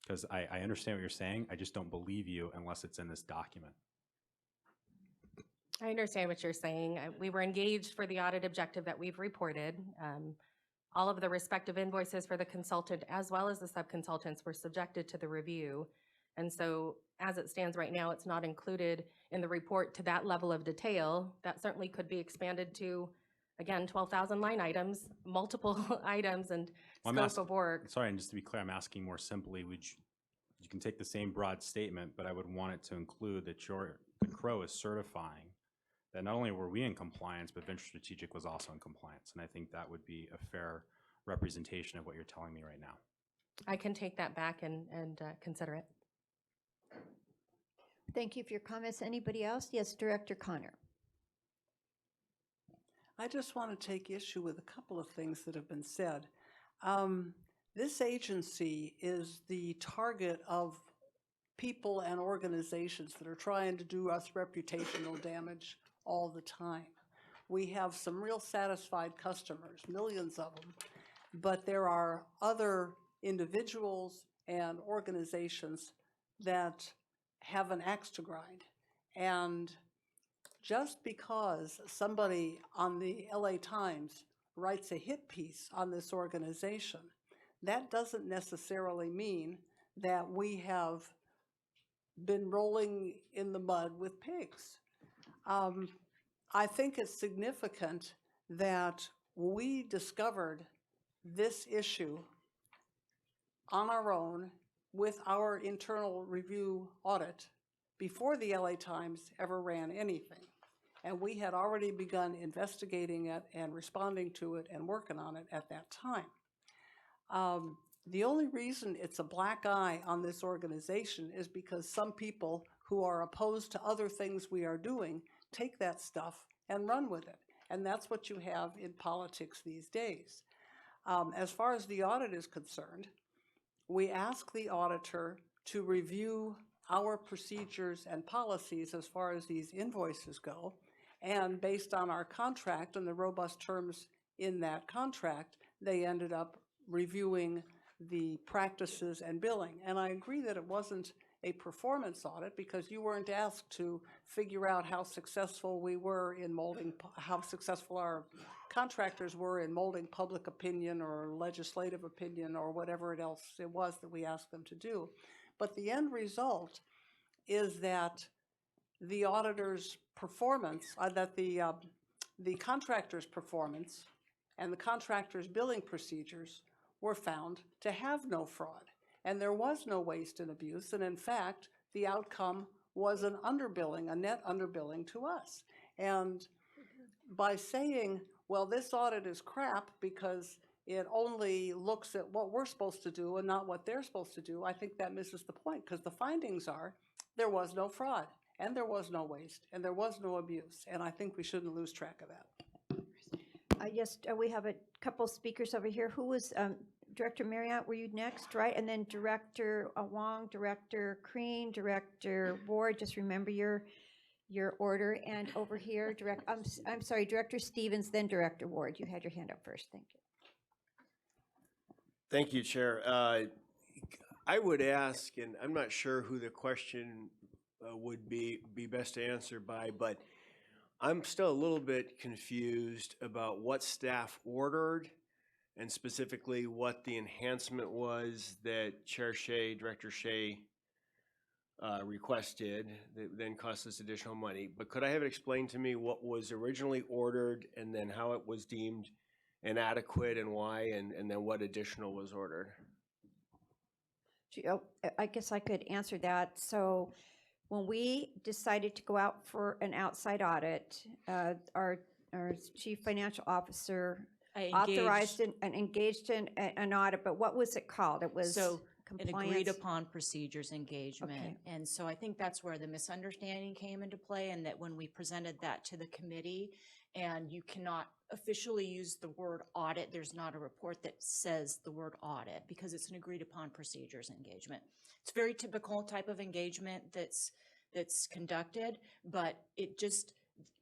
Because I understand what you're saying, I just don't believe you unless it's in this document. I understand what you're saying. We were engaged for the audit objective that we've reported. All of the respective invoices for the consultant as well as the sub-consultants were subjected to the review. And so as it stands right now, it's not included in the report to that level of detail. That certainly could be expanded to, again, 12,000 line items, multiple items, and scope of work. Sorry, and just to be clear, I'm asking more simply, you can take the same broad statement, but I would want it to include that the Crow is certifying that not only were we in compliance, but Venture Strategic was also in compliance. And I think that would be a fair representation of what you're telling me right now. I can take that back and consider it. Thank you for your comments. Anybody else? Yes, Director Connor. I just want to take issue with a couple of things that have been said. This agency is the target of people and organizations that are trying to do us reputational damage all the time. We have some real satisfied customers, millions of them, but there are other individuals and organizations that have an axe to grind. And just because somebody on the LA Times writes a hit piece on this organization, that doesn't necessarily mean that we have been rolling in the mud with pigs. I think it's significant that we discovered this issue on our own with our internal review audit before the LA Times ever ran anything. And we had already begun investigating it and responding to it and working on it at that time. The only reason it's a black eye on this organization is because some people who are opposed to other things we are doing take that stuff and run with it. And that's what you have in politics these days. As far as the audit is concerned, we ask the auditor to review our procedures and policies as far as these invoices go. And based on our contract and the robust terms in that contract, they ended up reviewing the practices and billing. And I agree that it wasn't a performance audit because you weren't asked to figure out how successful we were in molding, how successful our contractors were in molding public opinion or legislative opinion or whatever else it was that we asked them to do. But the end result is that the auditor's performance, that the contractor's performance and the contractor's billing procedures were found to have no fraud. And there was no waste and abuse. And in fact, the outcome was an underbilling, a net underbilling to us. And by saying, well, this audit is crap because it only looks at what we're supposed to do and not what they're supposed to do, I think that misses the point, because the findings are there was no fraud and there was no waste and there was no abuse. And I think we shouldn't lose track of that. Yes, we have a couple speakers over here. Who was, Director Marriott, were you next, right? And then Director Wong, Director Crean, Director Ward, just remember your order. And over here, I'm sorry, Director Stevens, then Director Ward. You had your hand up first, thank you. Thank you, Chair. I would ask, and I'm not sure who the question would be best to answer by, but I'm still a little bit confused about what staff ordered and specifically what the enhancement was that Chair Shea, Director Shea requested that then cost us additional money. But could I have it explained to me what was originally ordered and then how it was deemed inadequate and why, and then what additional was ordered? I guess I could answer that. So when we decided to go out for an outside audit, our Chief Financial Officer authorized and engaged in an audit, but what was it called? It was an compliance. agreed upon procedures engagement. Okay. And so I think that's where the misunderstanding came into play, and that when we presented that to the committee, and you cannot officially use the word audit, there's not a report that says the word audit because it's an agreed upon procedures engagement. It's a very typical type of engagement that's conducted, but it just,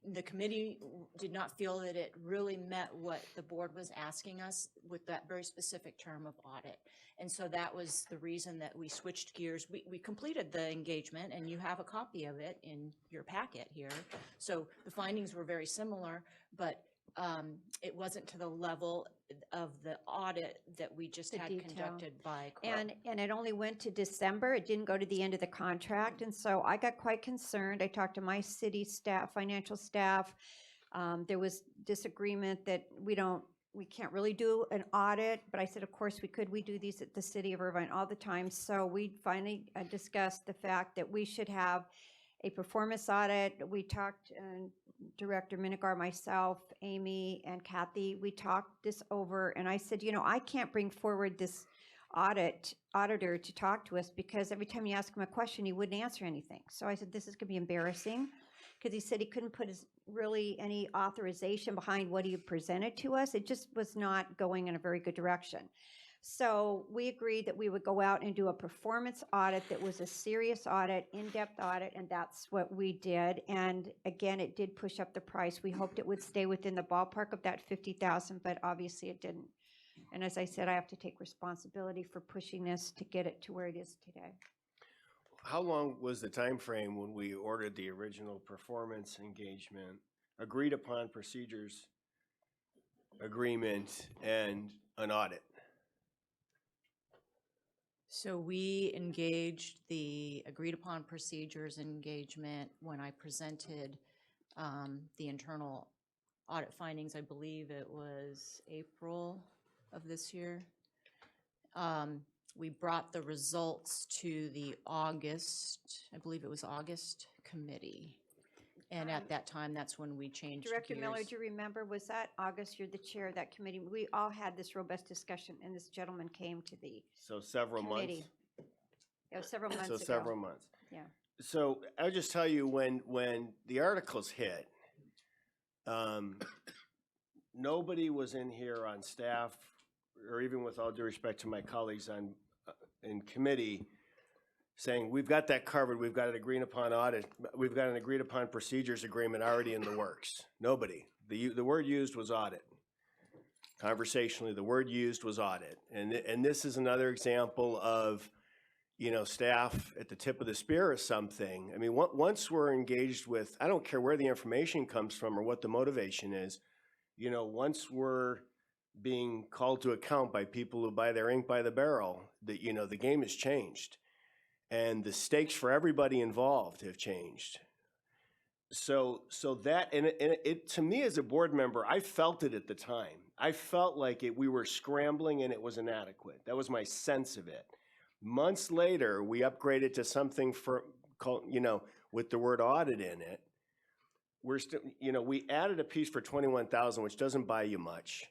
the committee did not feel that it really met what the board was asking us with that very specific term of audit. And so that was the reason that we switched gears. We completed the engagement, and you have a copy of it in your packet here. So the findings were very similar, but it wasn't to the level of the audit that we just The had detail. conducted by Crow. And it only went to December. It didn't go to the end of the contract. And so I got quite concerned. I talked to my city staff, financial staff. There was disagreement that we can't really do an audit, but I said, of course we could. We do these at the city of Irvine all the time. So we finally discussed the fact that we should have a performance audit. We talked, Director Minigar, myself, Amy, and Kathy, we talked this over, and I said, I can't bring forward this auditor to talk to us because every time you ask him a question, he wouldn't answer anything. So I said, this is going to be embarrassing, because he said he couldn't put really any authorization behind what he presented to us. It just was not going in a very good direction. So we agreed that we would go out and do a performance audit that was a serious audit, in-depth audit, and that's what we did. And again, it did push up the price. We hoped it would stay within the ballpark of that $50,000, but obviously it didn't. And as I said, I have to take responsibility for pushing this to get it to where it is today. How long was the time frame when we ordered the original performance engagement, agreed upon procedures agreement, and an audit? So we engaged the agreed upon procedures engagement when I presented the internal audit findings. I believe it was April of this year. we brought the results to the August, I believe it was August committee. And at that time, that's when we changed Director Miller, gears. do you remember, was that August, you're the chair of that committee? We all had this robust discussion, and this gentleman came to the So several months. committee. It was several months So ago. several months. Yeah. So I'll just tell you, when the articles hit, nobody was in here on staff, or even with all due respect to my colleagues in committee, saying, we've got that covered, we've got an agreed upon audit, we've got an agreed upon procedures agreement already in the works. Nobody. The word used was audit. Conversationally, the word used was audit. And this is another example of, staff at the tip of the spear or something. I mean, once we're engaged with, I don't care where the information comes from or what the motivation is, once we're being called to account by people who buy their ink by the barrel, the game has changed. And the stakes for everybody involved have changed. So that, and it to me as a board member, I felt it at the time. I felt like we were scrambling and it was inadequate. That was my sense of it. Months later, we upgraded to something called, with the word audit in it. We're still, we added a piece for 21,000, which doesn't buy you much.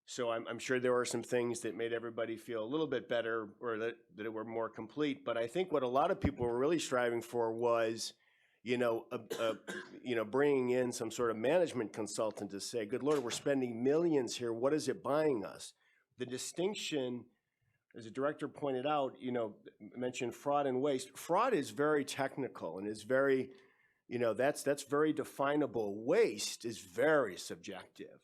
So I'm sure there were some things that made everybody feel a little bit better, or that it were more complete. But I think what a lot of people were really striving for was, bringing in some sort of management consultant to say, good Lord, we're spending millions here. What is it buying us? The distinction, as the director pointed out, mentioned fraud and waste. Fraud is very technical and is very, that's very definable. Waste is very subjective.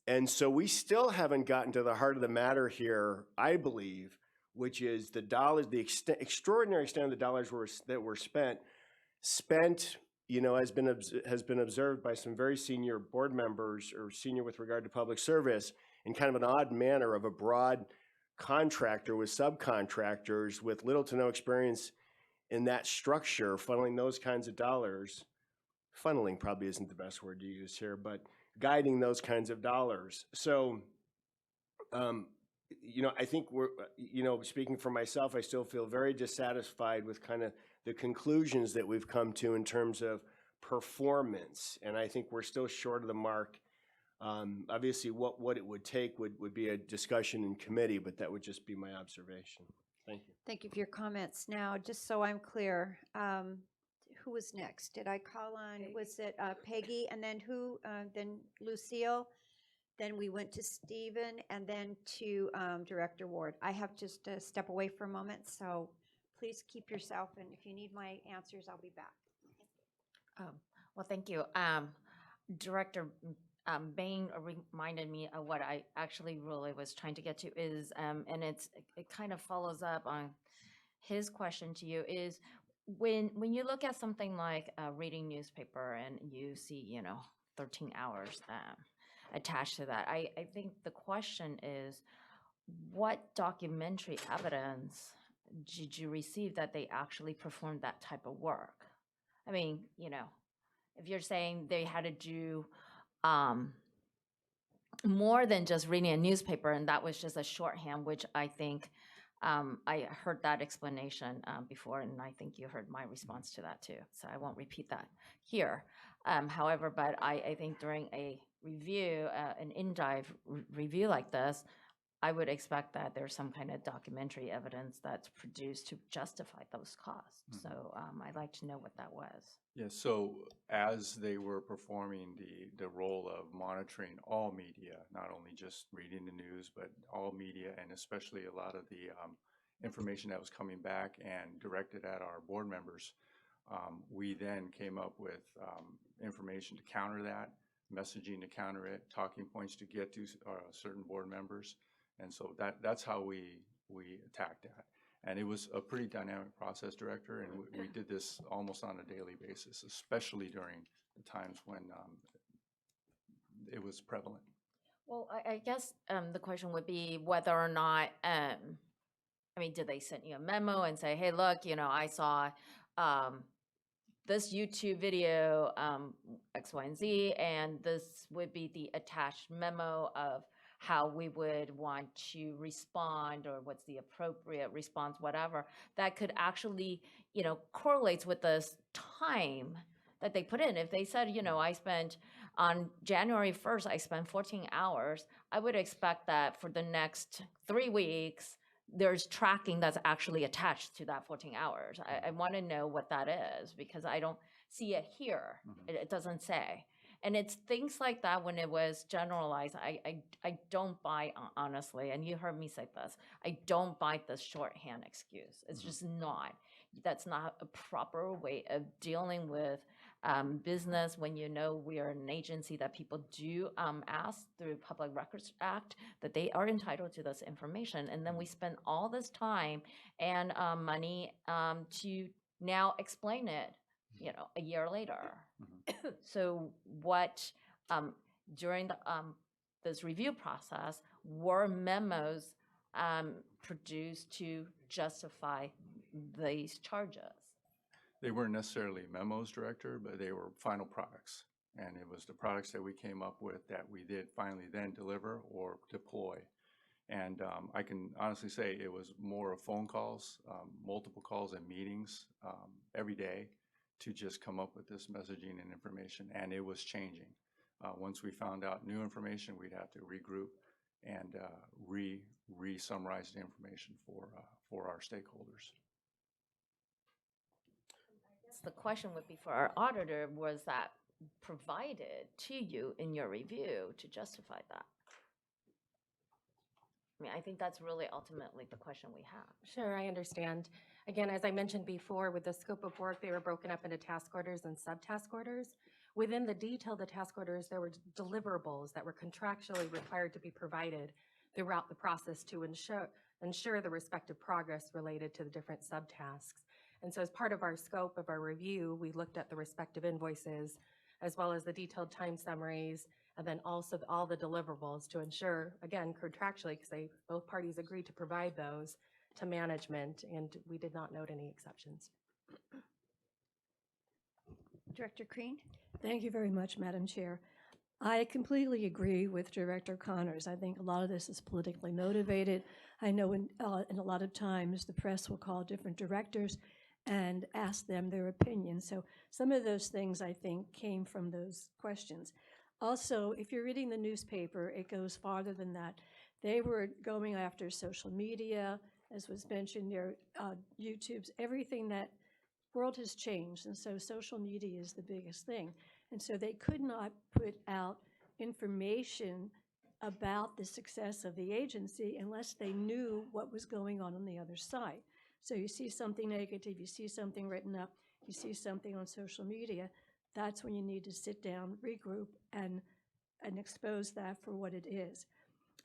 And so we still haven't gotten to the heart of the matter here, I believe, which is the dollars, the extraordinary extent of the dollars that were spent, has been observed by some very senior board members, or senior with regard to public service, in kind of an odd manner of a broad contractor with subcontractors with little to no experience in that structure, funneling those kinds of dollars. Funneling probably isn't the best word to use here, but guiding those kinds of dollars. So, I think we're, speaking for myself, I still feel very dissatisfied with kind of the conclusions that we've come to in terms of performance. And I think we're still short of the mark. Obviously, what it would take would be a discussion in committee, but that would just be my observation. Thank you. Thank you for your comments. Now, just so I'm clear, who was next? Did I call on, was it Peggy, and then who, then Lucille? Then we went to Stephen, and then to Director Ward. I have just to step away for a moment, so please keep yourself, and if you need my answers, I'll be back. Well, thank you. Director Bain reminded me of what I actually really was trying to get to is, and it kind of follows up on his question to you, is when you look at something like reading newspaper and you see, 13 hours attached to that, I think the question is, what documentary evidence did you receive that they actually performed that type of work? I mean, if you're saying they had to do more than just reading a newspaper and that was just a shorthand, which I think I heard that explanation before, and I think you heard my response to that too. So I won't repeat that here. However, but I think during a review, an in-dive review like this, I would expect that there's some kind of documentary evidence that's produced to justify those costs. Mm-hmm. So I'd like to know what that was. Yeah, so as they were performing the role of monitoring all media, not only just reading the news, but all media, and especially a lot of the information that was coming back and directed at our board members, we then came up with information to counter that, messaging to counter it, talking points to get to certain board members. And so that's how we attacked that. And it was a pretty dynamic process, Director, and we did this almost on a daily basis, especially during the times when it was prevalent. Well, I guess the question would be whether or not, did they send you a memo and say, hey, look, I saw this YouTube video, X, Y, and Z, and this would be the attached memo of how we would want to respond or what's the appropriate response, whatever, that could actually, correlates with the time that they put in. If they said, I spent on January 1st, I spent 14 hours, I would expect that for the next 3 weeks, there's tracking that's actually attached to that 14 hours. I want to know what that is because I don't see it here. It doesn't say. And it's things like that when it was generalized. I don't buy, honestly, and you heard me say this, I don't buy the shorthand excuse. It's just not. That's not a proper way of dealing with business when we are an agency that people do ask through Public Records Act that they are entitled to this information. And then we spend all this time and money to now explain it, a year later. So what, during this review process, were memos produced to justify these charges? They weren't necessarily memos, Director, but they were final products. And it was the products that we came up with that we did finally then deliver or deploy. And I can honestly say it was more of phone calls, multiple calls and meetings every day to just come up with this messaging and information. And it was changing. Once we found out new information, we'd have to regroup and re-summarize the information for our stakeholders. The question would be for our auditor, was that provided to you in your review to justify that? I mean, I think that's really ultimately the question we have. Sure, I understand. Again, as I mentioned before, with the scope of work, they were broken up into task orders and subtask orders. Within the detail of the task orders, there were deliverables that were contractually required to be provided throughout the process to ensure the respective progress related to the different subtasks. And so as part of our scope of our review, we looked at the respective invoices, as well as the detailed time summaries, and then also all the deliverables to ensure, again, contractually, because both parties agreed to provide those to management, and we did not note any exceptions. Director Crean? Thank you very much, Madam Chair. I completely agree with Director Connors. I think a lot of this is politically motivated. I know in a lot of times the press will call different directors and ask them their opinion. So some of those things, I think, came from those questions. Also, if you're reading the newspaper, it goes farther than that. They were going after social media, as was mentioned, their YouTubes, everything. That world has changed, and so social media is the biggest thing. And so they could not put out information about the success of the agency unless they knew what was going on the other side. So you see something negative, you see something written up, you see something on social media, that's when you need to sit down, regroup, and expose that for what it is.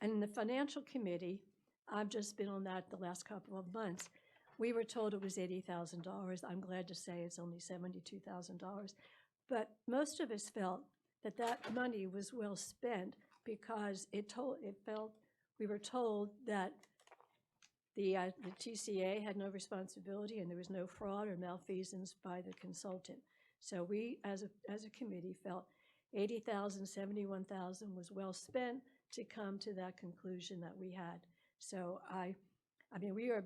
And in the Financial Committee, I've just been on that the last couple of months. We were told it was $80,000. I'm glad to say it's only $72,000. But most of us felt that that money was well spent because we were told that the TCA had no responsibility and there was no fraud or malfeasance by the consultant. So we, as a committee, felt $80,000, $71,000 was well spent to come to that conclusion that we had. So I mean, we are,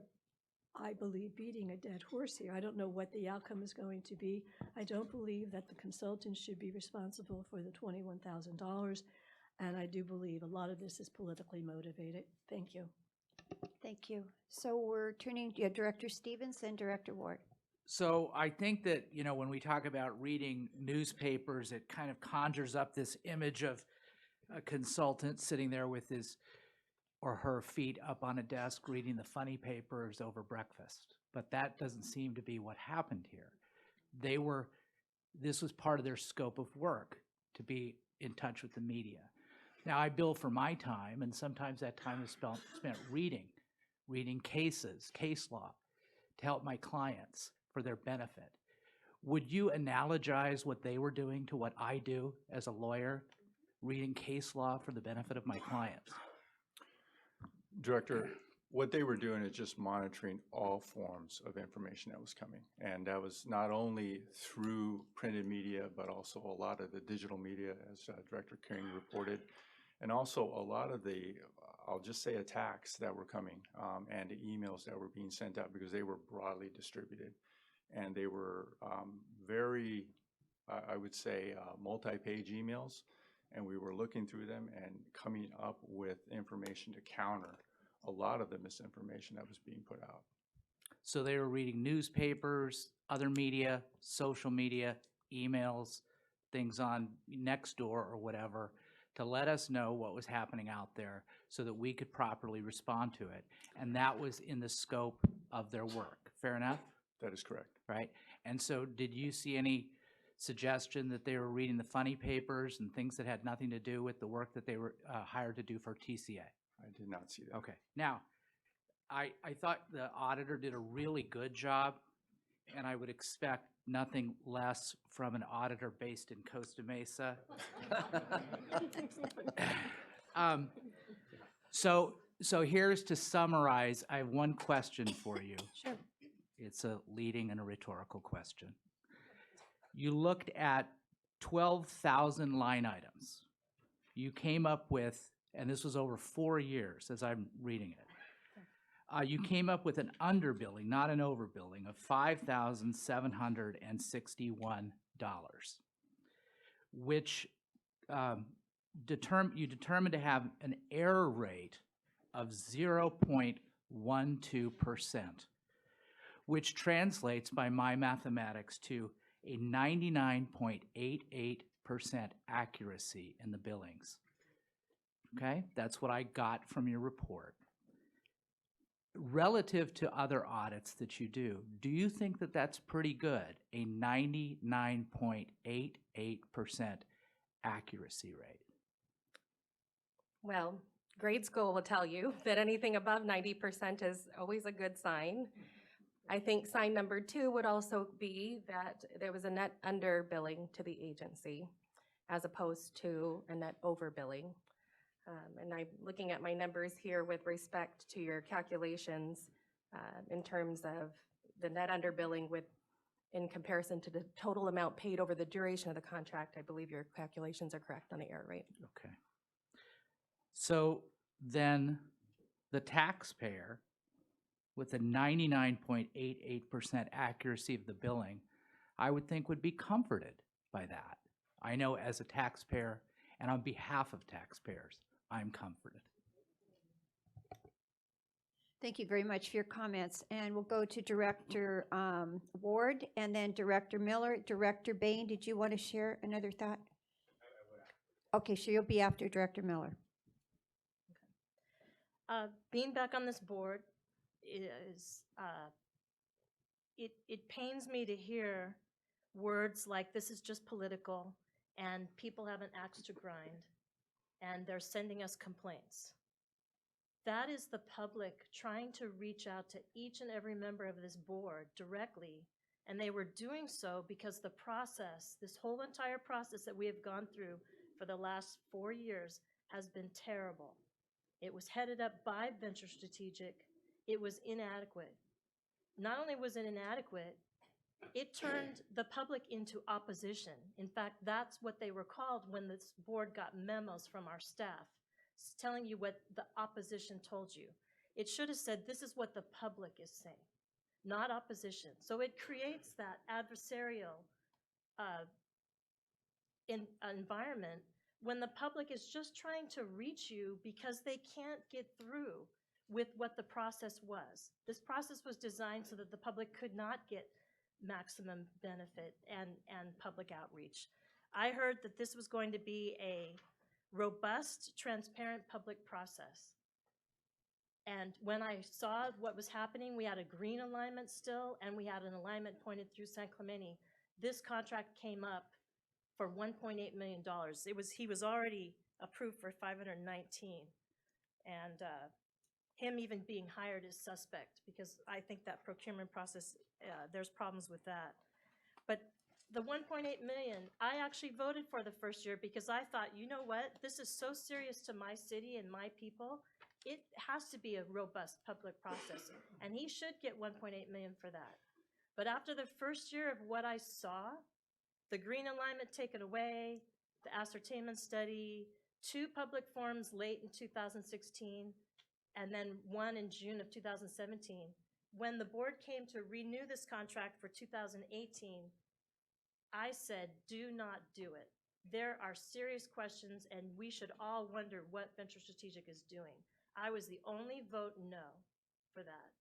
I believe, beating a dead horse here. I don't know what the outcome is going to be. I don't believe that the consultant should be responsible for the $21,000, and I do believe a lot of this is politically motivated. Thank you. Thank you. So we're turning to Director Stevens and Director Ward. So I think that, when we talk about reading newspapers, it kind of conjures up this image of a consultant sitting there with his or her feet up on a desk reading the funny papers over breakfast. But that doesn't seem to be what happened here. This was part of their scope of work, to be in touch with the media. Now, I bill for my time, and sometimes that time is spent reading cases, case law, to help my clients for their benefit. Would you analogize what they were doing to what I do as a lawyer, reading case law for the benefit of my clients? Director, what they were doing is just monitoring all forms of information that was coming. And that was not only through printed media, but also a lot of the digital media, as Director King reported, And also a lot of the, I'll just say attacks that were coming, and the emails that were being sent out because they were broadly distributed. And they were very, I would say, multi-page emails. And we were looking through them and coming up with information to counter a lot of the misinformation that was being put out. So they were reading newspapers, other media, social media, emails, things on Nextdoor or whatever, to let us know what was happening out there so that we could properly respond to it. And that was in the scope of their work. Fair enough? That is correct. Right? And so did you see any suggestion that they were reading the funny papers and things that had nothing to do with the work that they were hired to do for TCA? I did not see that. Okay. Now, I thought the auditor did a really good job, and I would expect nothing less from an auditor based in Costa Mesa. So here's to summarize. I have one question for you. Sure. It's a leading and a rhetorical question. You looked at 12,000 line items. You came up with, and this was over 4 years as I'm reading it, you came up with an underbilling, not an overbilling, of $5,761, which you determined to have an error rate of 0.12%, which translates by my mathematics to a 99.88% accuracy in the billings. Okay, that's what I got from your report. Relative to other audits that you do you think that that's pretty good, a 99.88% accuracy rate? Well, grade school will tell you that anything above 90% is always a good sign. I think sign number 2 would also be that there was a net underbilling to the agency as opposed to a net overbilling. And I'm looking at my numbers here with respect to your calculations in terms of the net underbilling in comparison to the total amount paid over the duration of the contract. I believe your calculations are correct on the error rate. Okay. So then the taxpayer with a 99.88% accuracy of the billing, I would think would be comforted by that. I know as a taxpayer and on behalf of taxpayers, I'm comforted. Thank you very much for your comments. And we'll go to Director Ward and then Director Miller. Director Bain, did you want to share another thought? Okay, so you'll be after Director Miller. Being back on this board is, it pains me to hear words like this is just political and people have an axe to grind and they're sending us complaints. That is the public trying to reach out to each and every member of this board directly, and they were doing so because the process, this whole entire process that we have gone through for the last 4 years has been terrible. It was headed up by Venture Strategic. It was inadequate. Not only was it inadequate, it turned the public into opposition. In fact, that's what they were called when this board got memos from our staff telling you what the opposition told you. It should have said, this is what the public is saying, not opposition. So it creates that adversarial environment when the public is just trying to reach you because they can't get through with what the process was. This process was designed so that the public could not get maximum benefit and public outreach. I heard that this was going to be a robust, transparent public process. And when I saw what was happening, we had a green alignment still, and we had an alignment pointed through San Clemente. This contract came up for $1.8 million. He was already approved for 519. And him even being hired is suspect because I think that procurement process, there's problems with that. But the 1.8 million, I actually voted for the first year because I thought, you know what, this is so serious to my city and my people, it has to be a robust public process, and he should get 1.8 million for that. But after the first year of what I saw, the green alignment taken away, the ascertainment study, 2 public forums late in 2016, and then 1 in June of 2017. When the board came to renew this contract for 2018, I said, do not do it. There are serious questions, and we should all wonder what Venture Strategic is doing. I was the only vote no for that.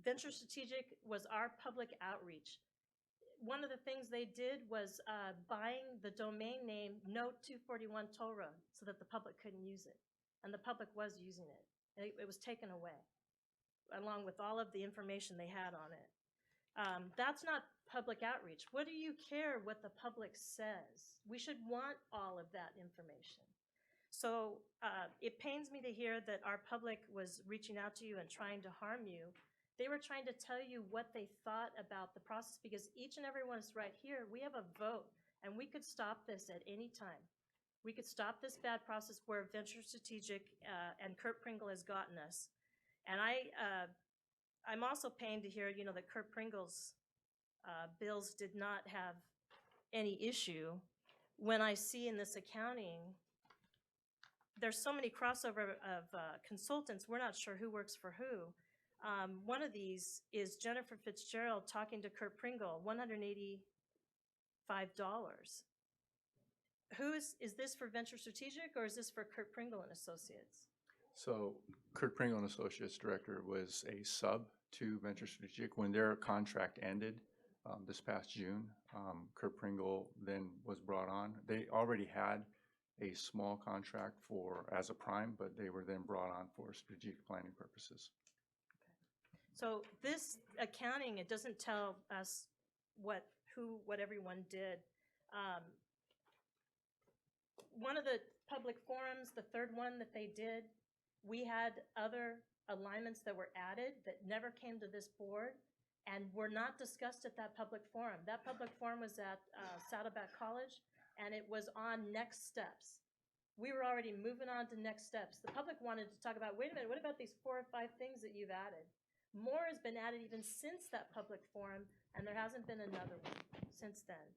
Venture Strategic was our public outreach. One of the things they did was buying the domain name No 241 Toll Road so that the public couldn't use it. And the public was using it. It was taken away, along with all of the information they had on it. That's not public outreach. What do you care what the public says? We should want all of that information. So it pains me to hear that our public was reaching out to you and trying to harm you. They were trying to tell you what they thought about the process, because each and every one is right here. We have a vote, and we could stop this at any time. We could stop this bad process where Venture Strategic and Kurt Pringle has gotten us. And I'm also pained to hear, that Kurt Pringle's bills did not have any issue. When I see in this accounting, there's so many crossover of consultants, we're not sure who works for who. One of these is Jennifer Fitzgerald talking to Kurt Pringle, $185. Is this for Venture Strategic, or is this for Kurt Pringle and Associates? So Kurt Pringle and Associates Director was a sub to Venture Strategic. When their contract ended this past June, Kurt Pringle then was brought on. They already had a small contract as a prime, but they were then brought on for strategic planning purposes. So this accounting, it doesn't tell us what everyone did. One of the public forums, the third one that they did, we had other alignments that were added that never came to this board and were not discussed at that public forum. That public forum was at Saddleback College, and it was on next steps. We were already moving on to next steps. The public wanted to talk about, wait a minute, what about these 4 or 5 things that you've added? More has been added even since that public forum, and there hasn't been another one since then.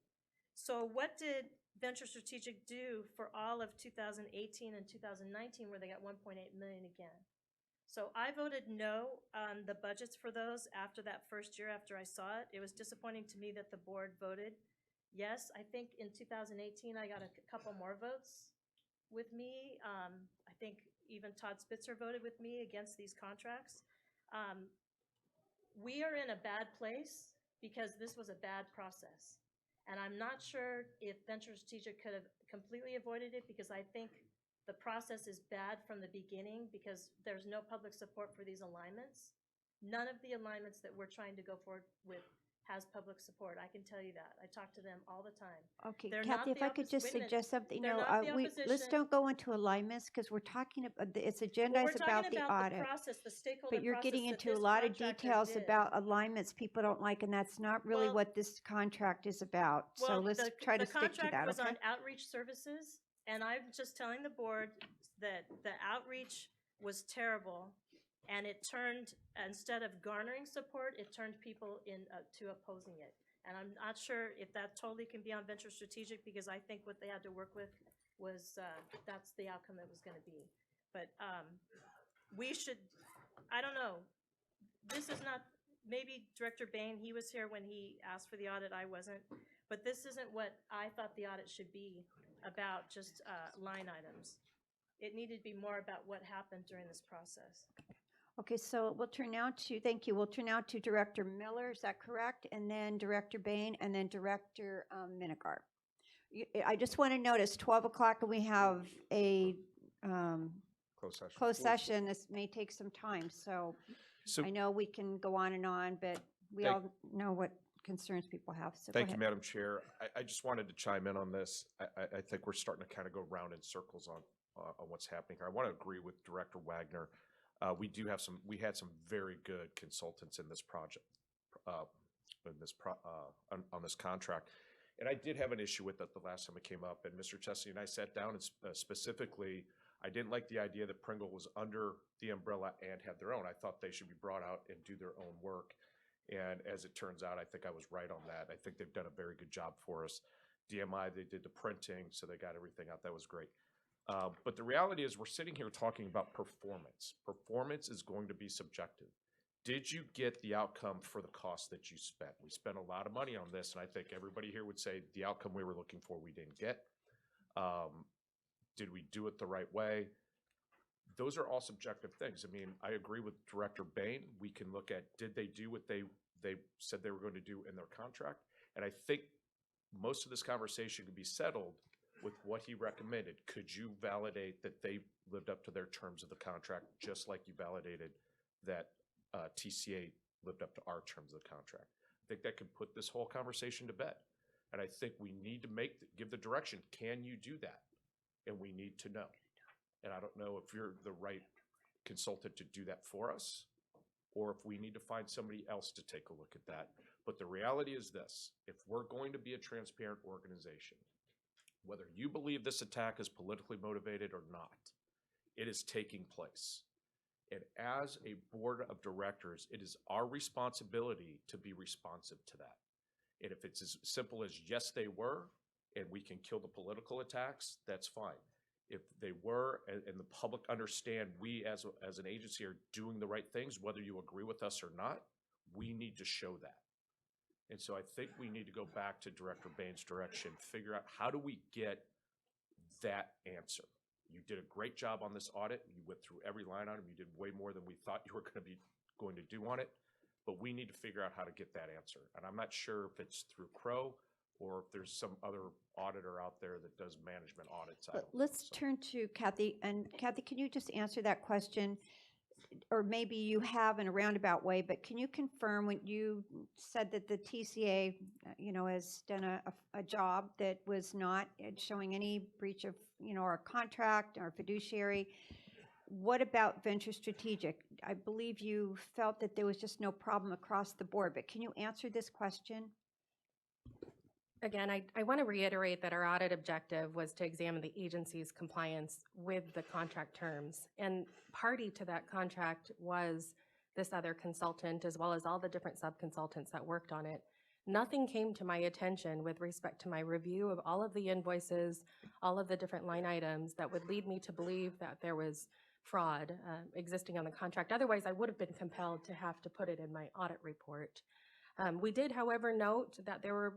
So what did Venture Strategic do for all of 2018 and 2019, where they got 1.8 million again? So I voted no on the budgets for those after that first year after I saw it. It was disappointing to me that the board voted yes. I think in 2018, I got a couple more votes with me. I think even Todd Spitzer voted with me against these contracts. We are in a bad place because this was a bad process. And I'm not sure if Venture Strategic could have completely avoided it, because I think the process is bad from the beginning because there's no public support for these alignments. None of the alignments that we're trying to go forward with has public support. I can tell you that. I talk to them all the time. Okay, They're not Kathy, if the I could oppos- just wait a minute. suggest something, They're not the let's opposition. don't go into alignments, because we're talking about, it's Well, agendized we're about talking the about audit. the process, the stakeholder But you're process getting that into a this lot of contractor details did. about alignments people don't like, and that's not really Well- what this contract is about. So Well, let's the- try to the stick to contract that, was okay? on outreach services, and I'm just telling the board that the outreach was terrible, and it turned, instead of garnering support, it turned people to opposing it. And I'm not sure if that totally can be on Venture Strategic, because I think what they had to work with was, that's the outcome it was gonna be. But we should, I don't know, this is not, maybe Director Bain, he was here when he asked for the audit, I wasn't, but this isn't what I thought the audit should be about, just line items. It needed to be more about what happened during this process. Okay, so we'll turn now to, thank you, we'll turn now to Director Miller, is that correct? And then Director Bain, and then Director Minigar. I just want to notice, 12 o'clock, and we have a Closed session. closed session. This may take some time, so So- I know we can go on and on, but we Thank- all know what concerns people have, so go Thank you, ahead. Madam Chair. I just wanted to chime in on this. I think we're starting to kind of go round in circles on what's happening here. I want to agree with Director Wagner. We had some very good consultants in this project, on this contract. And I did have an issue with it the last time it came up, and Mr. Chesney and I sat down, and specifically, I didn't like the idea that Pringle was under the umbrella and had their own. I thought they should be brought out and do their own work. And as it turns out, I think I was right on that. I think they've done a very good job for us. DMI, they did the printing, so they got everything out. That was great. But the reality is we're sitting here talking about performance. Performance is going to be subjective. Did you get the outcome for the cost that you spent? We spent a lot of money on this, and I think everybody here would say the outcome we were looking for, we didn't get. Did we do it the right way? Those are all subjective things. I mean, I agree with Director Bain. We can look at, did they do what they said they were going to do in their contract? And I think most of this conversation could be settled with what he recommended. Could you validate that they lived up to their terms of the contract, just like you validated that TCA lived up to our terms of the contract? I think that could put this whole conversation to bed. And I think we need to give the direction. Can you do that? And we need to know. And I don't know if you're the right consultant to do that for us, or if we need to find somebody else to take a look at that. But the reality is this: if we're going to be a transparent organization, whether you believe this attack is politically motivated or not, it is taking place. And as a board of directors, it is our responsibility to be responsive to that. And if it's as simple as, yes, they were, and we can kill the political attacks, that's fine. If they were, and the public understand we as an agency are doing the right things, whether you agree with us or not, we need to show that. And so I think we need to go back to Director Bain's direction, figure out how do we get that answer. You did a great job on this audit. You went through every line item. You did way more than we thought you were going to do on it. But we need to figure out how to get that answer. And I'm not sure if it's through Crow or if there's some other auditor out there that does management audits. Let's turn to Kathy. And Kathy, can you just answer that question? Or maybe you have in a roundabout way, but can you confirm when you said that the TCA, has done a job that was not showing any breach of, our contract or fiduciary? What about Venture Strategic? I believe you felt that there was just no problem across the board, but can you answer this question? Again, I want to reiterate that our audit objective was to examine the agency's compliance with the contract terms. And party to that contract was this other consultant, as well as all the different sub-consultants that worked on it. Nothing came to my attention with respect to my review of all of the invoices, all of the different line items that would lead me to believe that there was fraud existing on the contract. Otherwise, I would have been compelled to have to put it in my audit report. We did, however, note that there were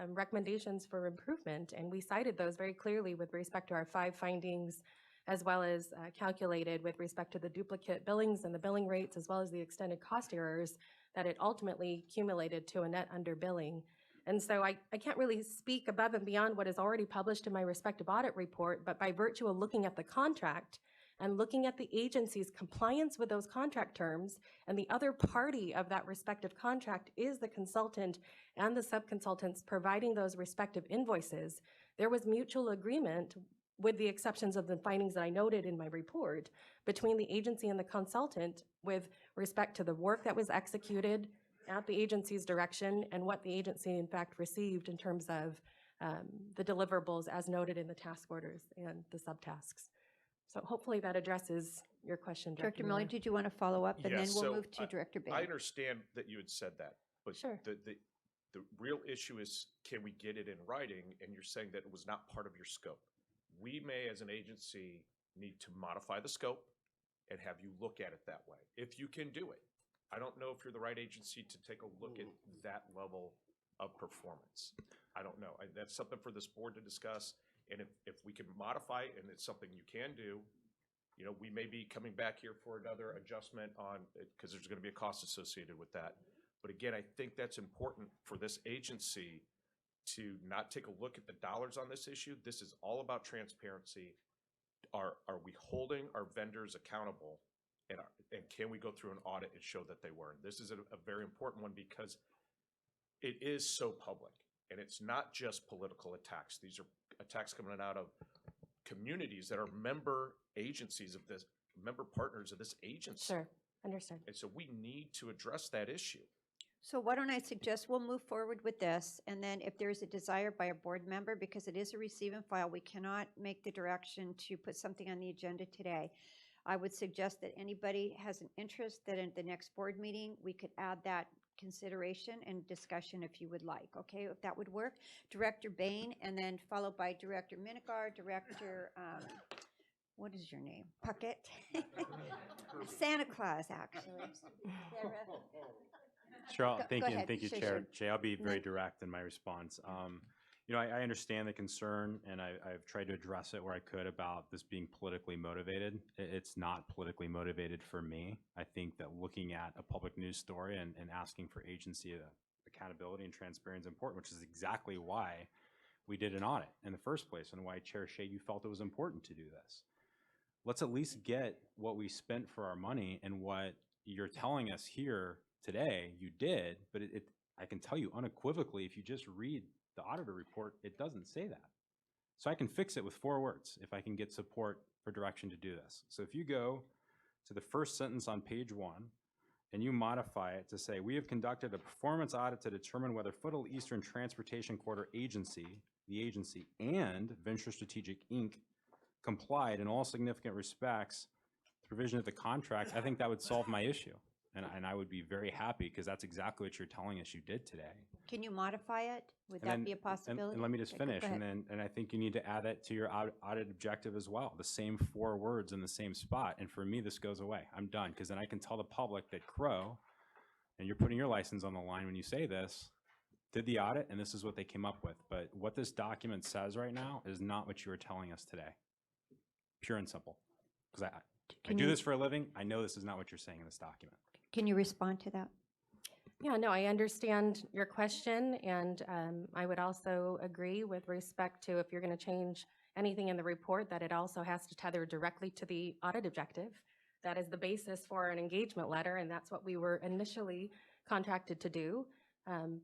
recommendations for improvement, and we cited those very clearly with respect to our 5 findings, as well as calculated with respect to the duplicate billings and the billing rates, as well as the extended cost errors that it ultimately accumulated to a net underbilling. And so I can't really speak above and beyond what is already published in my respective audit report, but by virtue of looking at the contract and looking at the agency's compliance with those contract terms, and the other party of that respective contract is the consultant and the sub-consultants providing those respective invoices, there was mutual agreement, with the exceptions of the findings that I noted in my report, between the agency and the consultant with respect to the work that was executed at the agency's direction and what the agency in fact received in terms of the deliverables as noted in the task orders and the subtasks. So hopefully that addresses your question, Director Miller, did you want to follow up? And then we'll move to Director Bain. I understand that you had said that, but sure. The real issue is, can we get it in writing? And you're saying that it was not part of your scope. We may, as an agency, need to modify the scope and have you look at it that way, if you can do it. I don't know if you're the right agency to take a look at that level of performance. I don't know. That's something for this board to discuss. And if we can modify it and it's something you can do, we may be coming back here for another adjustment on it because there's going to be a cost associated with that. But again, I think that's important for this agency to not take a look at the dollars on this issue. This is all about transparency. Are we holding our vendors accountable? And can we go through an audit and show that they were? And this is a very important one because it is so public. And it's not just political attacks. These are attacks coming out of communities that are member agencies of this, member partners of this agency. Sure, understood. And so we need to address that issue. So why don't I suggest we'll move forward with this, and then if there's a desire by a board member, because it is a receive and file, we cannot make the direction to put something on the agenda today. I would suggest that anybody has an interest that in the next board meeting, we could add that consideration and discussion if you would like, okay, if that would work. Director Bain, and then followed by Director Minigar, Director, what is your name? Puckett? Santa Claus, actually. Sure, Go- thank go you, and ahead, thank you, Shay, Chair. sure. Jay, I'll be very No. direct in my response. I understand the concern, and I've tried to address it where I could about this being politically motivated. It's not politically motivated for me. I think that looking at a public news story and asking for agency accountability and transparency is important, which is exactly why we did an audit in the first place and why Chair Shea, you felt it was important to do this. Let's at least get what we spent for our money and what you're telling us here today you did, but I can tell you unequivocally, if you just read the auditor report, it doesn't say that. So I can fix it with 4 words if I can get support for direction to do this. So if you go to the first sentence on page 1 and you modify it to say, we have conducted a performance audit to determine whether Foothill Eastern Transportation Corridor Agency, the agency, and Venture Strategic Inc. complied in all significant respects to provision of the contract, I think that would solve my issue. And I would be very happy because that's exactly what you're telling us you did today. Can you modify it? Would And that then- be a possibility? And let me just Okay, go finish, ahead. and I think you need to add that to your audit objective as well, the same 4 words in the same spot, and for me, this goes away. I'm done, because then I can tell the public that Crow, and you're putting your license on the line when you say this, did the audit, and this is what they came up with. But what this document says right now is not what you were telling us today. Pure and simple. Because I Can do you- this for a living, I know this is not what you're saying in this document. Can you respond to that? Yeah, no, I understand your question, and I would also agree with respect to if you're going to change anything in the report, that it also has to tether directly to the audit objective. That is the basis for an engagement letter, and that's what we were initially contracted to do.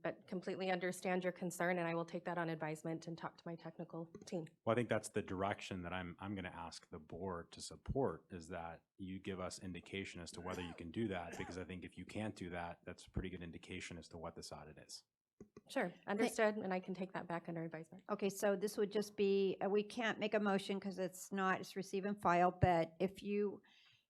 But completely understand your concern, and I will take that on advisement and talk to my technical team. Well, I think that's the direction that I'm going to ask the board to support, is that you give us indication as to whether you can do that, because I think if you can't do that, that's a pretty good indication as to what this audit is. Sure, understood, and I can take that back under advisement. Okay, so this would just be, we can't make a motion because it's receive and file, but if you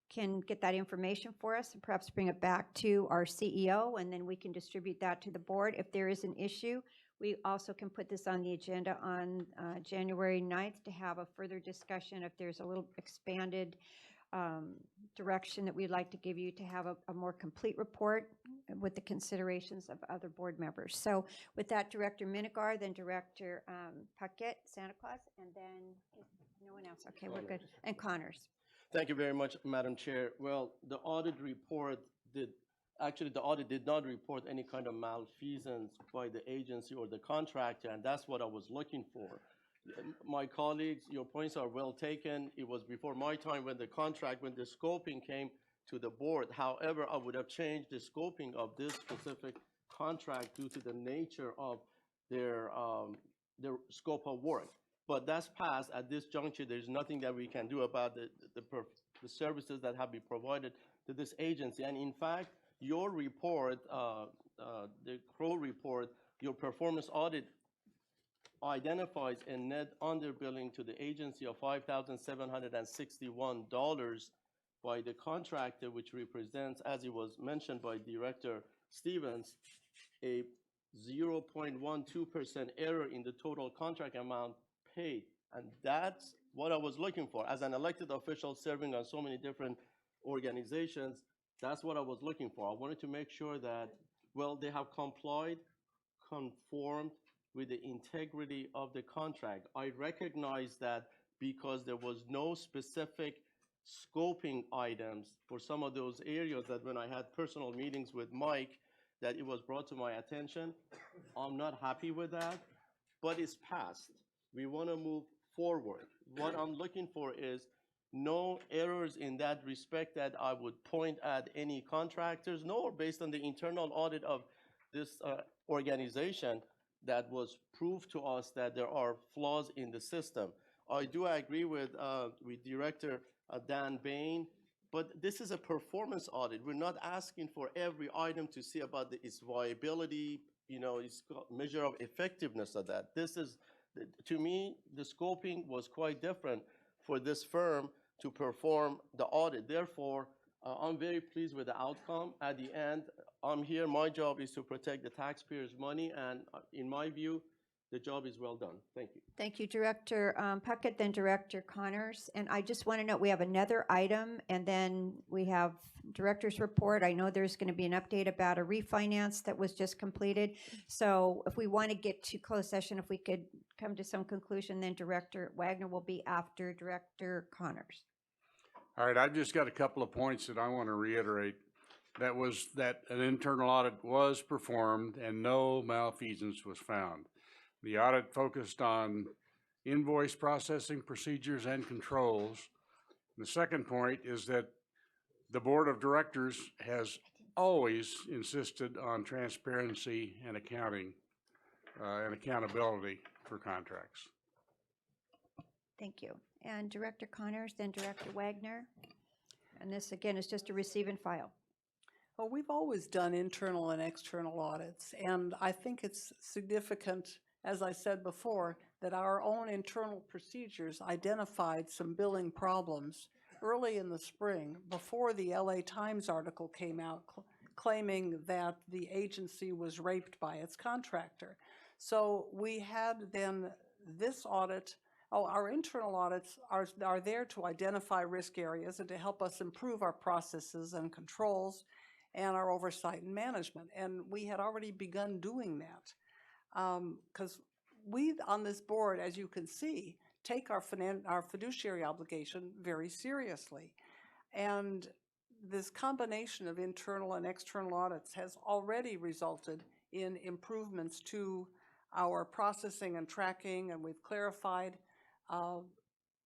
can get that information for us and perhaps bring it back to our CEO, and then we can distribute that to the board. If there is an issue, we also can put this on the agenda on January 9th to have a further discussion if there's a little expanded direction that we'd like to give you to have a more complete report with the considerations of other board members. So with that, Director Minigar, then Director Puckett, Santa Claus, and then no one else. Okay, we're good. And Connors. Thank you very much, Madam Chair. Well, the audit report the audit did not report any kind of malfeasance by the agency or the contractor, and that's what I was looking for. My colleagues, your points are well taken. It was before my time when the scoping came to the board. However, I would have changed the scoping of this specific contract due to the nature of their scope of work. But that's passed. At this juncture, there's nothing that we can do about the services that have been provided to this agency. And in fact, your report, the Crow report, your performance audit identifies a net underbilling to the agency of $5,761 by the contractor, which represents, as it was mentioned by Director Stevens, a 0.12% error in the total contract amount paid. And that's what I was looking for. As an elected official serving on so many different organizations, that's what I was looking for. I wanted to make sure that, well, they have complied, conformed with the integrity of the contract. I recognize that because there was no specific scoping items for some of those areas, that when I had personal meetings with Mike, that it was brought to my attention. I'm not happy with that, but it's passed. We want to move forward. What I'm looking for is no errors in that respect that I would point at any contractors, nor based on the internal audit of this organization that was proved to us that there are flaws in the system. I do agree with Director Dan Bain, but this is a performance audit. We're not asking for every item to see about its viability, its measure of effectiveness of that. This is, to me, the scoping was quite different for this firm to perform the audit. Therefore, I'm very pleased with the outcome. At the end, I'm here, my job is to protect the taxpayers' money, and in my view, the job is well done. Thank you. Thank you, Director Puckett, then Director Connors. And I just want to note, we have another item, and then we have Director's report. I know there's going to be an update about a refinance that was just completed. So if we want to get to closed session, if we could come to some conclusion, then Director Wagner will be after Director Connors. All right, I've just got a couple of points that I want to reiterate. That was that an internal audit was performed and no malfeasance was found. The audit focused on invoice processing procedures and controls. The second point is that the Board of Directors has always insisted on transparency and accounting and accountability for contracts. Thank you. And Director Connors, then Director Wagner. And this, again, is just a receive and file. Well, we've always done internal and external audits, and I think it's significant, as I said before, that our own internal procedures identified some billing problems early in the spring before the LA Times article came out claiming that the agency was raped by its contractor. So we had then this audit. Our internal audits are there to identify risk areas and to help us improve our processes and controls and our oversight and management. And we had already begun doing that. Because we on this board, as you can see, take our fiduciary obligation very seriously. And this combination of internal and external audits has already resulted in improvements to our processing and tracking, and we've clarified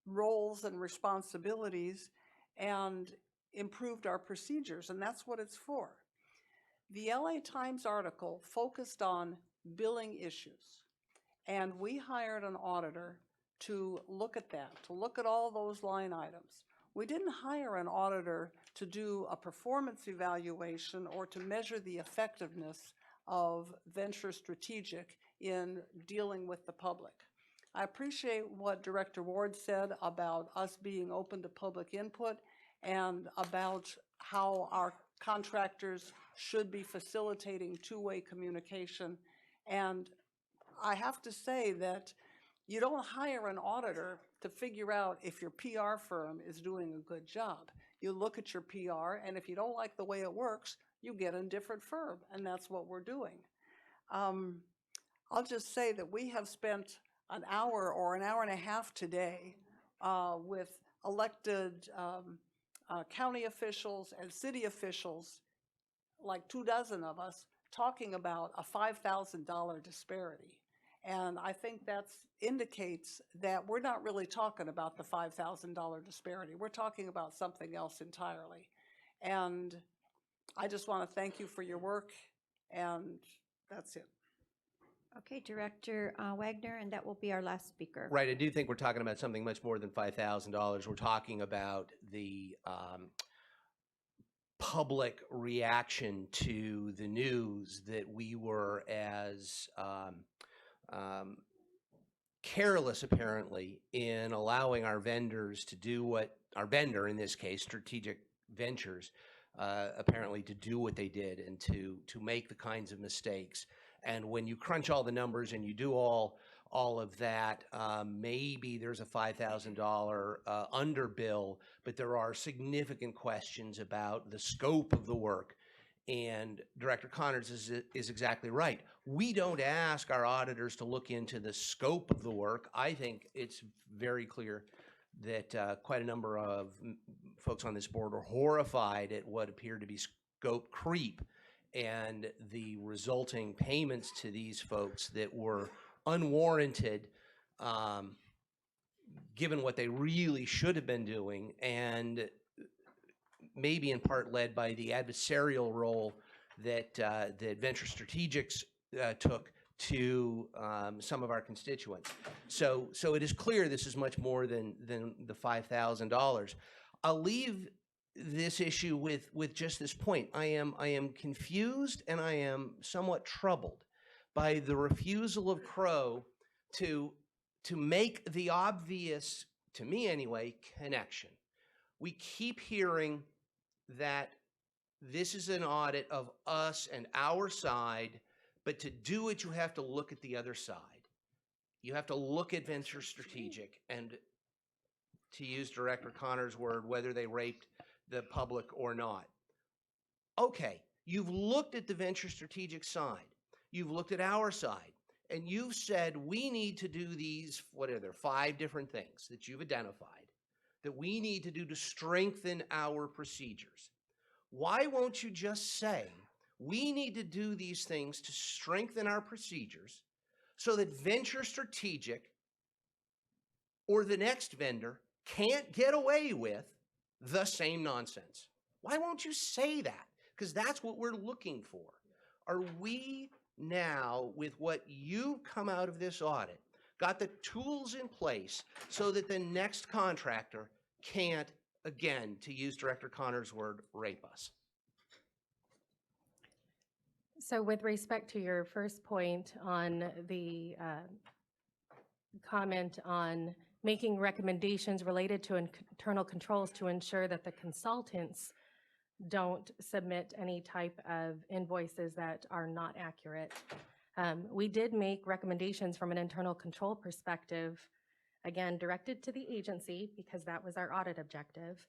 roles and responsibilities and improved our procedures, and that's what it's for. The LA Times article focused on billing issues, and we hired an auditor to look at that, to look at all those line items. We didn't hire an auditor to do a performance evaluation or to measure the effectiveness of Venture Strategic in dealing with the public. I appreciate what Director Ward said about us being open to public input and about how our contractors should be facilitating two-way communication. And I have to say that you don't hire an auditor to figure out if your PR firm is doing a good job. You look at your PR, and if you don't like the way it works, you get a different firm, and that's what we're doing. I'll just say that we have spent an hour or an hour and a half today with elected county officials and city officials, like 24 of us, talking about a $5,000 disparity. And I think that indicates that we're not really talking about the $5,000 disparity. We're talking about something else entirely. And I just want to thank you for your work, and that's it. Okay, Director Wagner, and that will be our last speaker. Right, I do think we're talking about something much more than $5,000. We're talking about the public reaction to the news that we were as careless, apparently, in allowing our vendors to do what, our vendor in this case, Strategic Ventures, apparently to do what they did and to make the kinds of mistakes. And when you crunch all the numbers and you do all of that, maybe there's a $5,000 underbill, but there are significant questions about the scope of the work. And Director Connors is exactly right. We don't ask our auditors to look into the scope of the work. I think it's very clear that quite a number of folks on this board are horrified at what appeared to be scope creep and the resulting payments to these folks that were unwarranted, given what they really should have been doing, and maybe in part led by the adversarial role that Venture Strategics took to some of our constituents. So it is clear this is much more than the $5,000. I'll leave this issue with just this point. I am confused and I am somewhat troubled by the refusal of Crow to make the obvious, to me anyway, connection We keep hearing that this is an audit of us and our side, but to do it, you have to look at the other side. You have to look at Venture Strategic and, to use Director Connor's word, whether they raped the public or not. Okay, you've looked at the Venture Strategic side. You've looked at our side. And you've said we need to do these, what are there, 5 different things that you've identified that we need to do to strengthen our procedures. Why won't you just say we need to do these things to strengthen our procedures so that Venture Strategic or the next vendor can't get away with the same nonsense? Why won't you say that? Because that's what we're looking for. Are we now, with what you've come out of this audit, got the tools in place so that the next contractor can't, again, to use Director Connor's word, rape us? So with respect to your first point on the comment on making recommendations related to internal controls to ensure that the consultants don't submit any type of invoices that are not accurate. We did make recommendations from an internal control perspective, again, directed to the agency because that was our audit objective,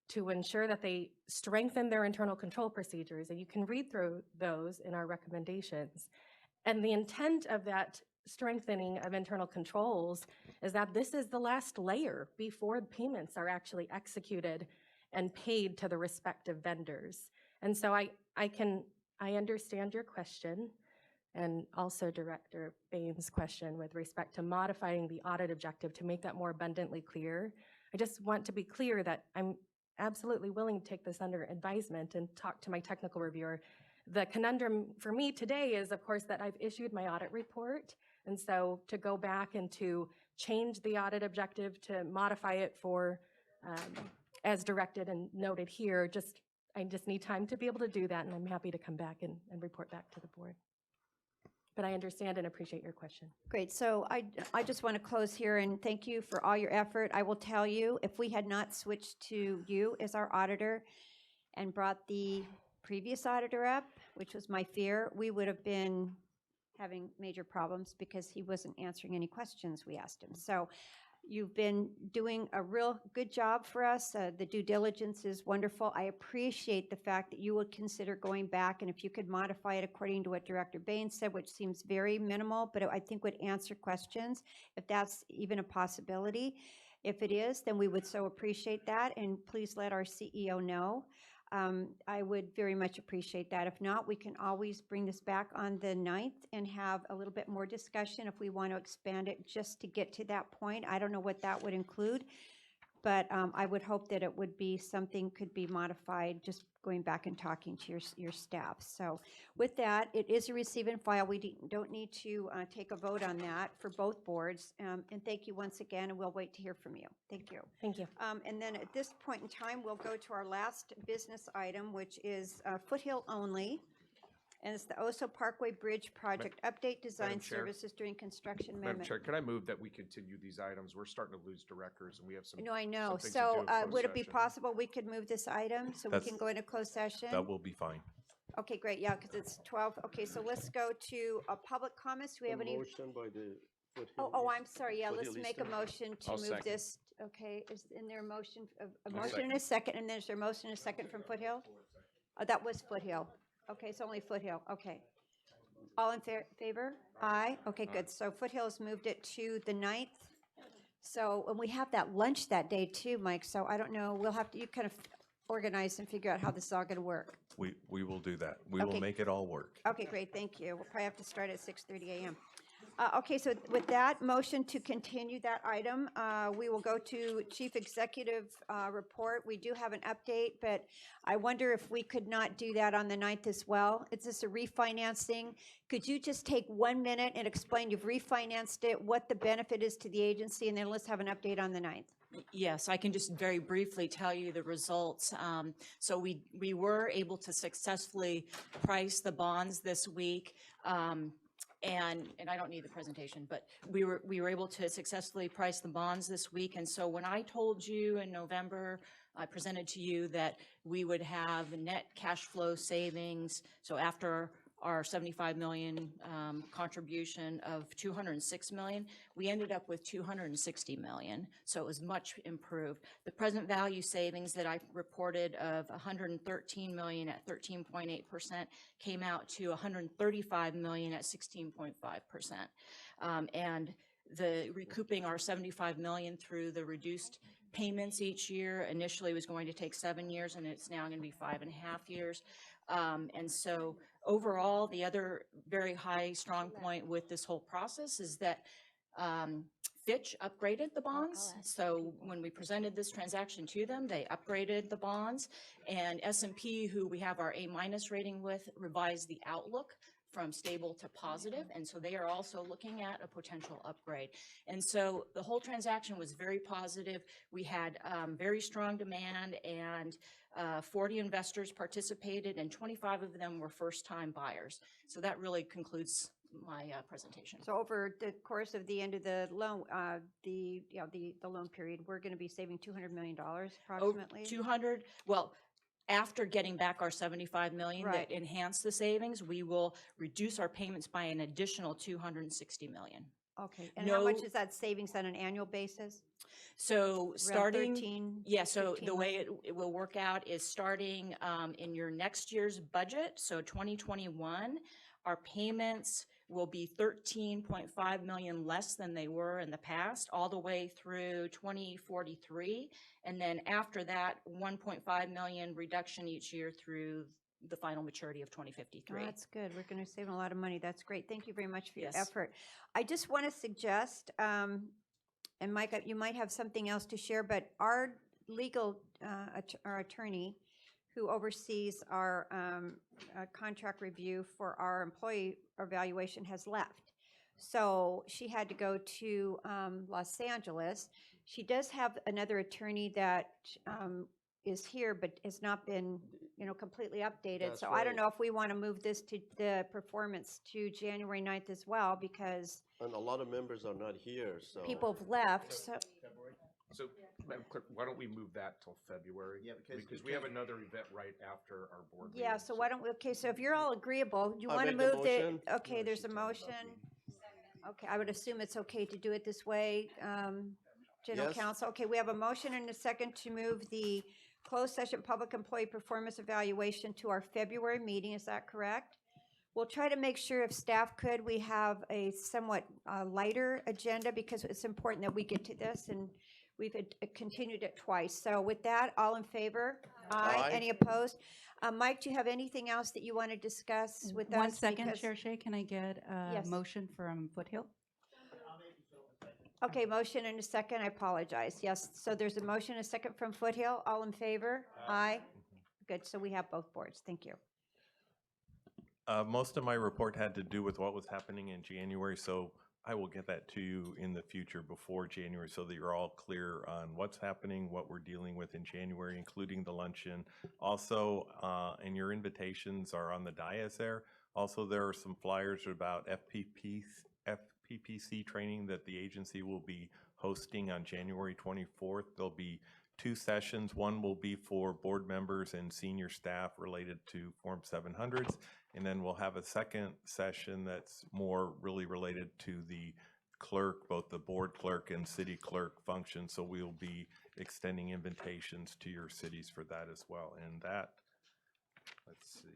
to ensure that they strengthen their internal control procedures. And you can read through those in our recommendations. And the intent of that strengthening of internal controls is that this is the last layer before payments are actually executed and paid to the respective vendors. And so I understand your question, and also Director Bain's question with respect to modifying the audit objective to make that more abundantly clear. I just want to be clear that I'm absolutely willing to take this under advisement and talk to my technical reviewer. The conundrum for me today is, of course, that I've issued my audit report, and so to go back and to change the audit objective to modify it for as directed and noted here, I just need time to be able to do that, and I'm happy to come back and report back to the board. But I understand and appreciate your question. Great, so I just want to close here and thank you for all your effort. I will tell you, if we had not switched to you as our auditor and brought the previous auditor up, which was my fear, we would have been having major problems because he wasn't answering any questions we asked him. So you've been doing a real good job for us. The due diligence is wonderful. I appreciate the fact that you would consider going back, and if you could modify it according to what Director Bain said, which seems very minimal, but I think would answer questions, if that's even a possibility. If it is, then we would so appreciate that, and please let our CEO know. I would very much appreciate that. If not, we can always bring this back on the 9th and have a little bit more discussion if we want to expand it just to get to that point. I don't know what that would include, but I would hope that it would be something could be modified, just going back and talking to your staff. So with that, it is a receive and file. We don't need to take a vote on that for both boards. And thank you once again, and we'll wait to hear from you. Thank you. Thank you. And then at this point in time, we'll go to our last business item, which is Foothill only. And it's the Oso Parkway Bridge Project Update Design Chair. Services during construction Madam amendment. Chair, could I move that we continue these items? We're starting to lose directors, and we have some. No, I know. some things to do So in closed would it be session. possible we could move this item so we That's- can go into closed session? That will be fine. Okay, great, yeah, because it's 12. Okay, so let's go to public comments. Do we have any? Motion by the Oh, I'm sorry, yeah, let's Foothill make a Eastern. motion to I'll move second. this. Okay, is in there a motion, a I'll motion and a second, and then is there a motion and a second from Foothill? Oh, that was Foothill. Okay, it's only Foothill, okay. All in favor? Aye, okay, good. So Foothill has moved it to the 9th. So, and we have that lunch that day too, Mike, so I don't know, we'll have to, you kind of organize and figure out how this is all gonna work. We will do that. We Okay. will make it all work. Okay, great, thank you. We'll probably have to start at 6:30 a.m. Okay, so with that motion to continue that item, we will go to Chief Executive Report. We do have an update, but I wonder if we could not do that on the 9th as well. Is this a refinancing? Could you just take 1 minute and explain you've refinanced it, what the benefit is to the agency, and then let's have an update on the 9th? Yes, I can just very briefly tell you the results. So we were able to successfully price the bonds this week. And I don't need the presentation, but we were able to successfully price the bonds this week. And so when I told you in November I presented to you that we would have net cash flow savings. So after our 75 million contribution of 206 million, we ended up with 260 million. So it was much improved. The present value savings that I reported of 113 million at 13.8% came out to 135 million at 16.5%. And the recouping our 75 million through the reduced payments each year initially was going to take 7 years, and it's now going to be 5.5 years. And so overall, the other very high strong point with this whole process is that Fitch upgraded the bonds. So when we presented this transaction to them, they upgraded the bonds, and S&P, who we have our A- rating with, revised the outlook from stable to positive, and so they are also looking at a potential upgrade. And so the whole transaction was very positive. We had very strong demand, and 40 investors participated, and 25 of them were first-time buyers. So that really concludes my presentation. So over the course of the end of the loan, the loan period, we're going to be saving $200 million approximately? 200, well, after getting back our 75 million Right. that enhanced the savings, we will reduce our payments by an additional 260 million. Okay, and how much No- is that savings on an annual basis? So Around starting, 13, yeah, so 15 the way it will work out is starting in your next year's budget, so 2021, our payments will be 13.5 million less than they were in the past, all the way through 2043. And then after that, 1.5 million reduction each year through the final maturity of 2053. Oh, that's good. We're going to save a lot of money. That's great. Thank you very much for your Yes. effort. I just want to suggest, and Mike, you might have something else to share, but our legal, our attorney who oversees our contract review for our employee evaluation has left. So she had to go to Los Angeles. She does have another attorney that is here, but has not been, completely updated. That's So I don't right. know if we want to move this to the performance to January 9th as well, because And a lot of members are not here, so. people have left. So So, Madam Clerk, why don't we move that till February? Yeah, Because we have another event right after our board meeting. yeah, so why don't we, okay, so if you're all agreeable, you I want to make the move the, motion. okay, there's a motion. Okay, I would assume it's okay to do it this way, General Yes. Counsel. Okay, we have a motion and a second to move the closed session public employee performance evaluation to our February meeting. Is that correct? We'll try to make sure, if staff could, we have a somewhat lighter agenda, because it's important that we get to this, and we've continued it twice. So with that, all in favor? Aye. Any opposed? Mike, do you have anything else that you want to discuss with us? One second, Because- Chair Shay, can I get a Yes. motion from Foothill? Okay, motion and a second, I apologize. Yes, so there's a motion, a second from Foothill. All in favor? Aye. Good, so we have both boards. Thank you. Most of my report had to do with what was happening in January, so I will get that to you in the future before January so that you're all clear on what's happening, what we're dealing with in January, including the luncheon. Also, and your invitations are on the dais there. Also, there are some flyers about FPPC training that the agency will be hosting on January 24th. There'll be 2 sessions. One will be for board members and senior staff related to Form 700s. And then we'll have a second session that's more really related to the clerk, both the board clerk and city clerk function. So we'll be extending invitations to your cities for that as well. And that, let's see,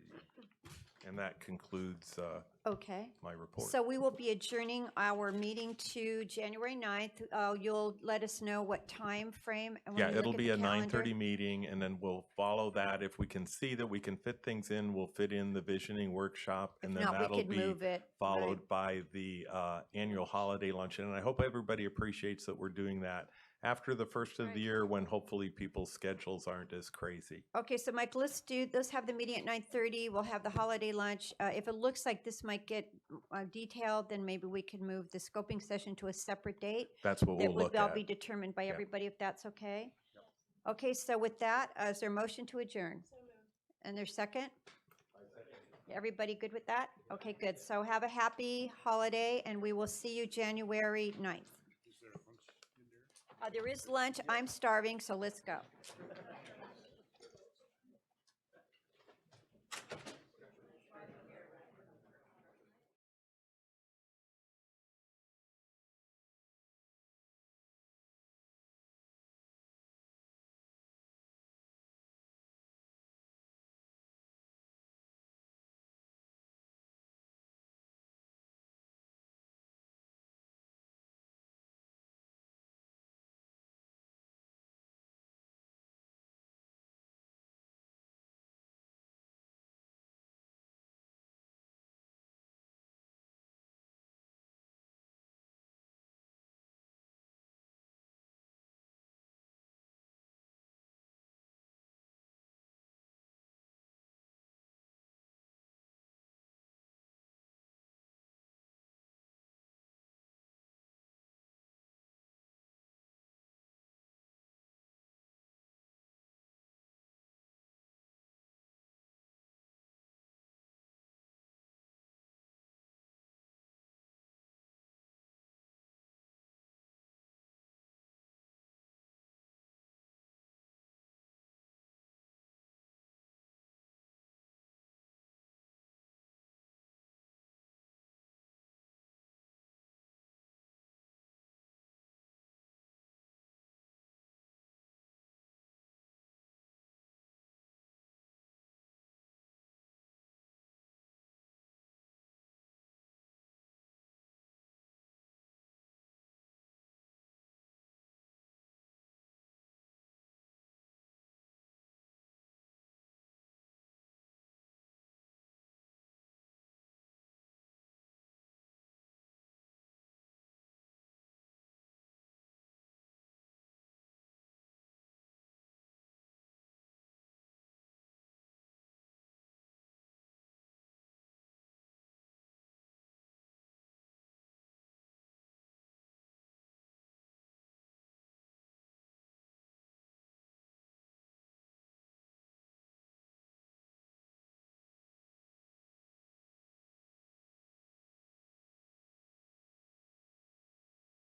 and that concludes Okay. my report. So we will be adjourning our meeting to January 9th. You'll let us know what time frame? And when Yeah, we look it'll at be the a calendar? 9:30 meeting, and then we'll follow that. If we can see that we can fit things in, we'll fit in the visioning workshop, and then not, we that'll could be move it, followed by the annual holiday luncheon. And I hope everybody appreciates that we're doing that after the first of the year, when hopefully people's schedules aren't as crazy. Okay, so Mike, let's have the meeting at 9:30. We'll have the holiday lunch. If it looks like this might get detailed, then maybe we can move the scoping session to a separate date. That's what we'll look That will at. be determined by Yeah. everybody, if that's okay? Okay, so with that, is there a motion to adjourn? And there's second? Everybody good with that? Okay, good. So have a happy holiday, and we will see you January 9th. There is lunch. I'm starving, so let's go.